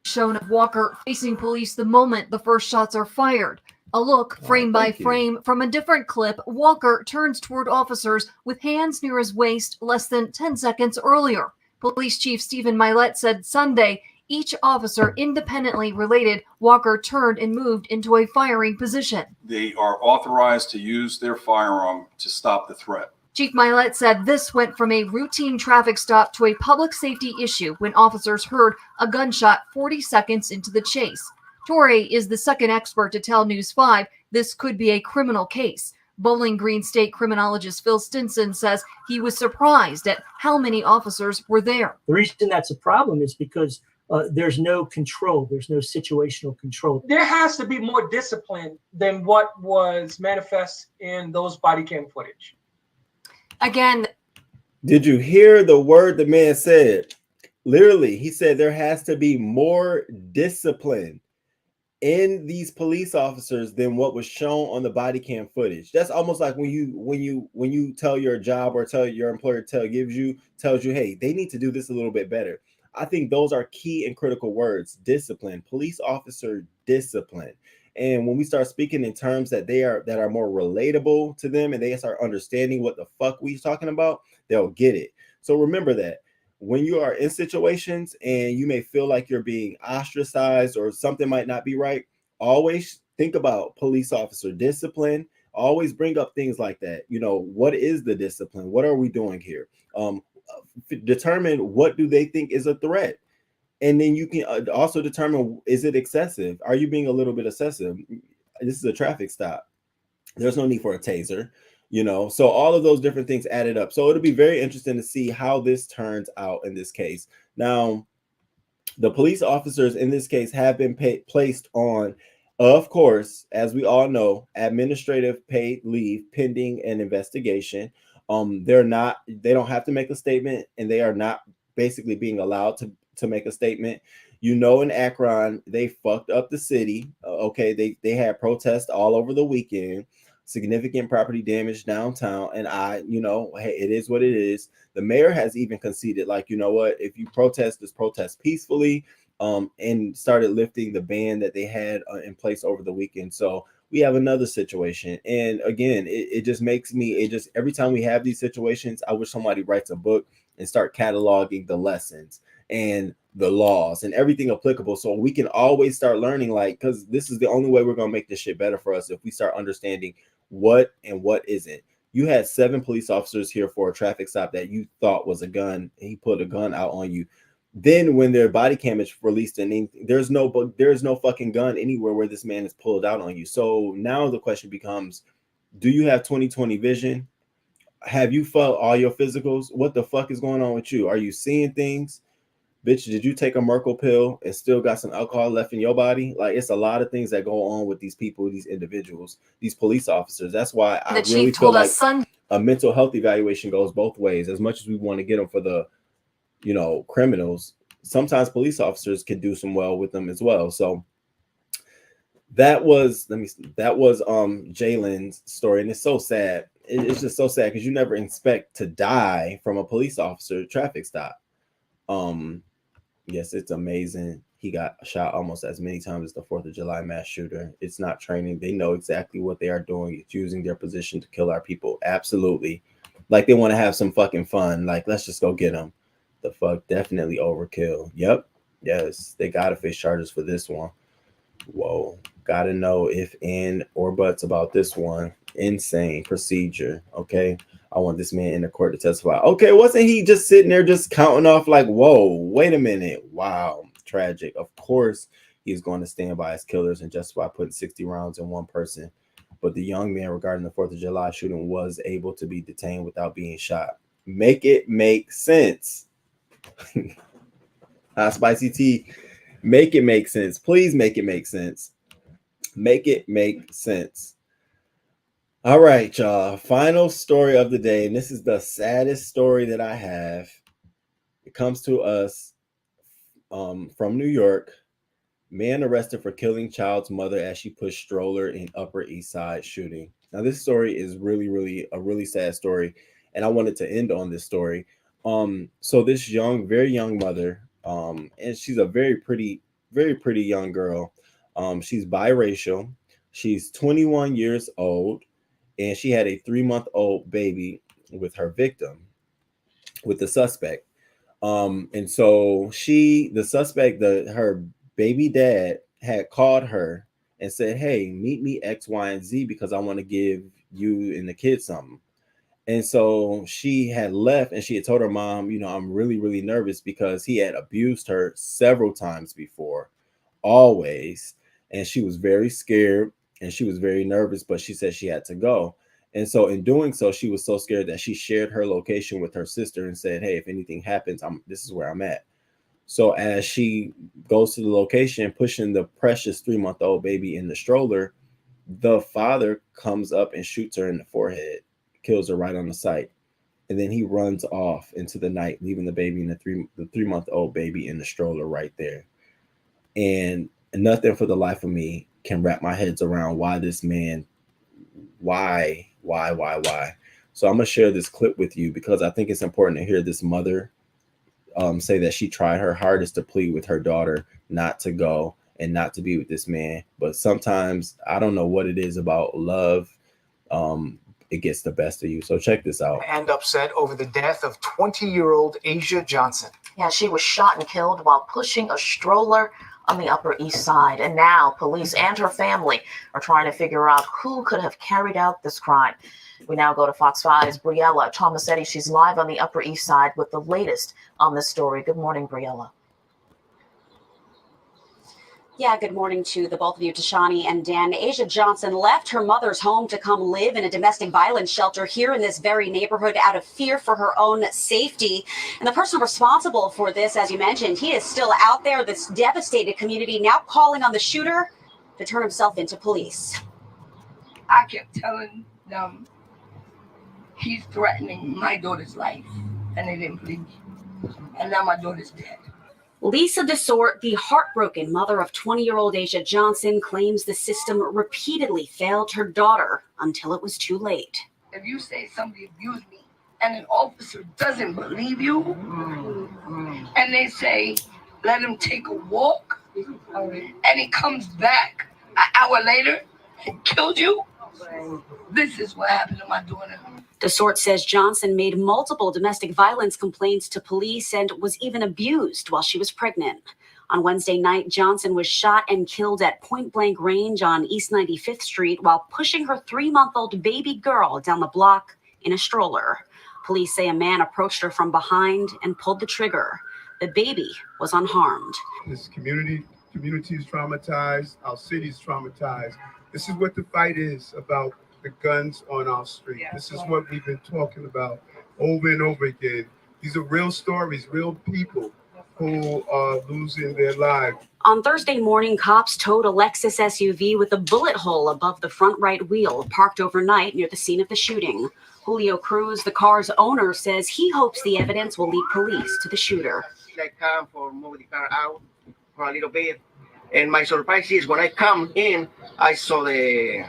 Shown of Walker facing police the moment the first shots are fired. A look frame by frame from a different clip. Walker turns toward officers with hands near his waist less than 10 seconds earlier. Police Chief Stephen Mylett said Sunday each officer independently related Walker turned and moved into a firing position. They are authorized to use their firearm to stop the threat. Chief Mylett said this went from a routine traffic stop to a public safety issue when officers heard a gunshot 40 seconds into the chase. Torrey is the second expert to tell News 5 this could be a criminal case. Bowling Green State criminologist Phil Stinson says he was surprised at how many officers were there. The reason that's a problem is because there's no control. There's no situational control. There has to be more discipline than what was manifest in those body cam footage. Again, did you hear the word the man said? Literally, he said there has to be more discipline in these police officers than what was shown on the body cam footage. That's almost like when you tell your job or tell your employer tells you, hey, they need to do this a little bit better. I think those are key and critical words: discipline, police officer discipline. And when we start speaking in terms that are more relatable to them and they start understanding what the fuck we're talking about, they'll get it. So remember that when you are in situations and you may feel like you're being ostracized or something might not be right, always think about police officer discipline. Always bring up things like that. You know, what is the discipline? What are we doing here? Determine what do they think is a threat. And then you can also determine, is it excessive? Are you being a little bit excessive? This is a traffic stop. There's no need for a taser, you know? So all of those different things added up. So it'll be very interesting to see how this turns out in this case. Now, the police officers in this case have been placed on, of course, as we all know, administrative paid leave pending an investigation. They don't have to make a statement, and they are not basically being allowed to make a statement. You know, in Akron, they fucked up the city. Okay, they had protests all over the weekend, significant property damage downtown, and hey, it is what it is. The mayor has even conceded, like, you know what, if you protest, just protest peacefully, and started lifting the ban that they had in place over the weekend. So we have another situation, and again, it just makes me, every time we have these situations, I wish somebody writes a book and start cataloging the lessons and the laws and everything applicable, so we can always start learning, like, because this is the only way we're going to make this shit better for us, if we start understanding what and what isn't. You had 7 police officers here for a traffic stop that you thought was a gun, and he put a gun out on you. Then when their body cam is released, and there's no fucking gun anywhere where this man is pulled out on you. So now the question becomes, do you have 20/20 vision? Have you felt all your physicals? What the fuck is going on with you? Are you seeing things? Bitch, did you take a Myrkl pill and still got some alcohol left in your body? Like, it's a lot of things that go on with these people, these individuals, these police officers. That's why I really feel like a mental health evaluation goes both ways. As much as we want to get them for the, criminals, sometimes police officers can do some well with them as well. So that was Jayland's story, and it's so sad. It's just so sad because you never expect to die from a police officer traffic stop. Yes, it's amazing. He got shot almost as many times as the 4th of July mass shooter. It's not training. They know exactly what they are doing. It's using their position to kill our people. Absolutely. Like, they want to have some fucking fun. Like, let's just go get them. The fuck, definitely overkill. Yep. Yes, they got to face charges for this one. Whoa. Got to know if and or buts about this one. Insane procedure. Okay. I want this man in the court to testify. Okay, wasn't he just sitting there just counting off like, whoa, wait a minute. Wow, tragic. Of course, he is going to stand by his killers and justify putting 60 rounds in one person. But the young man regarding the 4th of July shooting was able to be detained without being shot. Make it make sense. Hot spicy tea. Make it make sense. Please make it make sense. Make it make sense. All right, y'all. Final story of the day. And this is the saddest story that I have. It comes to us from New York. Man arrested for killing child's mother as she pushed stroller in Upper East Side shooting. Now, this story is a really sad story, and I wanted to end on this story. So this very young mother, and she's a very pretty young girl. She's biracial. She's 21 years old, and she had a 3-month-old baby with her victim, with the suspect. And so her baby dad had called her and said, hey, meet me X, Y, and Z because I want to give you and the kids something. And so she had left and she had told her mom, I'm really, really nervous because he had abused her several times before, always. And she was very scared and she was very nervous, but she said she had to go. And so in doing so, she was so scared that she shared her location with her sister and said, hey, if anything happens, this is where I'm at. So as she goes to the location, pushing the precious 3-month-old baby in the stroller, the father comes up and shoots her in the forehead, kills her right on the site. And then he runs off into the night, leaving the baby and the 3-month-old baby in the stroller right there. And nothing for the life of me can wrap my heads around why this man, why? So I'm going to share this clip with you because I think it's important to hear this mother say that she tried her hardest to plead with her daughter not to go and not to be with this man. But sometimes I don't know what it is about love. It gets the best of you. So check this out. And upset over the death of 20-year-old Azsia Johnson. Yeah, she was shot and killed while pushing a stroller on the Upper East Side. And now police and her family are trying to figure out who could have carried out this crime. We now go to Fox 5's Briella Tomasetti. She's live on the Upper East Side with the latest on this story. Good morning, Briella. Yeah, good morning to the both of you, Tashani and Dan. Azsia Johnson left her mother's home to come live in a domestic violence shelter here in this very neighborhood out of fear for her own safety. And the person responsible for this, as you mentioned, he is still out there, this devastated community, now calling on the shooter to turn himself into police. I kept telling them he's threatening my daughter's life, and they didn't believe me. And now my daughter's dead. Lisa DeSort, the heartbroken mother of 20-year-old Azsia Johnson, claims the system repeatedly failed her daughter until it was too late. If you say somebody abused me and an officer doesn't believe you, and they say, let him take a walk, and he comes back an hour later and killed you, this is what happened to my daughter. DeSort says Johnson made multiple domestic violence complaints to police and was even abused while she was pregnant. On Wednesday night, Johnson was shot and killed at point-blank range on East 95th Street while pushing her 3-month-old baby girl down the block in a stroller. Police say a man approached her from behind and pulled the trigger. The baby was unharmed. This community is traumatized. Our city's traumatized. This is what the fight is about. The guns on our street. This is what we've been talking about over and over again. These are real stories, real people who are losing their lives. On Thursday morning, cops towed a Lexus SUV with a bullet hole above the front right wheel, parked overnight near the scene of the shooting. Julio Cruz, the car's owner, says he hopes the evidence will lead police to the shooter. I come for move the car out for a little bit. And my surprise is when I come in, I saw the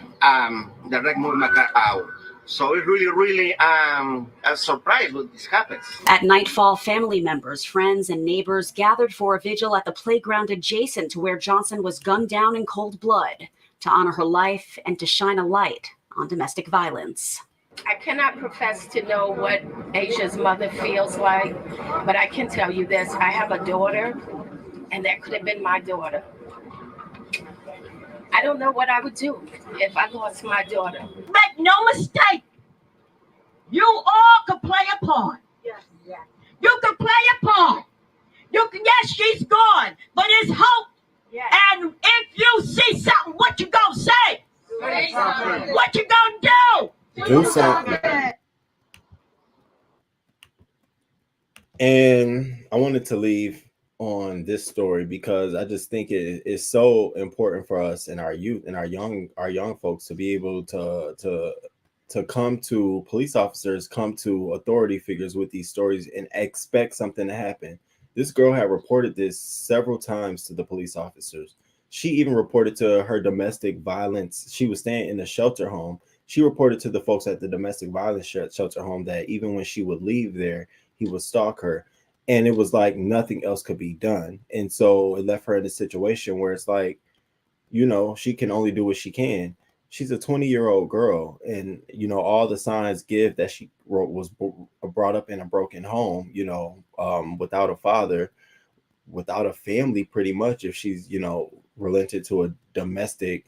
wreck move my car out. So it's really a surprise when this happens. At nightfall, family members, friends, and neighbors gathered for a vigil at the playground adjacent to where Johnson was gunned down in cold blood to honor her life and to shine a light on domestic violence. I cannot profess to know what Azia's mother feels like, but I can tell you this. I have a daughter, and that could have been my daughter. I don't know what I would do if I lost my daughter. Make no mistake, you all can play a part. Yes. You can play a part. Yes, she's gone, but there's hope And if you see something, what you gonna say? What you gonna do? Do something. And I wanted to leave on this story because I just think it is so important for us and our youth and our young folks to be able to come to police officers, come to authority figures with these stories and expect something to happen. This girl had reported this several times to the police officers. She even reported to her domestic violence. She was staying in a shelter home. She reported to the folks at the domestic violence shelter home that even when she would leave there, he would stalk her. And it was like nothing else could be done. And so it left her in a situation where it's like, you know, she can only do what she can. She's a 20-year-old girl. And, you know, all the signs give that she was brought up in a broken home, you know, without a father, without a family, pretty much, if she's, you know, relented to a domestic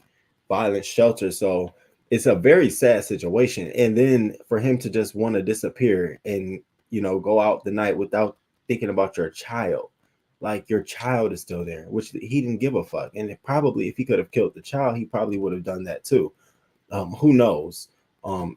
violence shelter. So it's a very sad situation. And then for him to just want to disappear and, you know, go out the night without thinking about your child, like your child is still there, which he didn't give a fuck. And probably if he could have killed the child, he probably would have done that too. Who knows?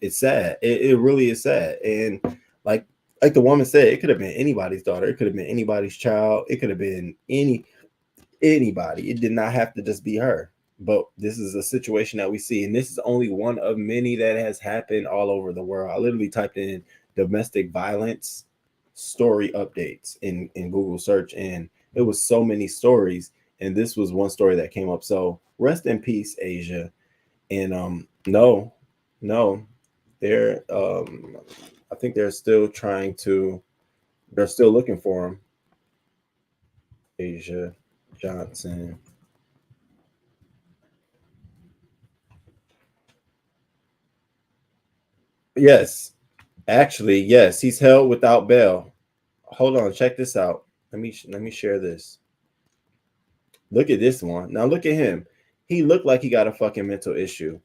It's sad. It really is sad. And like the woman said, it could have been anybody's daughter. It could have been anybody's child. It could have been anybody. It did not have to just be her. But this is a situation that we see. And this is only one of many that has happened all over the world. I literally typed in domestic violence story updates in Google search, and it was so many stories, and this was one story that came up. So rest in peace, Azsia. And no, they're I think they're still looking for him. Azsia Johnson. Yes. Actually, yes, he's held without bail. Hold on, check this out. Let me share this. Look at this one. Now look at him. He looked like he got a fucking mental issue.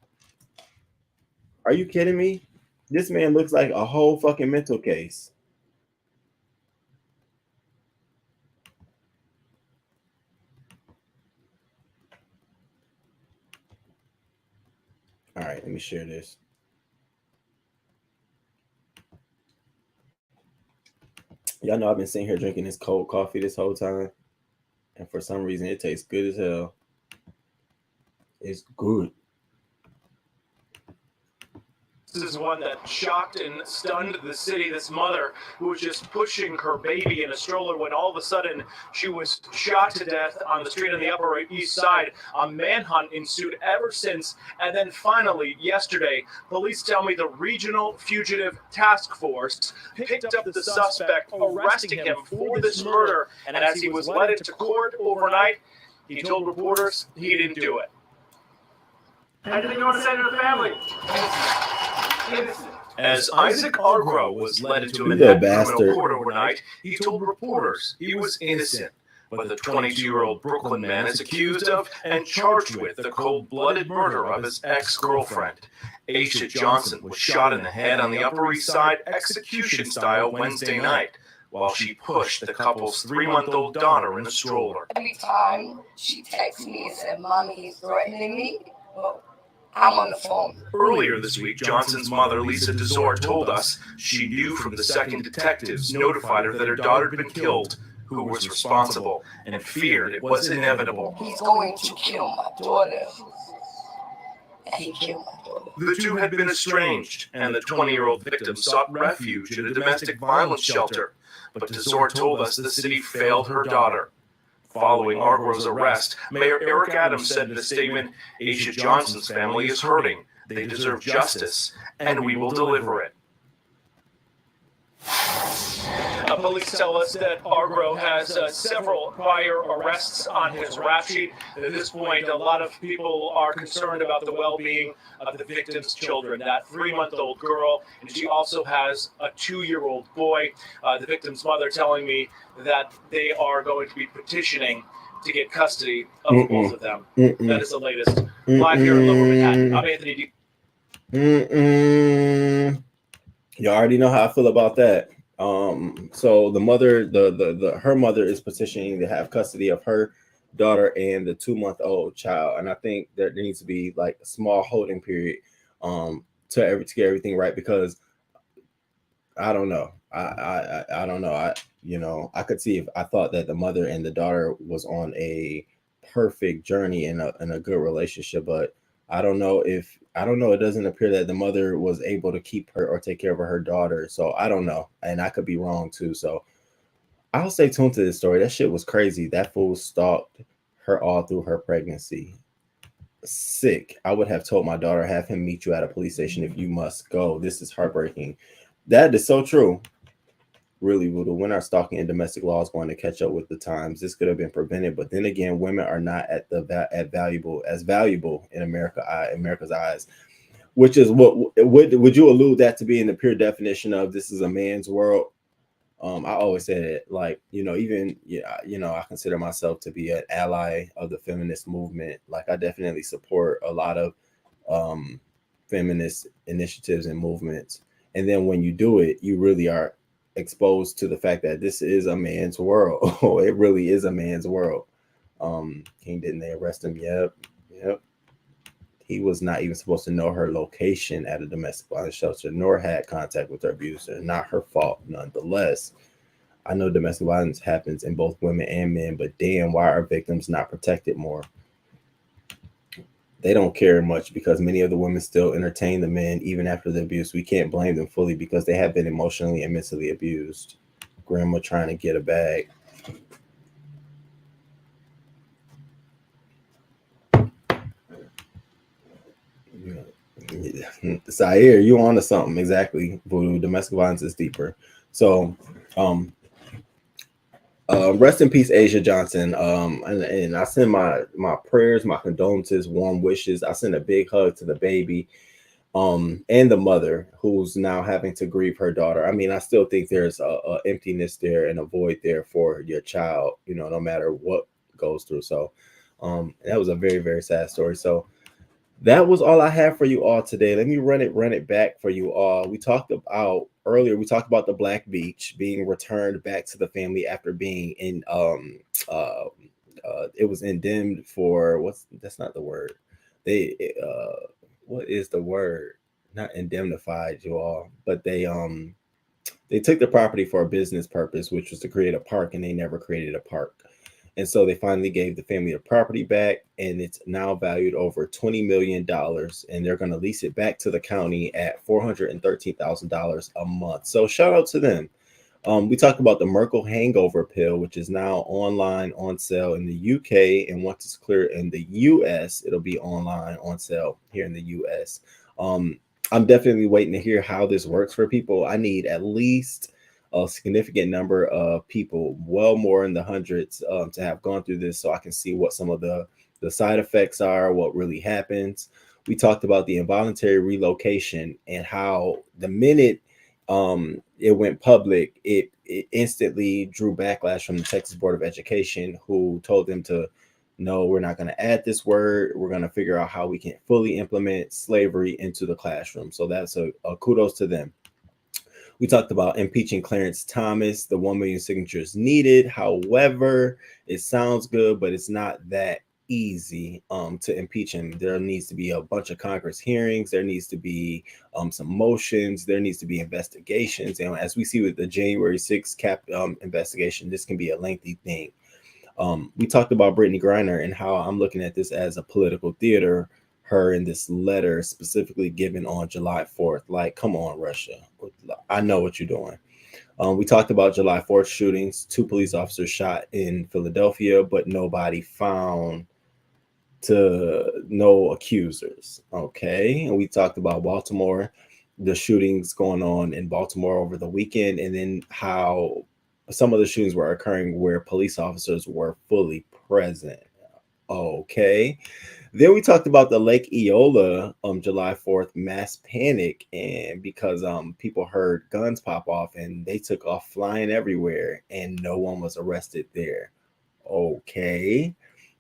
Are you kidding me? This man looks like a whole fucking mental case. All right, let me share this. Y'all know I've been sitting here drinking this cold coffee this whole time. And for some reason, it tastes good as hell. It's good. This is one that shocked and stunned the city. This mother who was just pushing her baby in a stroller when all of a sudden she was shot to death on the street on the Upper East Side. A manhunt ensued ever since. And then finally, yesterday, police tell me the Regional Fugitive Task Force picked up the suspect, arresting him for this murder. And as he was led into court overnight, he told reporters he didn't do it. Anything you want to say to the family? As Isaac Argro was led into a Manhattan criminal court overnight, he told reporters he was innocent. But the 22-year-old Brooklyn man is accused of and charged with the cold-blooded murder of his ex-girlfriend. Azsia Johnson was shot in the head on the Upper East Side execution-style Wednesday night while she pushed the couple's 3-month-old daughter in a stroller. Every time she texts me and said, "Mommy, he's threatening me," well, I'm on the phone. Earlier this week, Johnson's mother, Lisa DeZor, told us she knew from the second detectives notified her that her daughter had been killed who was responsible and feared it was inevitable. He's going to kill my daughter. And he killed my daughter. The two had been estranged, and the 20-year-old victim sought refuge at a domestic violence shelter. But DeZor told us the city failed her daughter. Following Argro's arrest, Mayor Eric Adams said in a statement, "Azsia Johnson's family is hurting. They deserve justice, and we will deliver it." Police tell us that Argro has several prior arrests on his rap sheet. At this point, a lot of people are concerned about the well-being of the victim's children, that 3-month-old girl, and she also has a 2-year-old boy. The victim's mother telling me that they are going to be petitioning to get custody of both of them. That is the latest. Live here in Lower Manhattan. I'm Anthony D. You already know how I feel about that. So the mother, her mother is petitioning to have custody of her daughter and the 2-month-old child. And I think there needs to be like a small holding period to get everything right, because I don't know. I don't know. I could see if I thought that the mother and the daughter was on a perfect journey in a good relationship, but I don't know. It doesn't appear that the mother was able to keep her or take care of her daughter. So I don't know. And I could be wrong too. So I'll stay tuned to this story. That shit was crazy. That fool stalked her all through her pregnancy. Sick. I would have told my daughter, have him meet you at a police station if you must go. This is heartbreaking. That is so true. Really, Voodoo. When are stalking and domestic laws going to catch up with the times? This could have been prevented, but then again, women are not as valuable in America's eyes. Which is what would you allude that to be in the pure definition of this is a man's world? I always say that, like, even I consider myself to be an ally of the feminist movement. Like, I definitely support a lot of feminist initiatives and movements. And then when you do it, you really are exposed to the fact that this is a man's world. It really is a man's world. Didn't they arrest him? Yep. He was not even supposed to know her location at a domestic violence shelter, nor had contact with her abuser. Not her fault, nonetheless. I know domestic violence happens in both women and men, but damn, why are victims not protected more? They don't care much because many of the women still entertain the men even after the abuse. We can't blame them fully because they have been emotionally and mentally abused. Grandma trying to get a bag. Zaire, you on to something. Exactly. Voodoo. Domestic violence is deeper. So, rest in peace, Azsia Johnson. And I send my prayers, my condolences, warm wishes. I send a big hug to the baby, and the mother who's now having to grieve her daughter. I mean, I still think there's a emptiness there and a void there for your child, no matter what goes through. So, that was a very, very sad story. So, that was all I have for you all today. Let me run it back for you all. We talked about the Black Beach being returned back to the family after being in it was indemned for that's not the word. What is the word? Not indemnified, you all, but they took the property for a business purpose, which was to create a park, and they never created a park. And so they finally gave the family the property back, and it's now valued over $20 million. And they're going to lease it back to the county at $413,000 a month. So shout out to them. We talked about the Myrkl Hangover pill, which is now online on sale in the UK. And once it's clear in the US, it'll be online on sale here in the US. I'm definitely waiting to hear how this works for people. I need at least a significant number of people, well more in the hundreds, to have gone through this so I can see what some of the side effects are, what really happens. We talked about the involuntary relocation and how the minute it went public, it instantly drew backlash from the Texas Board of Education, who told them to, no, we're not going to add this word. We're going to figure out how we can fully implement slavery into the classroom. So that's a kudos to them. We talked about impeaching Clarence Thomas, the 1 million signatures needed. However, it sounds good, but it's not that easy to impeach him. There needs to be a bunch of Congress hearings. There needs to be some motions. There needs to be investigations. And as we see with the January 6th investigation, this can be a lengthy thing. We talked about Brittany Griner and how I'm looking at this as a political theater. Her in this letter specifically given on July 4th. Like, come on, Russia. I know what you're doing. We talked about July 4th shootings. 2 police officers shot in Philadelphia, but nobody found no accusers. Okay. And we talked about Baltimore, the shootings going on in Baltimore over the weekend, and then how some of the shootings were occurring where police officers were fully present. Okay. Then we talked about the Lake Eola July 4th mass panic, and because people heard guns pop off and they took off flying everywhere and no one was arrested there. Okay.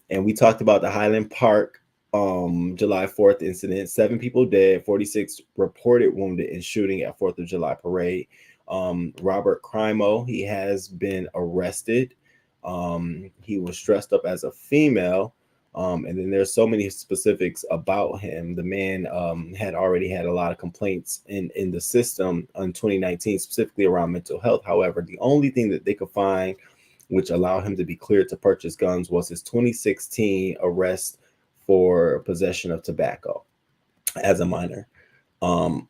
And we talked about the Highland Park July 4th incident. 7 people dead, 46 reported wounded in shooting at 4th of July parade. Robert Crimo, he has been arrested. He was dressed up as a female. And then there's so many specifics about him. The man had already had a lot of complaints in the system in 2019, specifically around mental health. However, the only thing that they could find which allowed him to be cleared to purchase guns was his 2016 arrest for possession of tobacco as a minor.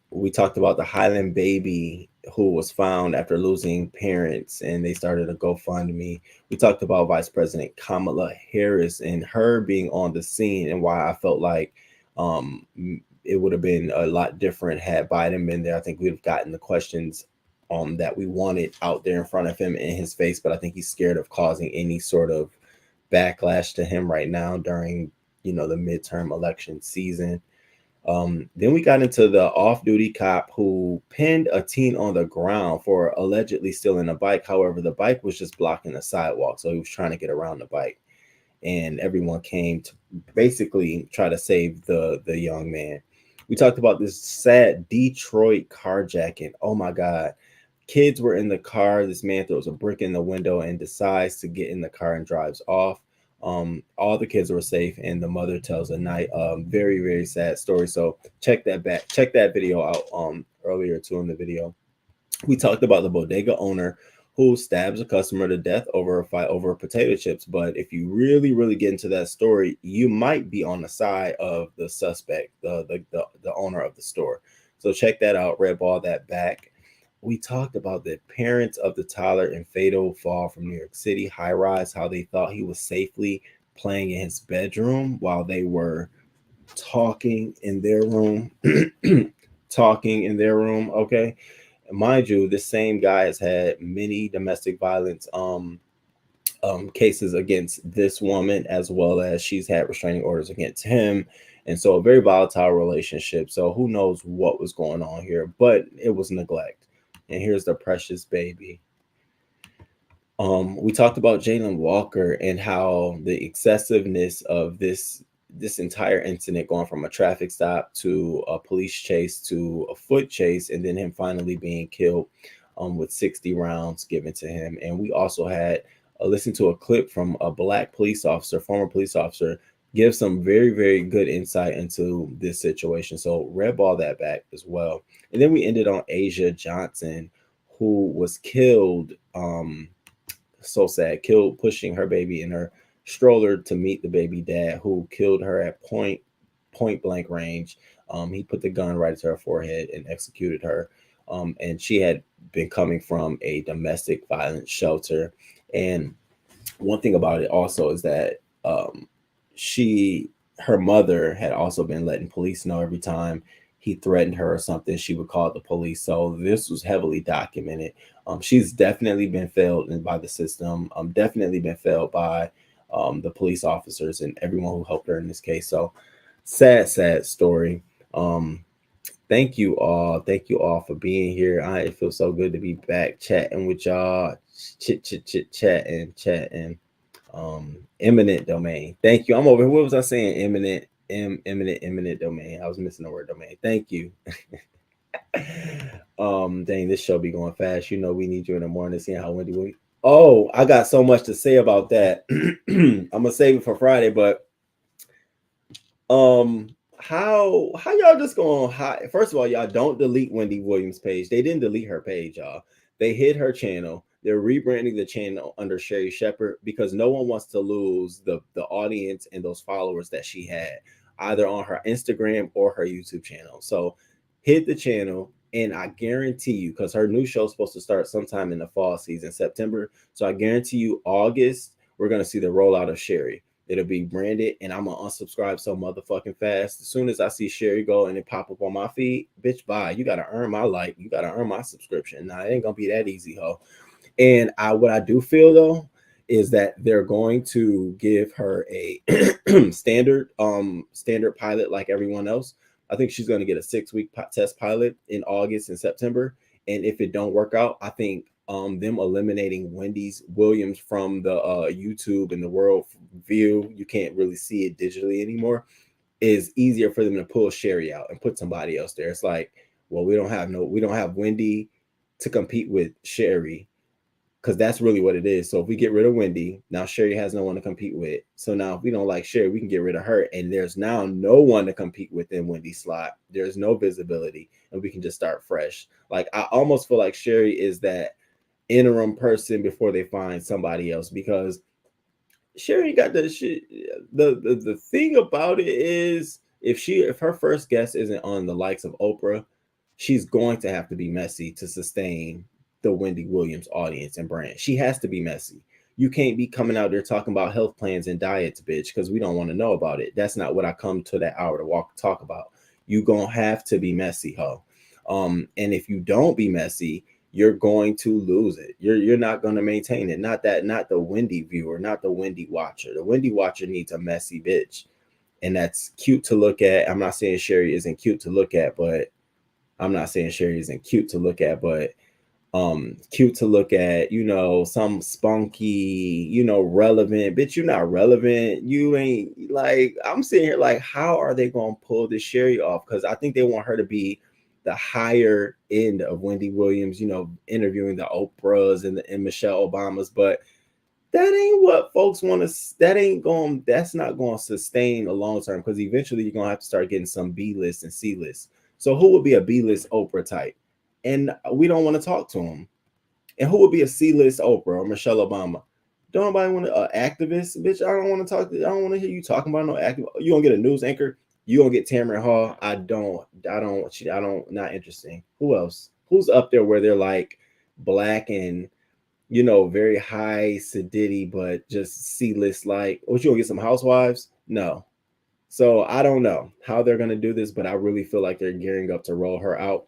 We talked about the Highland baby who was found after losing parents, and they started a GoFundMe. We talked about Vice President Kamala Harris and her being on the scene, and why I felt like it would have been a lot different had Biden been there. I think we'd have gotten the questions that we wanted out there in front of him in his face, but I think he's scared of causing any sort of backlash to him right now during, the midterm election season. Then we got into the off-duty cop who pinned a teen on the ground for allegedly stealing a bike. However, the bike was just blocking the sidewalk, so he was trying to get around the bike, and everyone came to basically try to save the young man. We talked about this sad Detroit carjacking. Oh my God. Kids were in the car. This man throws a brick in the window and decides to get in the car and drives off. All the kids were safe, and the mother tells a very, very sad story. So check that video out earlier too in the video. We talked about the bodega owner who stabs a customer to death over a fight over potato chips. But if you really, really get into that story, you might be on the side of the suspect, the owner of the store. So check that out. Red ball that back. We talked about the parents of the toddler in fatal fall from New York City high rise, how they thought he was safely playing in his bedroom while they were talking in their room. Okay. Mind you, this same guy has had many domestic violence cases against this woman, as well as she's had restraining orders against him. And so a very volatile relationship. So who knows what was going on here, but it was neglect. And here's the precious baby. We talked about Jayland Walker and how the excessiveness of this entire incident, going from a traffic stop to a police chase to a foot chase, and then him finally being killed with 60 rounds given to him. And we also had listened to a clip from a Black police officer, former police officer, give some very, very good insight into this situation. So red ball that back as well. And then we ended on Azsia Johnson, who was killed, so sad, killed pushing her baby in her stroller to meet the baby dad, who killed her at point blank range. He put the gun right to her forehead and executed her. And she had been coming from a domestic violence shelter. And one thing about it also is that her mother had also been letting police know every time he threatened her or something, she would call the police. So this was heavily documented. She's definitely been failed by the system, definitely been failed by the police officers and everyone who helped her in this case. So sad story. Thank you all for being here. It feels so good to be back chatting with y'all, chatting. Eminent domain. Thank you. I'm over here. What was I saying? Eminent domain. I was missing the word domain. Thank you. Dang, this show be going fast. We need you in the morning, seeing how windy we. Oh, I got so much to say about that. I'm gonna save it for Friday, but how y'all just going high? First of all, y'all don't delete Wendy Williams' page. They didn't delete her page, y'all. They hid her channel. They're rebranding the channel under Sherry Shepherd because no one wants to lose the audience and those followers that she had, either on her Instagram or her YouTube channel. So hit the channel, and I guarantee you, because her new show is supposed to start sometime in the fall season, September. So I guarantee you August, we're going to see the rollout of Sherry. It'll be branded, and I'm going to unsubscribe so motherfucking fast. As soon as I see Sherry go and it pop up on my feed, bitch, bye. You got to earn my like. You got to earn my subscription. Nah, it ain't going to be that easy, ho. And what I do feel, though, is that they're going to give her a standard pilot like everyone else. I think she's going to get a 6-week test pilot in August and September. And if it don't work out, I think them eliminating Wendy Williams from the YouTube and the world view, you can't really see it digitally anymore, is easier for them to pull Sherry out and put somebody else there. It's like, well, we don't have Wendy to compete with Sherry. because that's really what it is. So if we get rid of Wendy, now Sherry has no one to compete with. So now if we don't like Sherry, we can get rid of her. And there's now no one to compete with in Wendy's slot. There's no visibility, and we can just start fresh. Like, I almost feel like Sherry is that interim person before they find somebody else, because Sherry got the shit. The thing about it is, if her first guest isn't on the likes of Oprah, she's going to have to be messy to sustain the Wendy Williams audience and brand. She has to be messy. You can't be coming out there talking about health plans and diets, bitch, because we don't want to know about it. That's not what I come to that hour to talk about. You gonna have to be messy, ho. And if you don't be messy, you're going to lose it. You're not going to maintain it. Not the Wendy viewer, not the Wendy watcher. The Wendy watcher needs a messy bitch, and that's cute to look at. I'm not saying Sherry isn't cute to look at, but cute to look at, you know, some spunky, you know, relevant. Bitch, you're not relevant. You ain't, like, I'm sitting here like, how are they gonna pull this Sherry off? Because I think they want her to be the higher end of Wendy Williams, you know, interviewing the Oprahs and Michelle Obamas, but that ain't what folks want to. That's not going to sustain a long term, because eventually you're going to have to start getting some B list and C list. So who would be a B list Oprah type? And we don't want to talk to him. And who would be a C list Oprah or Michelle Obama? Don't nobody want to activist, bitch. I don't want to talk. I don't want to hear you talking about no active. You gonna get a news anchor? You gonna get Tamron Hall? Not interesting. Who else? Who's up there where they're like black and, you know, very high sedity, but just C-list? Like, what, you gonna get some housewives? No. So I don't know how they're gonna do this, but I really feel like they're gearing up to roll her out.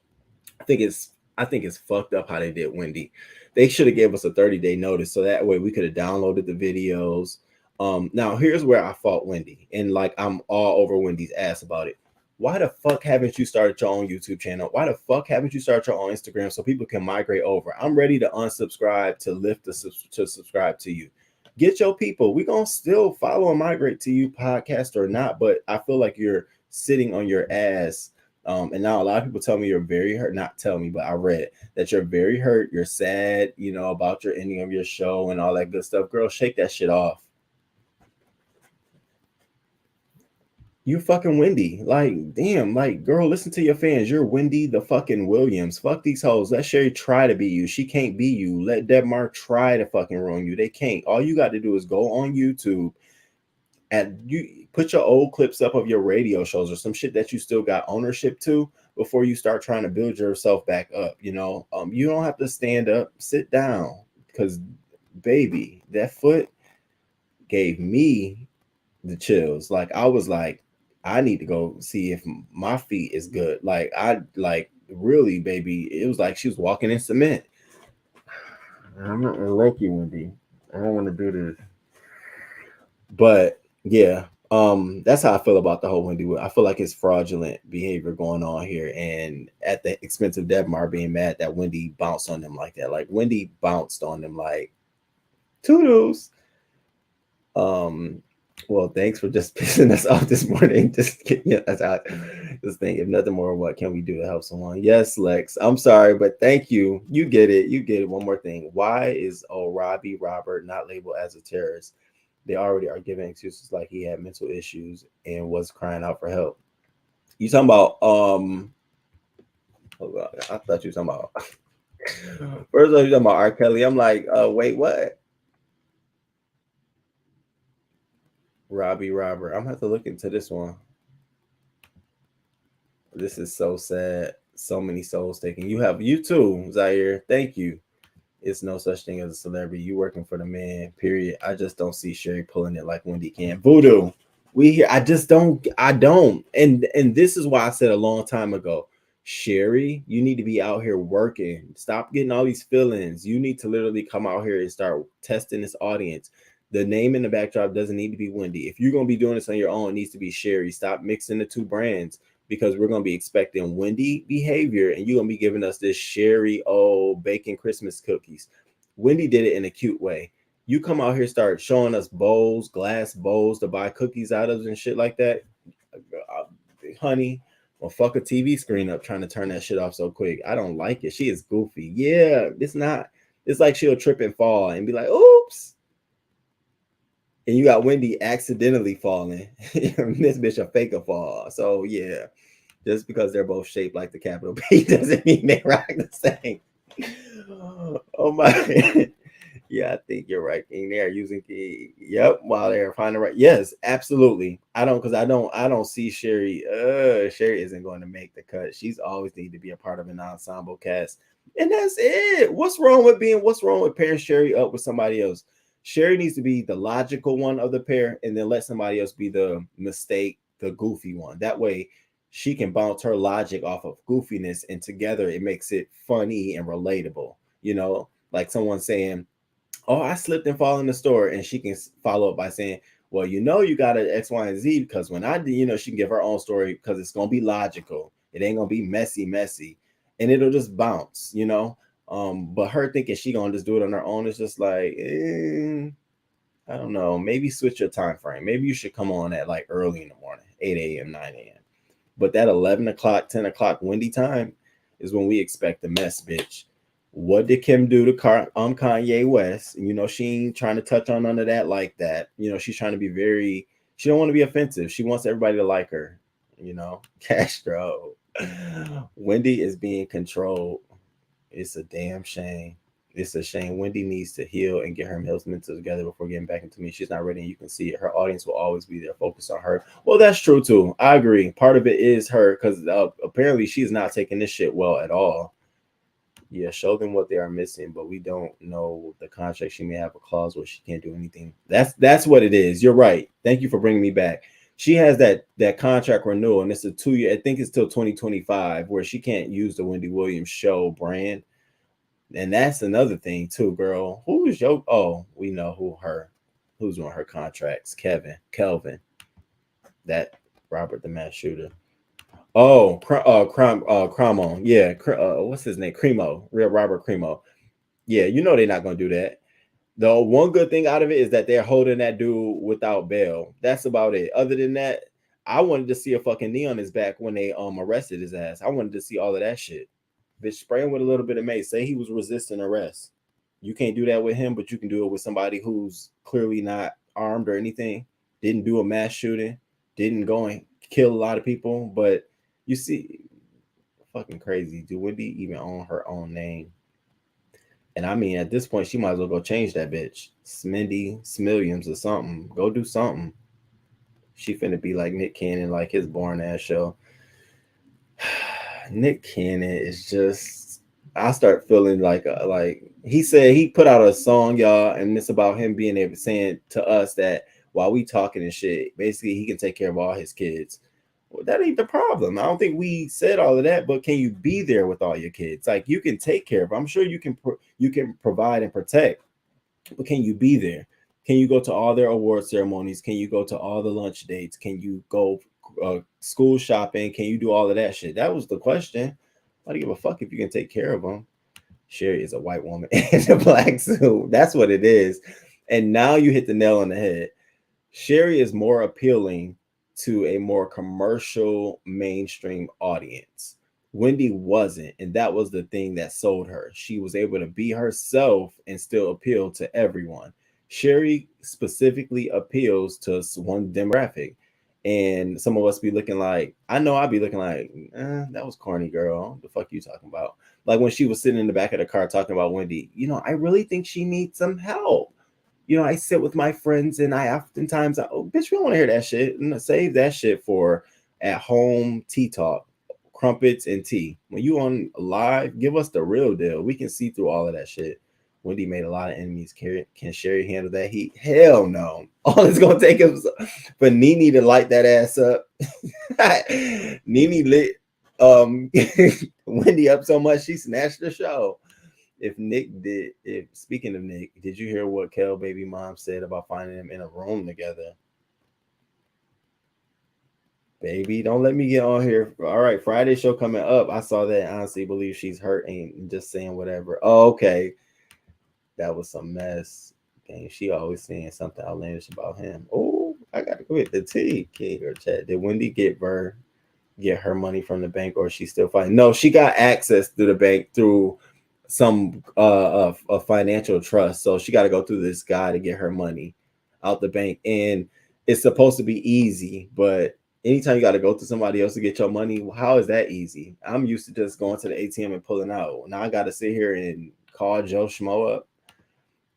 I think it's fucked up how they did Wendy. They should have gave us a 30-day notice, so that way we could have downloaded the videos. Now here's where I fault Wendy, and like, I'm all over Wendy's ass about it. Why the fuck haven't you started your own YouTube channel? Why the fuck haven't you started your own Instagram so people can migrate over? I'm ready to unsubscribe to subscribe to you. Get your people. We're gonna still follow and migrate to you, podcast or not, but I feel like you're sitting on your ass. And now a lot of people tell me you're very hurt. Not tell me, but I read that you're very hurt. You're sad, you know, about your ending of your show and all that good stuff. Girl, shake that shit off. You fucking Wendy. Like, damn, like, girl, listen to your fans. You're Wendy the fucking Williams. Fuck these hoes. Let Sherry try to be you. She can't be you. Let Debmar try to fucking ruin you. They can't. All you got to do is go on YouTube and you put your old clips up of your radio shows or some shit that you still got ownership to before you start trying to build yourself back up. You know, you don't have to stand up, sit down, because baby, that foot gave me the chills. Like, I was like, I need to go see if my feet is good. Like, really, baby, it was like she was walking in cement. I'm not gonna like you, Wendy. I don't want to do this. But yeah, that's how I feel about the whole Wendy. I feel like it's fraudulent behavior going on here, and at the expense of Debmar being mad that Wendy bounced on them like that. Like, Wendy bounced on them like toodles. Well, thanks for just pissing us off this morning. Just getting us out. Just think, if nothing more, what can we do to help someone? Yes, Lex. I'm sorry, but thank you. You get it. You get it. One more thing. Why is Robbie Robert not labeled as a terrorist? They already are giving excuses like he had mental issues and was crying out for help. You talking about hold on, I thought you were talking about first of all, you talking about R. Kelly. I'm like, wait, what? Robbie Robert. I'm gonna have to look into this one. This is so sad. So many souls taken. You have you too, Zaire. Thank you. It's no such thing as a celebrity. You working for the man, period. I just don't see Sherry pulling it like Wendy can. Voodoo. I don't. And this is why I said a long time ago, Sherry, you need to be out here working. Stop getting all these feelings. You need to literally come out here and start testing this audience. The name in the backdrop doesn't need to be Wendy. If you're going to be doing this on your own, it needs to be Sherry. Stop mixing the two brands, because we're going to be expecting Wendy behavior and you're going to be giving us this Sherry, baking Christmas cookies. Wendy did it in a cute way. You come out here, start showing us bowls, glass bowls to buy cookies out of and shit like that. Honey, well, fuck a TV screen up trying to turn that shit off so quick. I don't like it. She is goofy. Yeah, it's not. It's like she'll trip and fall and be like, oops. And you got Wendy accidentally falling. This bitch a fake a fall. So yeah, just because they're both shaped like the capital P doesn't mean they rock the same. Oh my. Yeah, I think you're right, King. They are using key. Yep, while they're finding right. Yes, absolutely. I don't see Sherry. Sherry isn't going to make the cut. She's always need to be a part of an ensemble cast. And that's it. What's wrong with pairing Sherry up with somebody else? Sherry needs to be the logical one of the pair, and then let somebody else be the mistake, the goofy one. That way she can bounce her logic off of goofiness, and together it makes it funny and relatable. You know, like someone saying, oh, I slipped and fall in the store, and she can follow up by saying, well, you know, you got an X, Y, and Z, because when I did, you know, she can give her own story because it's going to be logical. It ain't going to be messy, and it'll just bounce, you know. But her thinking she going to just do it on her own is just like, I don't know. Maybe switch your time frame. Maybe you should come on at like early in the morning, 8 a.m., 9 a.m. But that 11 o'clock, 10 o'clock windy time is when we expect the mess, bitch. What did Kim do to Kanye West? You know, she ain't trying to touch on none of that like that. You know, she's trying to be she don't want to be offensive. She wants everybody to like her, you know. Castro. Wendy is being controlled. It's a damn shame. It's a shame. Wendy needs to heal and get her mental together before getting back into me. She's not ready, and you can see it. Her audience will always be there, focused on her. Well, that's true too. I agree. Part of it is her, because apparently she's not taking this shit well at all. Yeah, show them what they are missing, but we don't know the contract. She may have a clause where she can't do anything. That's what it is. You're right. Thank you for bringing me back. She has that contract renewal, and it's a 2-year. I think it's till 2025, where she can't use the Wendy Williams show brand. And that's another thing too, girl. Who is your? Oh, we know who's on her contracts. Kelvin, that Robert the mass shooter. Oh, Cramo. Yeah, what's his name? Cremo. Robert Cremo. Yeah, you know they're not gonna do that. The one good thing out of it is that they're holding that dude without bail. That's about it. Other than that, I wanted to see a fucking knee on his back when they arrested his ass. I wanted to see all of that shit. Bitch, spray him with a little bit of mace. Say he was resisting arrest. You can't do that with him, but you can do it with somebody who's clearly not armed or anything. Didn't do a mass shooting. Didn't go and kill a lot of people, but you see, fucking crazy. Do Wendy even own her own name? And I mean, at this point, she might as well go change that bitch. Smindy, Smilliams or something. Go do something. She finna be like Nick Cannon, like his boring ass show. Nick Cannon is just, I start feeling like he said he put out a song, y'all, and it's about him being able saying to us that while we talking and shit, basically he can take care of all his kids. Well, that ain't the problem. I don't think we said all of that, but can you be there with all your kids? Like, you can take care of them. I'm sure you can provide and protect, but can you be there? Can you go to all their award ceremonies? Can you go to all the lunch dates? Can you go school shopping? Can you do all of that shit? That was the question. I don't give a fuck if you can take care of them. Sherry is a white woman in a black suit. That's what it is. And now you hit the nail on the head. Sherry is more appealing to a more commercial mainstream audience. Wendy wasn't, and that was the thing that sold her. She was able to be herself and still appeal to everyone. Sherry specifically appeals to one demographic, and some of us be looking like, I know I'd be looking like, that was corny, girl. The fuck you talking about? Like when she was sitting in the back of the car talking about Wendy, you know, I really think she needs some help. You know, I sit with my friends and I oftentimes, bitch, we don't want to hear that shit. Save that shit for at home tea talk, crumpets and tea. When you on live, give us the real deal. We can see through all of that shit. Wendy made a lot of enemies. Can Sherry handle that heat? Hell no. All it's going to take is for Nene to light that ass up. Nene lit Wendy up so much, she snatched the show. Speaking of Nick, did you hear what Kel baby mom said about finding them in a room together? Baby, don't let me get on here. All right, Friday show coming up. I saw that. I honestly believe she's hurt and just saying whatever. Oh, okay. That was some mess. Dang, she always saying something outlandish about him. Oh, I gotta quit the tea. King or chat. Did Wendy get her money from the bank, or is she still fighting? No, she got access to the bank through some a financial trust. So she got to go through this guy to get her money out the bank, and it's supposed to be easy, but anytime you got to go through somebody else to get your money, how is that easy? I'm used to just going to the ATM and pulling out. Now I got to sit here and call Joe Schmo up.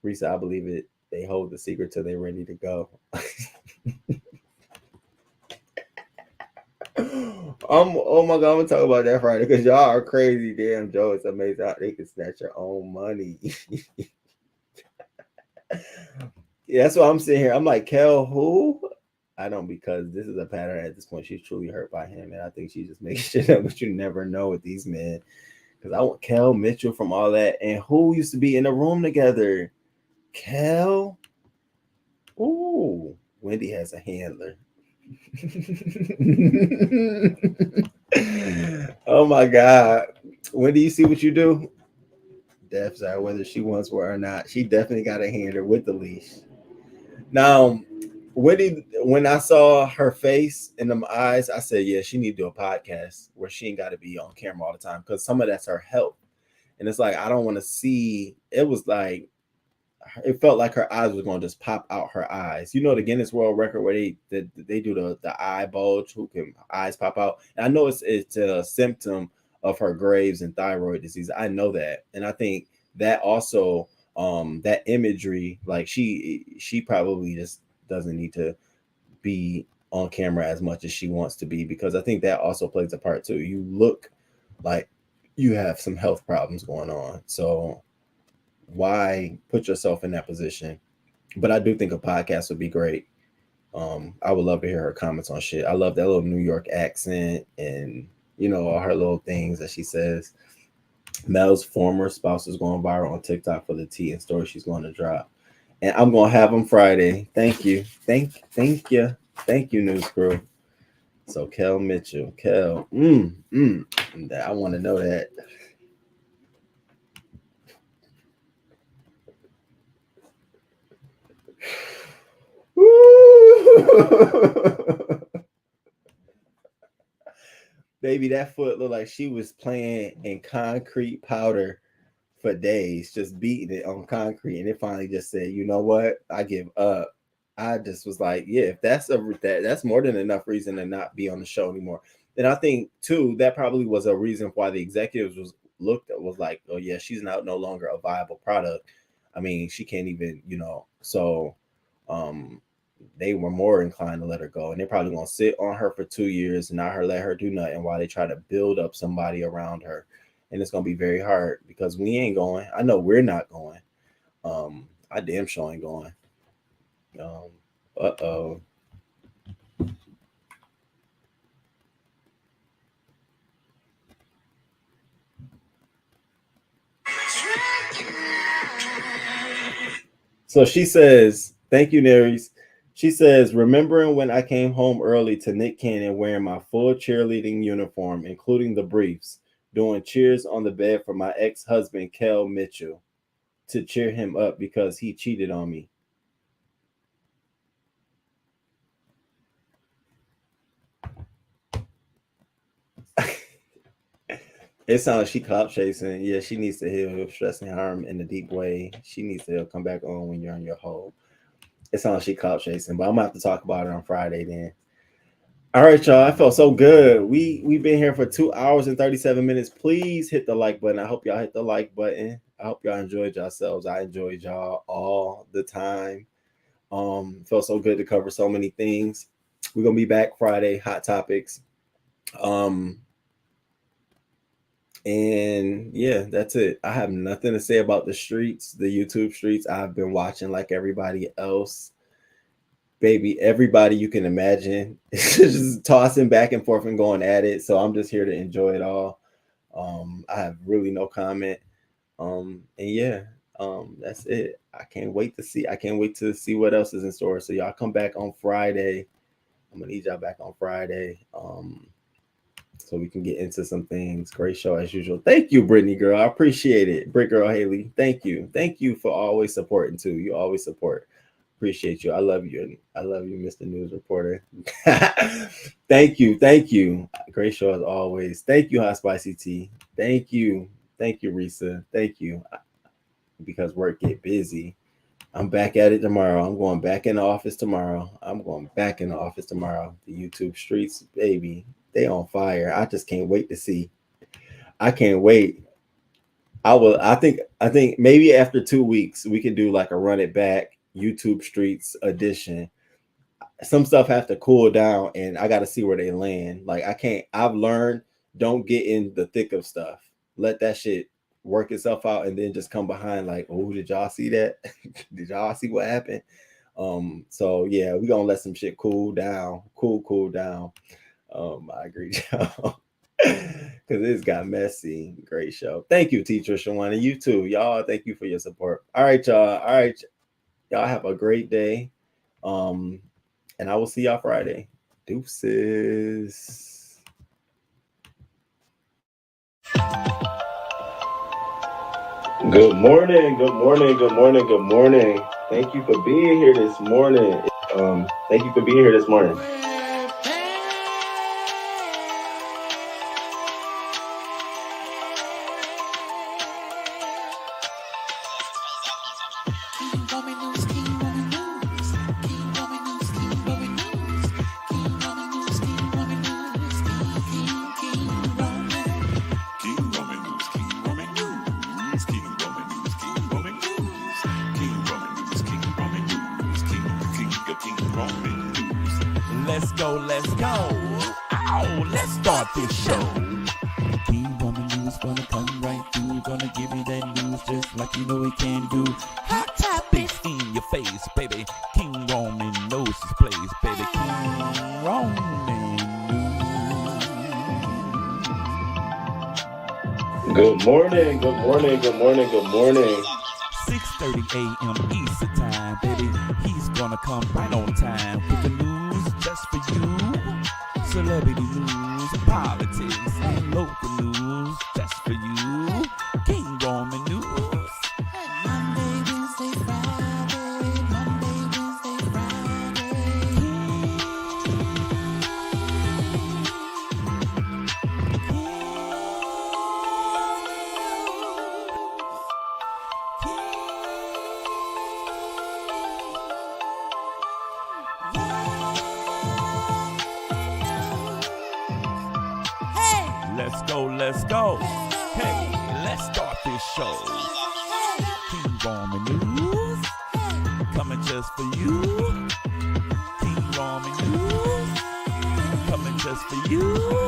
Risa, I believe it. They hold the secret till they're ready to go. Oh my God, I'm gonna talk about that Friday because y'all are crazy. Damn, Joe, it's amazing how they can snatch your own money. Yeah, that's why I'm sitting here. I'm like, Kel, who? I don't, because this is a pattern at this point. She's truly hurt by him, and I think she's just making shit up, but you never know with these men. Because I want Kel Mitchell from all that, and who used to be in a room together? Kel? Ooh, Wendy has a handler. Oh my God. Wendy, you see what you do? Def, sorry, whether she wants one or not, she definitely got a handler with the leash. Now, Wendy, when I saw her face and them eyes, I said, yeah, she need to do a podcast where she ain't got to be on camera all the time, because some of that's her health. And it's like, I don't want to see, it was like, it felt like her eyes was going to just pop out her eyes. You know, the Guinness World Record where they do the eye bulge, who can eyes pop out. And I know it's a symptom of her Graves and thyroid disease. I know that. And I think that also, that imagery, like she probably just doesn't need to be on camera as much as she wants to be, because I think that also plays a part too. You look like you have some health problems going on. So why put yourself in that position? But I do think a podcast would be great. I would love to hear her comments on shit. I love that little New York accent and, you know, all her little things that she says. Mel's former spouse is going viral on TikTok for the tea and story she's going to drop. And I'm going to have them Friday. Thank you. Thank you. Thank you, news crew. So Kel Mitchell. Kel. I want to know that. Baby, that foot looked like she was playing in concrete powder for days, just beating it on concrete, and it finally just said, you know what, I give up. I just was like, yeah, if that's more than enough reason to not be on the show anymore. And I think too, that probably was a reason why the executives was like, oh yeah, she's no longer a viable product. I mean, she can't even, you know, so they were more inclined to let her go, and they're probably gonna sit on her for 2 years and not let her do nothing while they try to build up somebody around her. And it's gonna be very hard because we ain't going. I know we're not going. I damn sure ain't going. Uh-oh. So she says, thank you, Neris. She says, remembering when I came home early to Nick Cannon wearing my full cheerleading uniform, including the briefs, doing cheers on the bed for my ex-husband, Kel Mitchell, to cheer him up because he cheated on me. It sounds like she clout chasing. Yeah, she needs to heal stress and harm in a deep way. She needs to come back on when you're on your hole. It sounds like she clout chasing, but I'm gonna have to talk about it on Friday then. All right, y'all. I felt so good. We've been here for 2 hours and 37 minutes. Please hit the like button. I hope y'all hit the like button. I hope y'all enjoyed yourselves. I enjoyed y'all all the time. Felt so good to cover so many things. We're gonna be back Friday, hot topics. And yeah, that's it. I have nothing to say about the streets, the YouTube streets. I've been watching like everybody else. Baby, everybody you can imagine just tossing back and forth and going at it. So I'm just here to enjoy it all. I have really no comment. And yeah, that's it. I can't wait to see what else is in store. So y'all come back on Friday. I'm gonna need y'all back on Friday. So we can get into some things. Great show as usual. Thank you, Brittany girl. I appreciate it. Britt girl Haley. Thank you. Thank you for always supporting too. You always support. Appreciate you. I love you. I love you, Mr. News Reporter. Thank you. Thank you. Great show as always. Thank you, Hot Spicy Tea. Thank you. Thank you, Risa. Thank you. Because work get busy. I'm back at it tomorrow. I'm going back in the office tomorrow. The YouTube streets, baby, they on fire. I just can't wait to see. I can't wait. I think maybe after 2 weeks we can do like a run it back YouTube streets edition. Some stuff have to cool down, and I got to see where they land. Like I've learned, don't get in the thick of stuff. Let that shit work itself out, and then just come behind like, oh, did y'all see that? Did y'all see what happened? So yeah, we're gonna let some shit cool down. I agree, y'all. Because it's got messy. Great show. Thank you, teacher Shawana. You too, y'all. Thank you for your support. All right, y'all. Y'all have a great day. And I will see y'all Friday. Deuces. Good morning. Thank you for being here this morning. Let's go. Oh, let's start this show. King Roman news gonna come right through. Gonna give you that news just like you know it can do. Hot topics in your face, baby. King Roman knows his place, baby. King Roman news. Good morning. 6:30 a.m. Eastern time, baby. He's gonna come right on time with the news just for you. Celebrity news, politics, and local news just for you. King Roman news. Monday, Wednesday, Friday. Let's go. Hey, let's start this show. King Roman news, coming just for you. King Roman news, coming just for you.